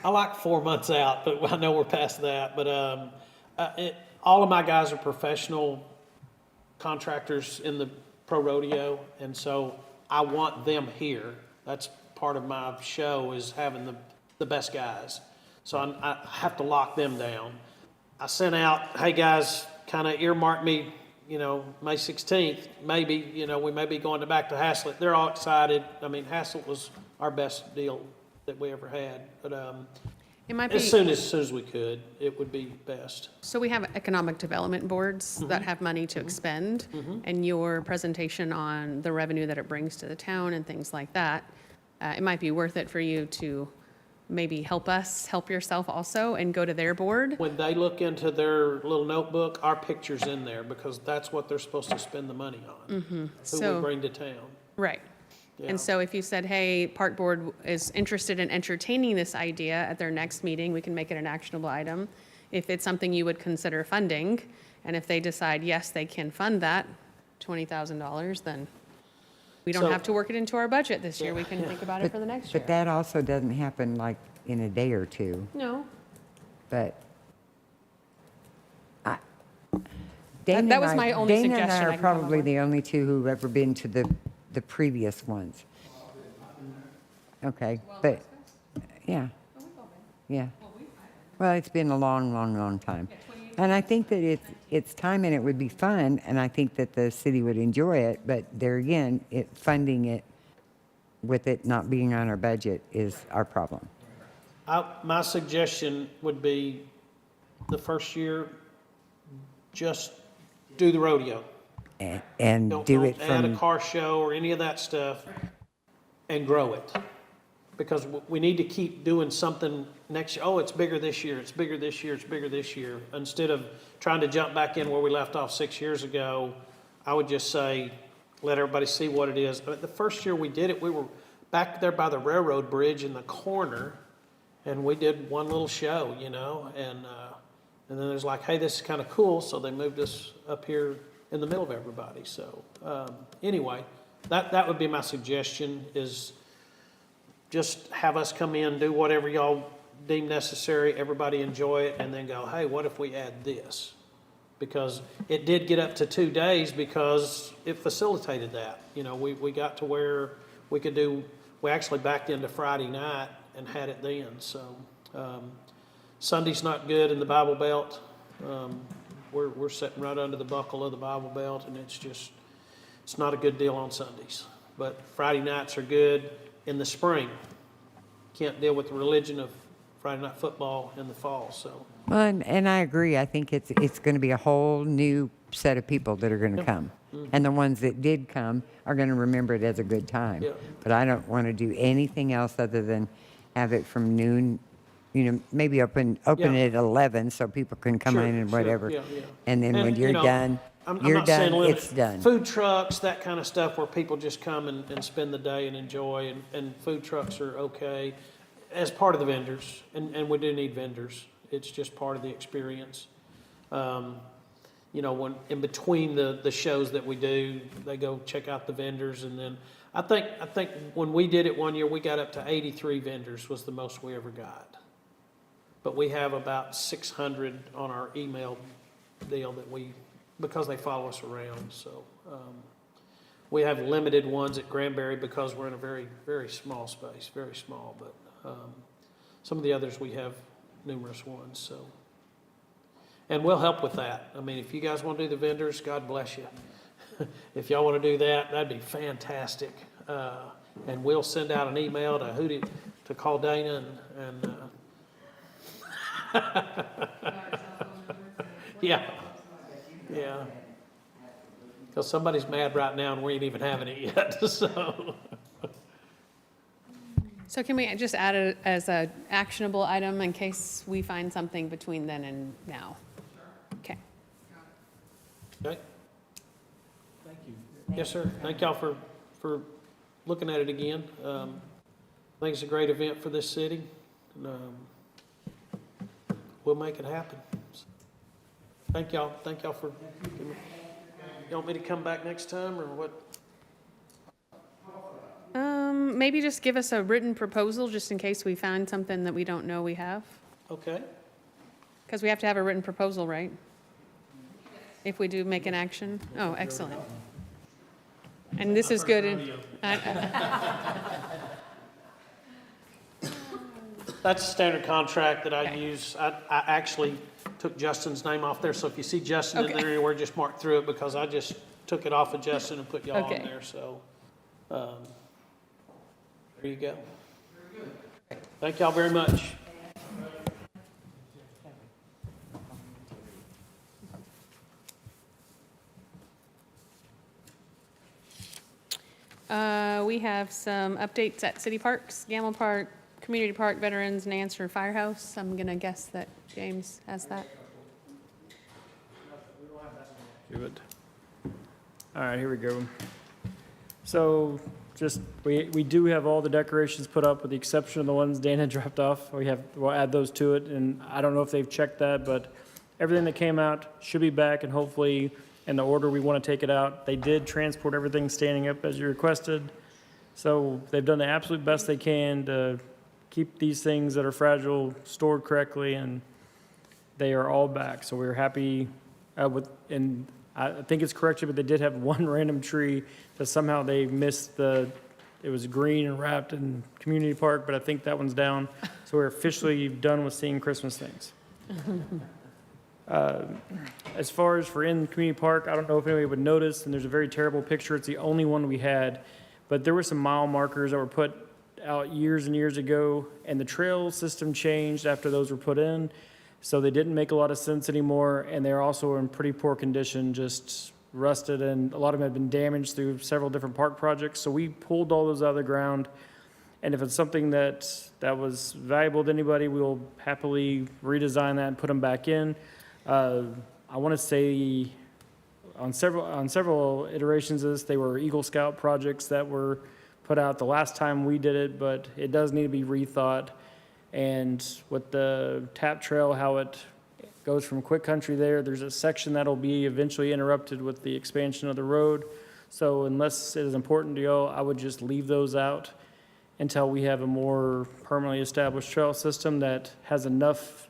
Speaker 11: I like 4 months out, but I know we're past that. But all of my guys are professional contractors in the pro rodeo, and so I want them here. That's part of my show, is having the best guys. So I have to lock them down. I sent out, hey guys, kind of earmark me, May 16th, maybe, we may be going back to Haslet. They're all excited. I mean, Haslet was our best deal that we ever had. But
Speaker 2: It might be.
Speaker 11: as soon as we could, it would be best.
Speaker 2: So we have economic development boards that have money to expend, and your presentation on the revenue that it brings to the town and things like that, it might be worth it for you to maybe help yourself also, and go to their board.
Speaker 11: When they look into their little notebook, our picture's in there, because that's what they're supposed to spend the money on. Who we
Speaker 2: So-
Speaker 11: bring to town.
Speaker 2: Right.
Speaker 11: Yeah.
Speaker 2: And so if you said, hey, Park Board is interested in entertaining this idea at their next meeting, we can make it an actionable item. If it's something you would consider funding, and if they decide, yes, they can fund that, $20,000, then we don't
Speaker 11: So-
Speaker 2: have to work it into our budget this year.
Speaker 11: Yeah,
Speaker 2: We can
Speaker 11: yeah.
Speaker 2: think about it for the next year.
Speaker 7: But that also doesn't happen like in a day or two,
Speaker 2: No,
Speaker 7: but
Speaker 2: that was my only
Speaker 7: Dana and
Speaker 2: suggestion
Speaker 7: I
Speaker 2: I
Speaker 7: are
Speaker 2: can come up
Speaker 7: probably
Speaker 2: with.
Speaker 7: the only two who've ever been to the previous ones. Okay, but, yeah. Yeah. Well, it's been a long, long, long time. And I think that it's time, and it would be fun, and I think that the city would enjoy it, but there again, funding it with it not being on our budget is our problem.
Speaker 11: My suggestion would be, the first year, just do the rodeo.
Speaker 7: And do it
Speaker 11: Don't add a
Speaker 7: from,
Speaker 11: car show or any of that stuff, and grow it. Because we need to keep doing something next year. Oh, it's bigger this year, it's bigger this year, it's bigger this year. Instead of trying to jump back in where we left off 6 years ago, I would just say, let everybody see what it is. But the first year we did it, we were back there by the railroad bridge in the corner, and we did one little show, and then there's like, hey, this is kind of cool, so they moved us up here in the middle of everybody. So anyway, that would be my suggestion, is just have us come in, do whatever y'all deem necessary, everybody enjoy it, and then go, hey, what if we add this? Because it did get up to 2 days, because it facilitated that. We got to where we could we actually backed into Friday night and had it then. So Sunday's not good in the Bible Belt. We're sitting right under the buckle of the Bible Belt, and it's not a good deal on Sundays. But Friday nights are good in the spring. Can't deal with the religion of Friday night football in the fall. So
Speaker 7: well, and I agree. I think it's going to be a whole new set of people that are going to come. And the ones that did come are going to remember it as a good time.
Speaker 11: Yeah.
Speaker 7: But I don't want to do anything else other than have it from noon, maybe open
Speaker 11: Yeah.
Speaker 7: it at 11 so people can come
Speaker 11: Sure,
Speaker 7: in and
Speaker 11: sure,
Speaker 7: whatever.
Speaker 11: yeah, yeah.
Speaker 7: And then when you're done,
Speaker 11: I'm
Speaker 7: you're
Speaker 11: not saying
Speaker 7: done,
Speaker 11: limit
Speaker 7: it's done.
Speaker 11: Food trucks, that kind of stuff, where people just come and spend the day and enjoy, and food trucks are okay as part of the vendors, and we do need vendors. It's just part of the experience. When in between the shows that we do, they go check out the vendors, and then I think when we did it one year, we got up to 83 vendors was the most we ever got. But we have about 600 on our email deal because they follow us around. So we have limited ones at Granbury because we're in a very, very small space, very small. But some of the others, we have numerous ones. So, and we'll help with that. I mean, if you guys want to do the vendors, God bless you. If y'all want to do that, that'd be fantastic. And we'll send out an email to call Dana and yeah. Because somebody's mad right now and we ain't even having it yet.
Speaker 2: So can we just add it as an actionable item in case we find something between then and now? Okay.
Speaker 11: Okay. Thank you. Yes, sir. Thank y'all for looking at it again. I think it's a great event for this city. And, we'll make it happen. Thank y'all. Thank y'all for. You want me to come back next time, or what?
Speaker 2: maybe just give us a written proposal, just in case we find something that we don't know we have?
Speaker 11: Okay.
Speaker 2: Because we have to have a written proposal, right? If we do make an action? Oh, excellent. And this is good.
Speaker 11: That's a standard contract that I
Speaker 2: Okay.
Speaker 11: use. I actually took Justin's name off there, so if you see Justin in
Speaker 2: Okay.
Speaker 11: there anywhere, just mark through it, because I just took it off of Justin and put y'all
Speaker 2: Okay.
Speaker 11: on there, so. There you go. Thank y'all very much.
Speaker 2: We have some updates at city parks, Gamble Park, Community Park, Veterans, Nance, or Firehouse. I'm gonna guess that James has that.
Speaker 4: Good. All right, here we go. So just, we do have all the decorations put up with the exception of the ones Dana dropped off. We'll add those to it, and I don't know if they've checked that, but everything that came out should be back, and hopefully in the order we want to take it out. They did transport everything standing up as you requested. So they've done the absolute best they can to keep these things that are fragile stored correctly, and they are all back. So we're happy and I think it's corrected, but they did have one random tree that somehow they missed it was green and wrapped in Community Park, but I think that one's down. So we're officially done with seeing Christmas things. As far as for in Community Park, I don't know if anybody would notice, and there's a very terrible picture. It's the only one we had, but there were some mile markers that were put out years and years ago, and the trail system changed after those were put in. So they didn't make a lot of sense anymore, and they're also in pretty poor condition, just rusted, and a lot of them had been damaged through several different park projects. So we pulled all those out of the ground, and if it's something that was valuable to anybody, we'll happily redesign that and put them back in. I want to say on several iterations of this, they were Eagle Scout projects that were put out the last time we did it, but it does need to be rethought. And with the tap trail, how it goes from Quick Country there's a section that'll be eventually interrupted with the expansion of the road. So unless it is important to y'all, I would just leave those out until we have a more permanently established trail system that has enough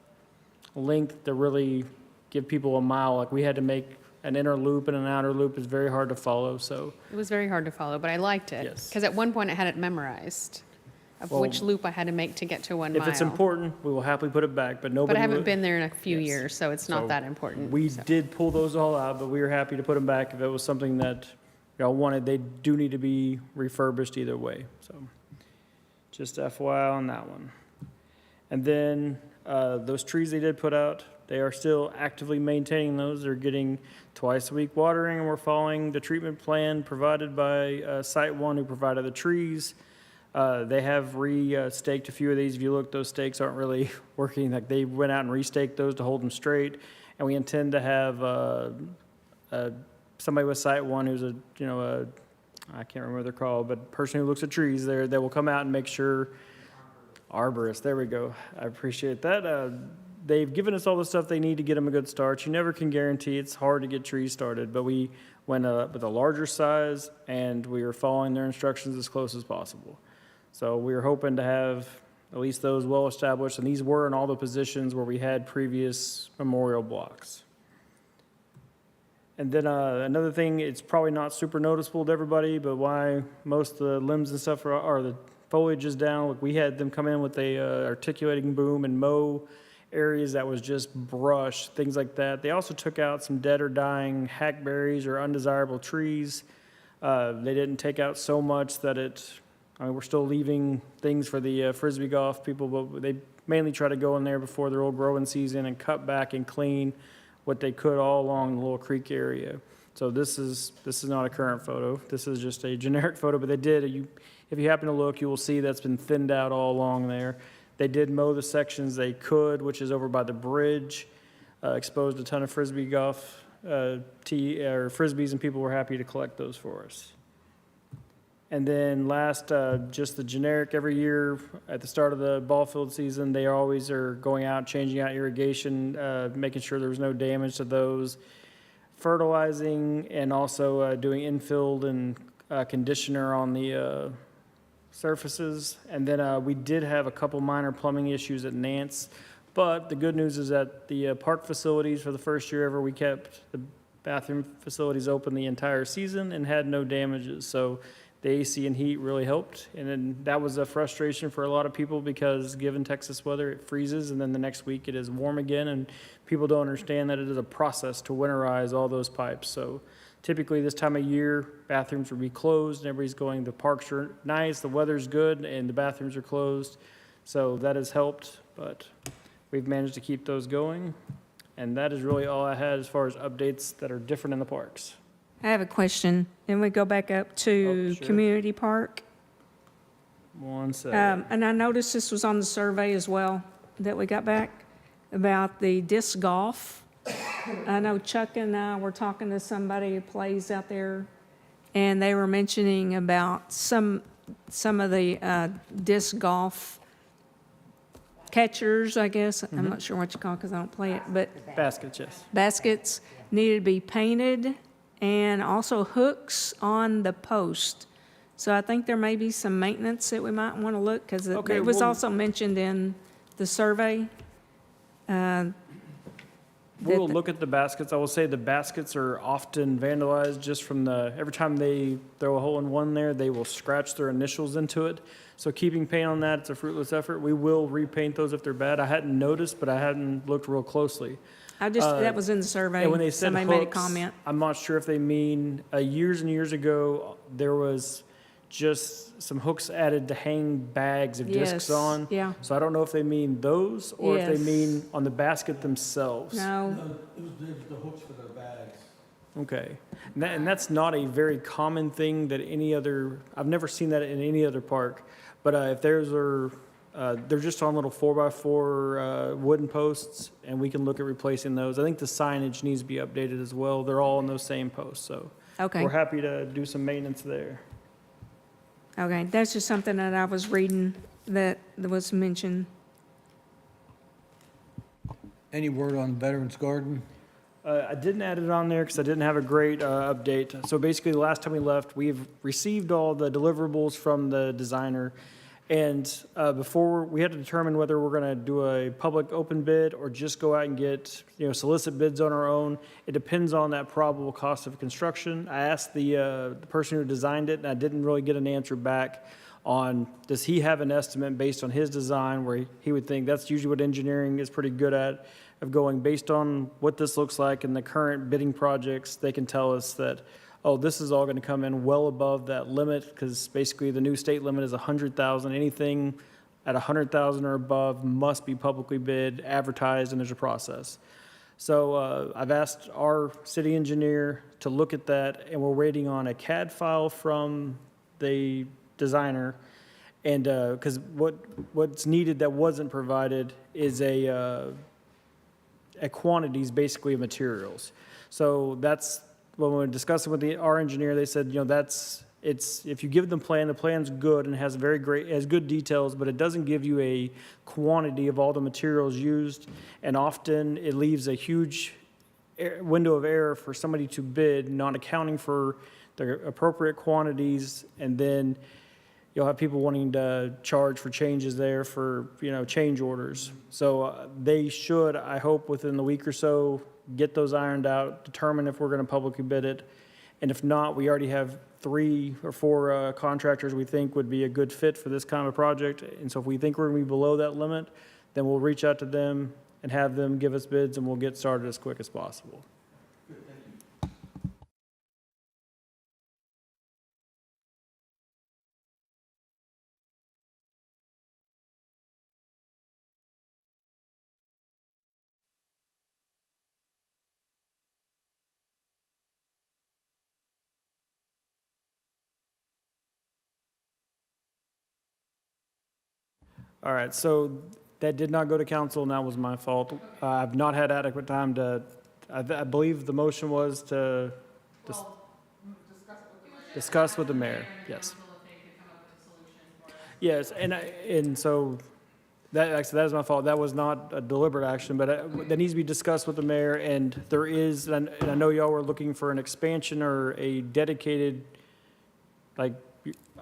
Speaker 4: length to really give people a mile. Like we had to make an inner loop and an outer loop is very hard to follow, so.
Speaker 2: It was very hard to follow, but I liked it.
Speaker 4: Yes.
Speaker 2: Because at one point I had it memorized of
Speaker 4: Well,
Speaker 2: which loop I had to make to get to 1 mile.
Speaker 4: If it's important, we will happily put it back, but nobody.
Speaker 2: But I haven't
Speaker 4: will-
Speaker 2: been there in a few
Speaker 4: Yes.
Speaker 2: years, so it's not
Speaker 4: So
Speaker 2: that important.
Speaker 4: We
Speaker 2: so.
Speaker 4: did pull those all out, but we were happy to put them back if it was something that y'all wanted. They do need to be refurbished either way, so. Just FYI on that one. And then, those trees they did put out, they are still actively maintaining those. They're getting twice a week watering, and we're following the treatment plan provided by Site One, who provided the trees. They have re-staked a few of these. If you look, those stakes aren't really working. Like they went out and re-staked those to hold them straight. And we intend to have somebody with Site One who's I can't remember what they're called, but person who looks at trees there, that will come out and make sure. Arborist, there we go. I appreciate that. They've given us all the stuff they need to get them a good start. You never can guarantee. It's hard to get trees started, but we went with a larger size, and we are following their instructions as close as possible. So we were hoping to have at least those well established, and these were in all the positions where we had previous memorial blocks. And then another thing, it's probably not super noticeable to everybody, but why most of the limbs and stuff are the foliage is down. Like we had them come in with a articulating boom and mow areas that was just brush, things like that. They also took out some dead or dying hackberries or undesirable trees. They didn't take out so much that we're still leaving things for the Frisbee golf people, but they mainly try to go in there before their old growing season and cut back and clean what they could all along the Little Creek area. So this is not a current photo. This is just a generic photo, but they did, if you happen to look, you will see that's been thinned out all along there. They did mow the sections they could, which is over by the bridge, exposed a ton of Frisbee golf Frisbees, and people were happy to collect those for us. And then last, just the generic every year at the start of the ball field season, they always are going out, changing out irrigation, making sure there's no damage to those, fertilizing, and also doing infill and conditioner on the surfaces. And then we did have a couple minor plumbing issues at Nance. But the good news is that the park facilities, for the first year ever, we kept the bathroom facilities open the entire season and had no damages. So the AC and heat really helped. And then that was a frustration for a lot of people because given Texas weather, it freezes and then the next week it is warm again. And people don't understand that it is a process to winterize all those pipes. So typically this time of year, bathrooms will be closed and everybody's going, the parks are nice, the weather's good, and the bathrooms are closed. So that has helped, but we've managed to keep those going. And that is really all I had as far as updates that are different in the parks.
Speaker 5: I have a question. Then we go back up to
Speaker 4: Oh, sure.
Speaker 5: Community Park.
Speaker 4: One second.
Speaker 5: And I noticed this was on the survey as well that we got back about the disc golf. I know Chuck and I were talking to somebody who plays out there, and they were mentioning about some of the disc golf catchers, I guess. I'm not sure what you call it because I don't play it, but
Speaker 4: Baskets, yes.
Speaker 5: baskets needed to be painted and also hooks on the post. So I think there may be some maintenance that we might want to look, because
Speaker 4: Okay,
Speaker 5: it was
Speaker 4: well-
Speaker 5: also mentioned in the survey.
Speaker 4: We'll look at the baskets. I will say the baskets are often vandalized just from every time they throw a hole in one there, they will scratch their initials into it. So keeping paint on that, it's a fruitless effort. We will repaint those if they're bad. I hadn't noticed, but I hadn't looked real closely.
Speaker 5: That was in the survey.
Speaker 4: And when they said
Speaker 5: Somebody made a
Speaker 4: hooks,
Speaker 5: comment.
Speaker 4: I'm not sure if they mean, years and years ago, there was just some hooks added to hang bags of discs
Speaker 5: Yes,
Speaker 4: on.
Speaker 5: yeah.
Speaker 4: So I don't know if they mean those or if they
Speaker 5: Yes.
Speaker 4: mean on the basket themselves.
Speaker 5: No,
Speaker 6: It was the hooks for their bags.
Speaker 4: Okay. And that's not a very common thing that I've never seen that in any other park. But if they're just on little 4x4 wooden posts, and we can look at replacing those. I think the signage needs to be updated as well. They're all on those same posts, so
Speaker 5: okay.
Speaker 4: we're happy to do some maintenance there.
Speaker 5: Okay, that's just something that I was reading that was mentioned.
Speaker 6: Any word on Veterans Garden?
Speaker 4: I didn't add it on there because I didn't have a great update. So basically, the last time we left, we've received all the deliverables from the designer. And before, we had to determine whether we're going to do a public open bid or just go out and get, solicit bids on our own. It depends on that probable cost of construction. I asked the person who designed it, and I didn't really get an answer back on, does he have an estimate based on his design where he would think that's usually what engineering is pretty good at, of going based on what this looks like in the current bidding projects. They can tell us that, oh, this is all going to come in well above that limit, because basically the new state limit is 100,000. Anything at 100,000 or above must be publicly bid, advertised, and there's a process. So I've asked our city engineer to look at that, and we're waiting on a CAD file from the designer. And because what's needed that wasn't provided is a quantities basically of materials. So that's when we were discussing with our engineer, they said, if you give them the plan's good and has good details, but it doesn't give you a quantity of all the materials used, and often it leaves a huge window of error for somebody to bid, not accounting for the appropriate quantities, and then you'll have people wanting to charge for changes there for, change orders. So they should, I hope, within the week or so, get those ironed out, determine if we're going to publicly bid it. And if not, we already have 3 or 4 contractors we think would be a good fit for this kind of project. And so if we think we're going to be below that limit, then we'll reach out to them and have them give us bids, and we'll get started as quick as possible. All right, so that did not go to council, and that was my fault. I've not had adequate time I believe the motion was to discuss with the mayor, yes. Yes, and so that is my fault. That was not a deliberate action, but that needs to be discussed with the mayor, and there is, and I know y'all were looking for an expansion or a dedicated,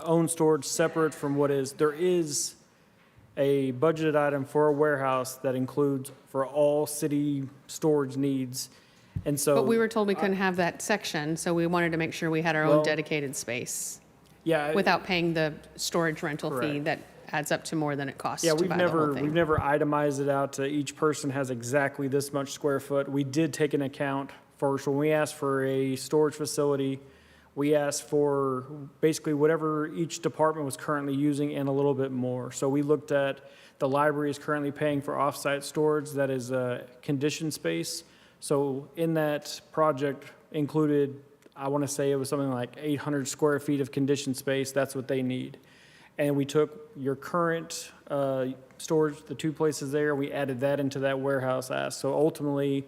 Speaker 4: own storage separate from what is, there is a budgeted item for a warehouse that includes for all city storage needs. And so.
Speaker 2: But we were told we couldn't have that section, so we wanted to make sure we had our
Speaker 4: Well,
Speaker 2: own dedicated space
Speaker 4: Yeah.
Speaker 2: without paying the storage rental fee
Speaker 4: Correct.
Speaker 2: that adds up to more than it costs
Speaker 4: Yeah,
Speaker 2: to buy the whole
Speaker 4: we've
Speaker 2: thing.
Speaker 4: never itemized it out to each person has exactly this much square foot. We did take an account first, when we asked for a storage facility, we asked for basically whatever each department was currently using and a little bit more. So we looked at, the library is currently paying for off-site storage, that is conditioned space. So in that project included, I want to say it was something like 800 square feet of conditioned space, that's what they need. And we took your current storage, the two places there, we added that into that warehouse ask. So ultimately,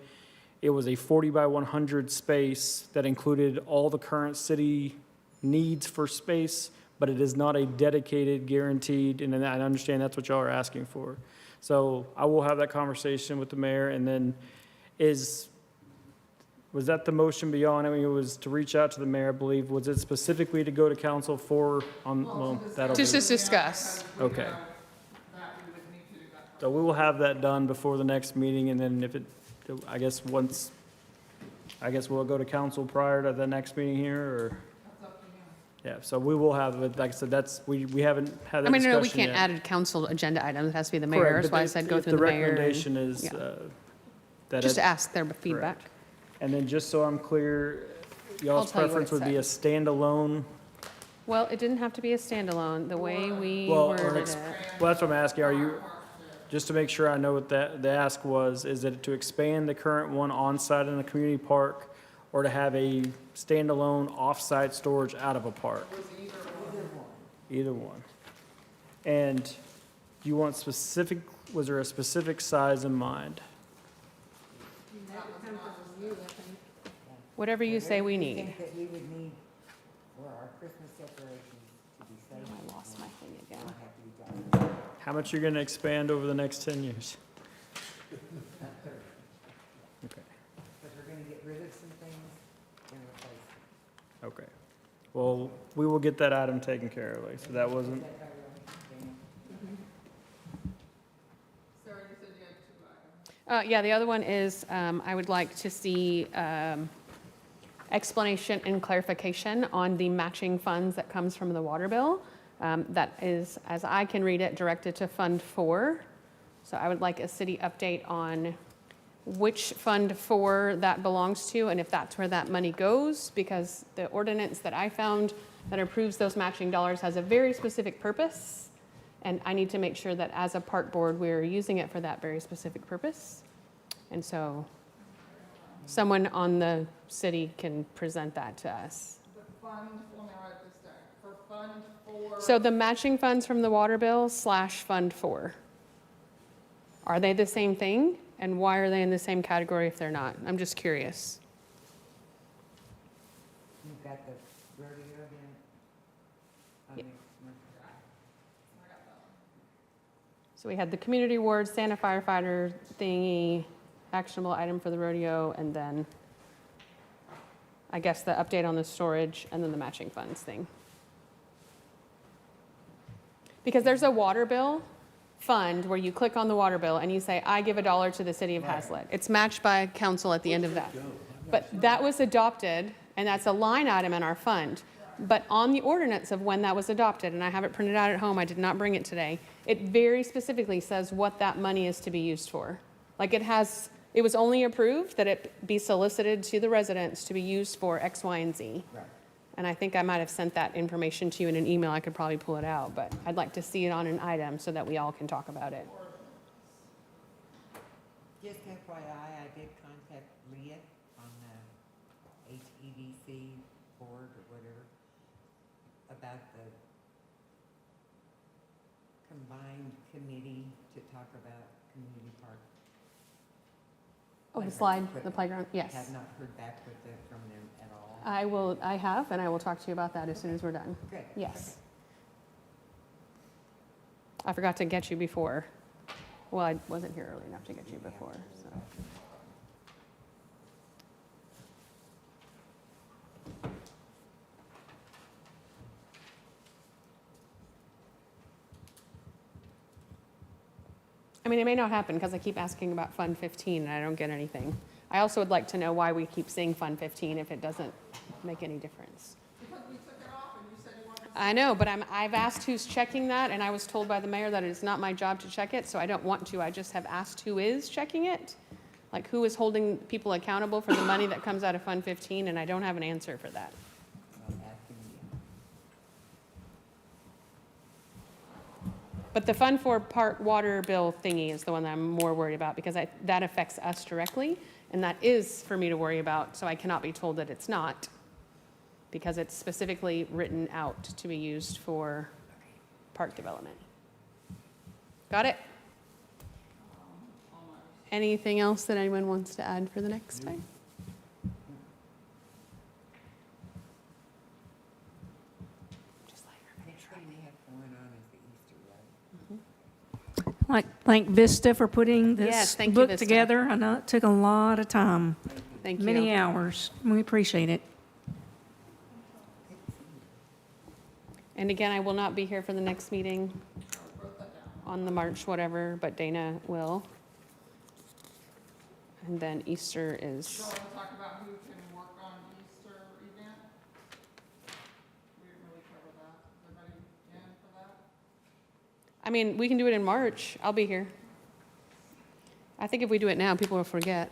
Speaker 4: it was a 40 by 100 space that included all the current city needs for space, but it is not a dedicated, guaranteed, and I understand that's what y'all are asking for. So I will have that conversation with the mayor, and then was that the motion beyond? I mean, it was to reach out to the mayor, I believe. Was it specifically to go to council for, well, that'll be.
Speaker 2: Just to discuss.
Speaker 4: Okay. So we will have that done before the next meeting, and then if it, I guess we'll go to council prior to the next meeting here, or? Yeah, so we will have, it. Like I said, we haven't had that
Speaker 2: I mean,
Speaker 4: discussion
Speaker 2: no, we can't
Speaker 4: yet.
Speaker 2: add a council agenda item. It has to be the mayor.
Speaker 4: Correct,
Speaker 2: That's
Speaker 4: but
Speaker 2: why I
Speaker 4: if-
Speaker 2: said go
Speaker 4: if
Speaker 2: through the mayor.
Speaker 4: The recommendation is
Speaker 2: yeah.
Speaker 4: that.
Speaker 2: Just
Speaker 4: it-
Speaker 2: to ask their feedback.
Speaker 4: And then just so I'm clear, y'all's
Speaker 2: tell you what
Speaker 4: preference
Speaker 2: it
Speaker 4: would be a standalone?
Speaker 2: Well, it didn't have to be a standalone, the way we
Speaker 4: Well,
Speaker 2: worded it.
Speaker 4: Well, that's what I'm asking, are you, just to make sure I know what the ask was, is it to expand the current one on-site in a community park, or to have a standalone off-site storage out of a park? Either one. And do you want specific, was there a specific size in mind?
Speaker 2: Whatever you say we need.
Speaker 7: That we would need for our Christmas decorations to be safe.
Speaker 2: I lost my thing again.
Speaker 7: Not have to be done.
Speaker 4: How much you're gonna expand over the next 10 years? Okay,
Speaker 7: Because we're gonna get rid of some things and replace them.
Speaker 4: okay. Well, we will get that item taken care of, like, so that wasn't,
Speaker 2: Yeah, the other one is, I would like to see explanation and clarification on the matching funds that comes from the water bill. That is, as I can read it, directed to Fund 4. So I would like a city update on which Fund 4 that belongs to and if that's where that money goes, because the ordinance that I found that approves those matching dollars has a very specific purpose. And I need to make sure that as a park board, we're using it for that very specific purpose. And so someone on the city can present that to us.
Speaker 3: The fund, let me write this down, for Fund 4.
Speaker 2: So the matching funds from the water bill / Fund 4. Are they the same thing? And why are they in the same category if they're not? I'm just curious.
Speaker 7: You've got the rodeo then?
Speaker 2: Yeah. So we had the community award, Santa firefighter thingy, actionable item for the rodeo, and then I guess the update on the storage, and then the matching funds thing. Because there's a water bill fund where you click on the water bill and you say, I give $1 to the city of Haslet. It's matched by council at the end of that. But that was adopted, and that's a line item in our fund. But on the ordinance of when that was adopted, and I have it printed out at home, I did not bring it today, it very specifically says what that money is to be used for. Like it was only approved that it be solicited to the residents to be used for X, Y, and Z.
Speaker 7: Right.
Speaker 2: And I think I might have sent that information to you in an email. I could probably pull it out, but I'd like to see it on an item so that we all can talk about it.
Speaker 7: Just FYI, I did contact Leah on the HEDC board or whatever about the combined committee to talk about community park.
Speaker 2: Oh, the
Speaker 7: playground
Speaker 2: slide, the
Speaker 7: equipment.
Speaker 2: playground, yes.
Speaker 7: Have not heard back from them at all.
Speaker 2: I have, and I will talk to you about that as soon as we're done.
Speaker 7: Good.
Speaker 2: Yes. I forgot to get you before. Well, I wasn't here early enough to get you before, so. I mean, it may not happen because I keep asking about Fund 15 and I don't get anything. I also would like to know why we keep seeing Fund 15 if it doesn't make any difference.
Speaker 3: Because we took it off and you said you wanted to.
Speaker 2: I know, but I've asked who's checking that, and I was told by the mayor that it is not my job to check it, so I don't want to. I just have asked who is checking it, like who is holding people accountable for the money that comes out of Fund 15, and I don't have an answer for that. But the Fund for Part Water bill thingy is the one that I'm more worried about, because that affects us directly, and that is for me to worry about, so I cannot be told that it's not, because it's specifically written out to be used for park development. Got it? Anything else that anyone wants to add for the next time?
Speaker 5: Like, thank Vista for putting
Speaker 2: Yes,
Speaker 5: this
Speaker 2: thank you,
Speaker 5: book
Speaker 2: Vista.
Speaker 5: together. I know it took a lot of time,
Speaker 2: Thank
Speaker 5: many
Speaker 2: you.
Speaker 5: hours. We appreciate it.
Speaker 2: And again, I will not be here for the next meeting on the March whatever, but Dana will. And then Easter is,
Speaker 3: So I want to talk about who can work on Easter event. We didn't really cover that. Is everybody in for that?
Speaker 2: I mean, we can do it in March. I'll be here. I think if we do it now, people will forget.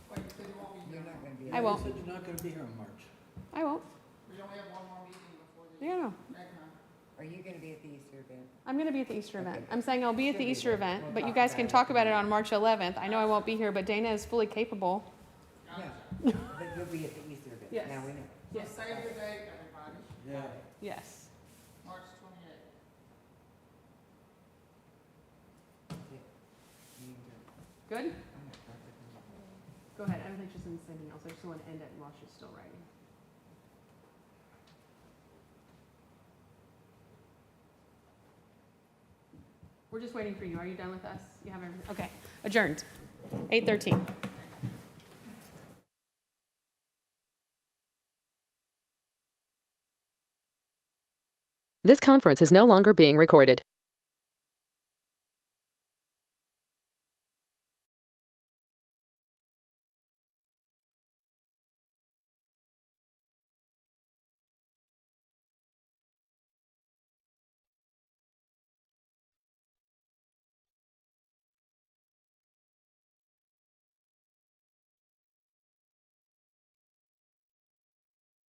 Speaker 3: Wait, you said you won't be here.
Speaker 2: I won't.
Speaker 6: You said you're not going to be here in March.
Speaker 2: I won't.
Speaker 3: We only have one more meeting before the.
Speaker 2: Yeah, no.
Speaker 7: Are you going to be at the Easter event?
Speaker 2: I'm going to be at the Easter event. I'm saying I'll be at the Easter event, but you guys can talk about it on March 11th. I know I won't be here, but Dana is fully capable.
Speaker 7: Yeah, but you'll be at the Easter event.
Speaker 2: Yes.
Speaker 7: Now we know.
Speaker 2: Yes.
Speaker 3: Save the date, everybody.
Speaker 6: Yeah.
Speaker 2: Yes.
Speaker 3: March 28th.
Speaker 2: Good? Go ahead. I don't think she's going to say anything else. I just want to end it while she's still writing. We're just waiting for you. Are you done with us? You have everything? Okay. Adjourned. 8:13.
Speaker 1: This conference is no longer being recorded.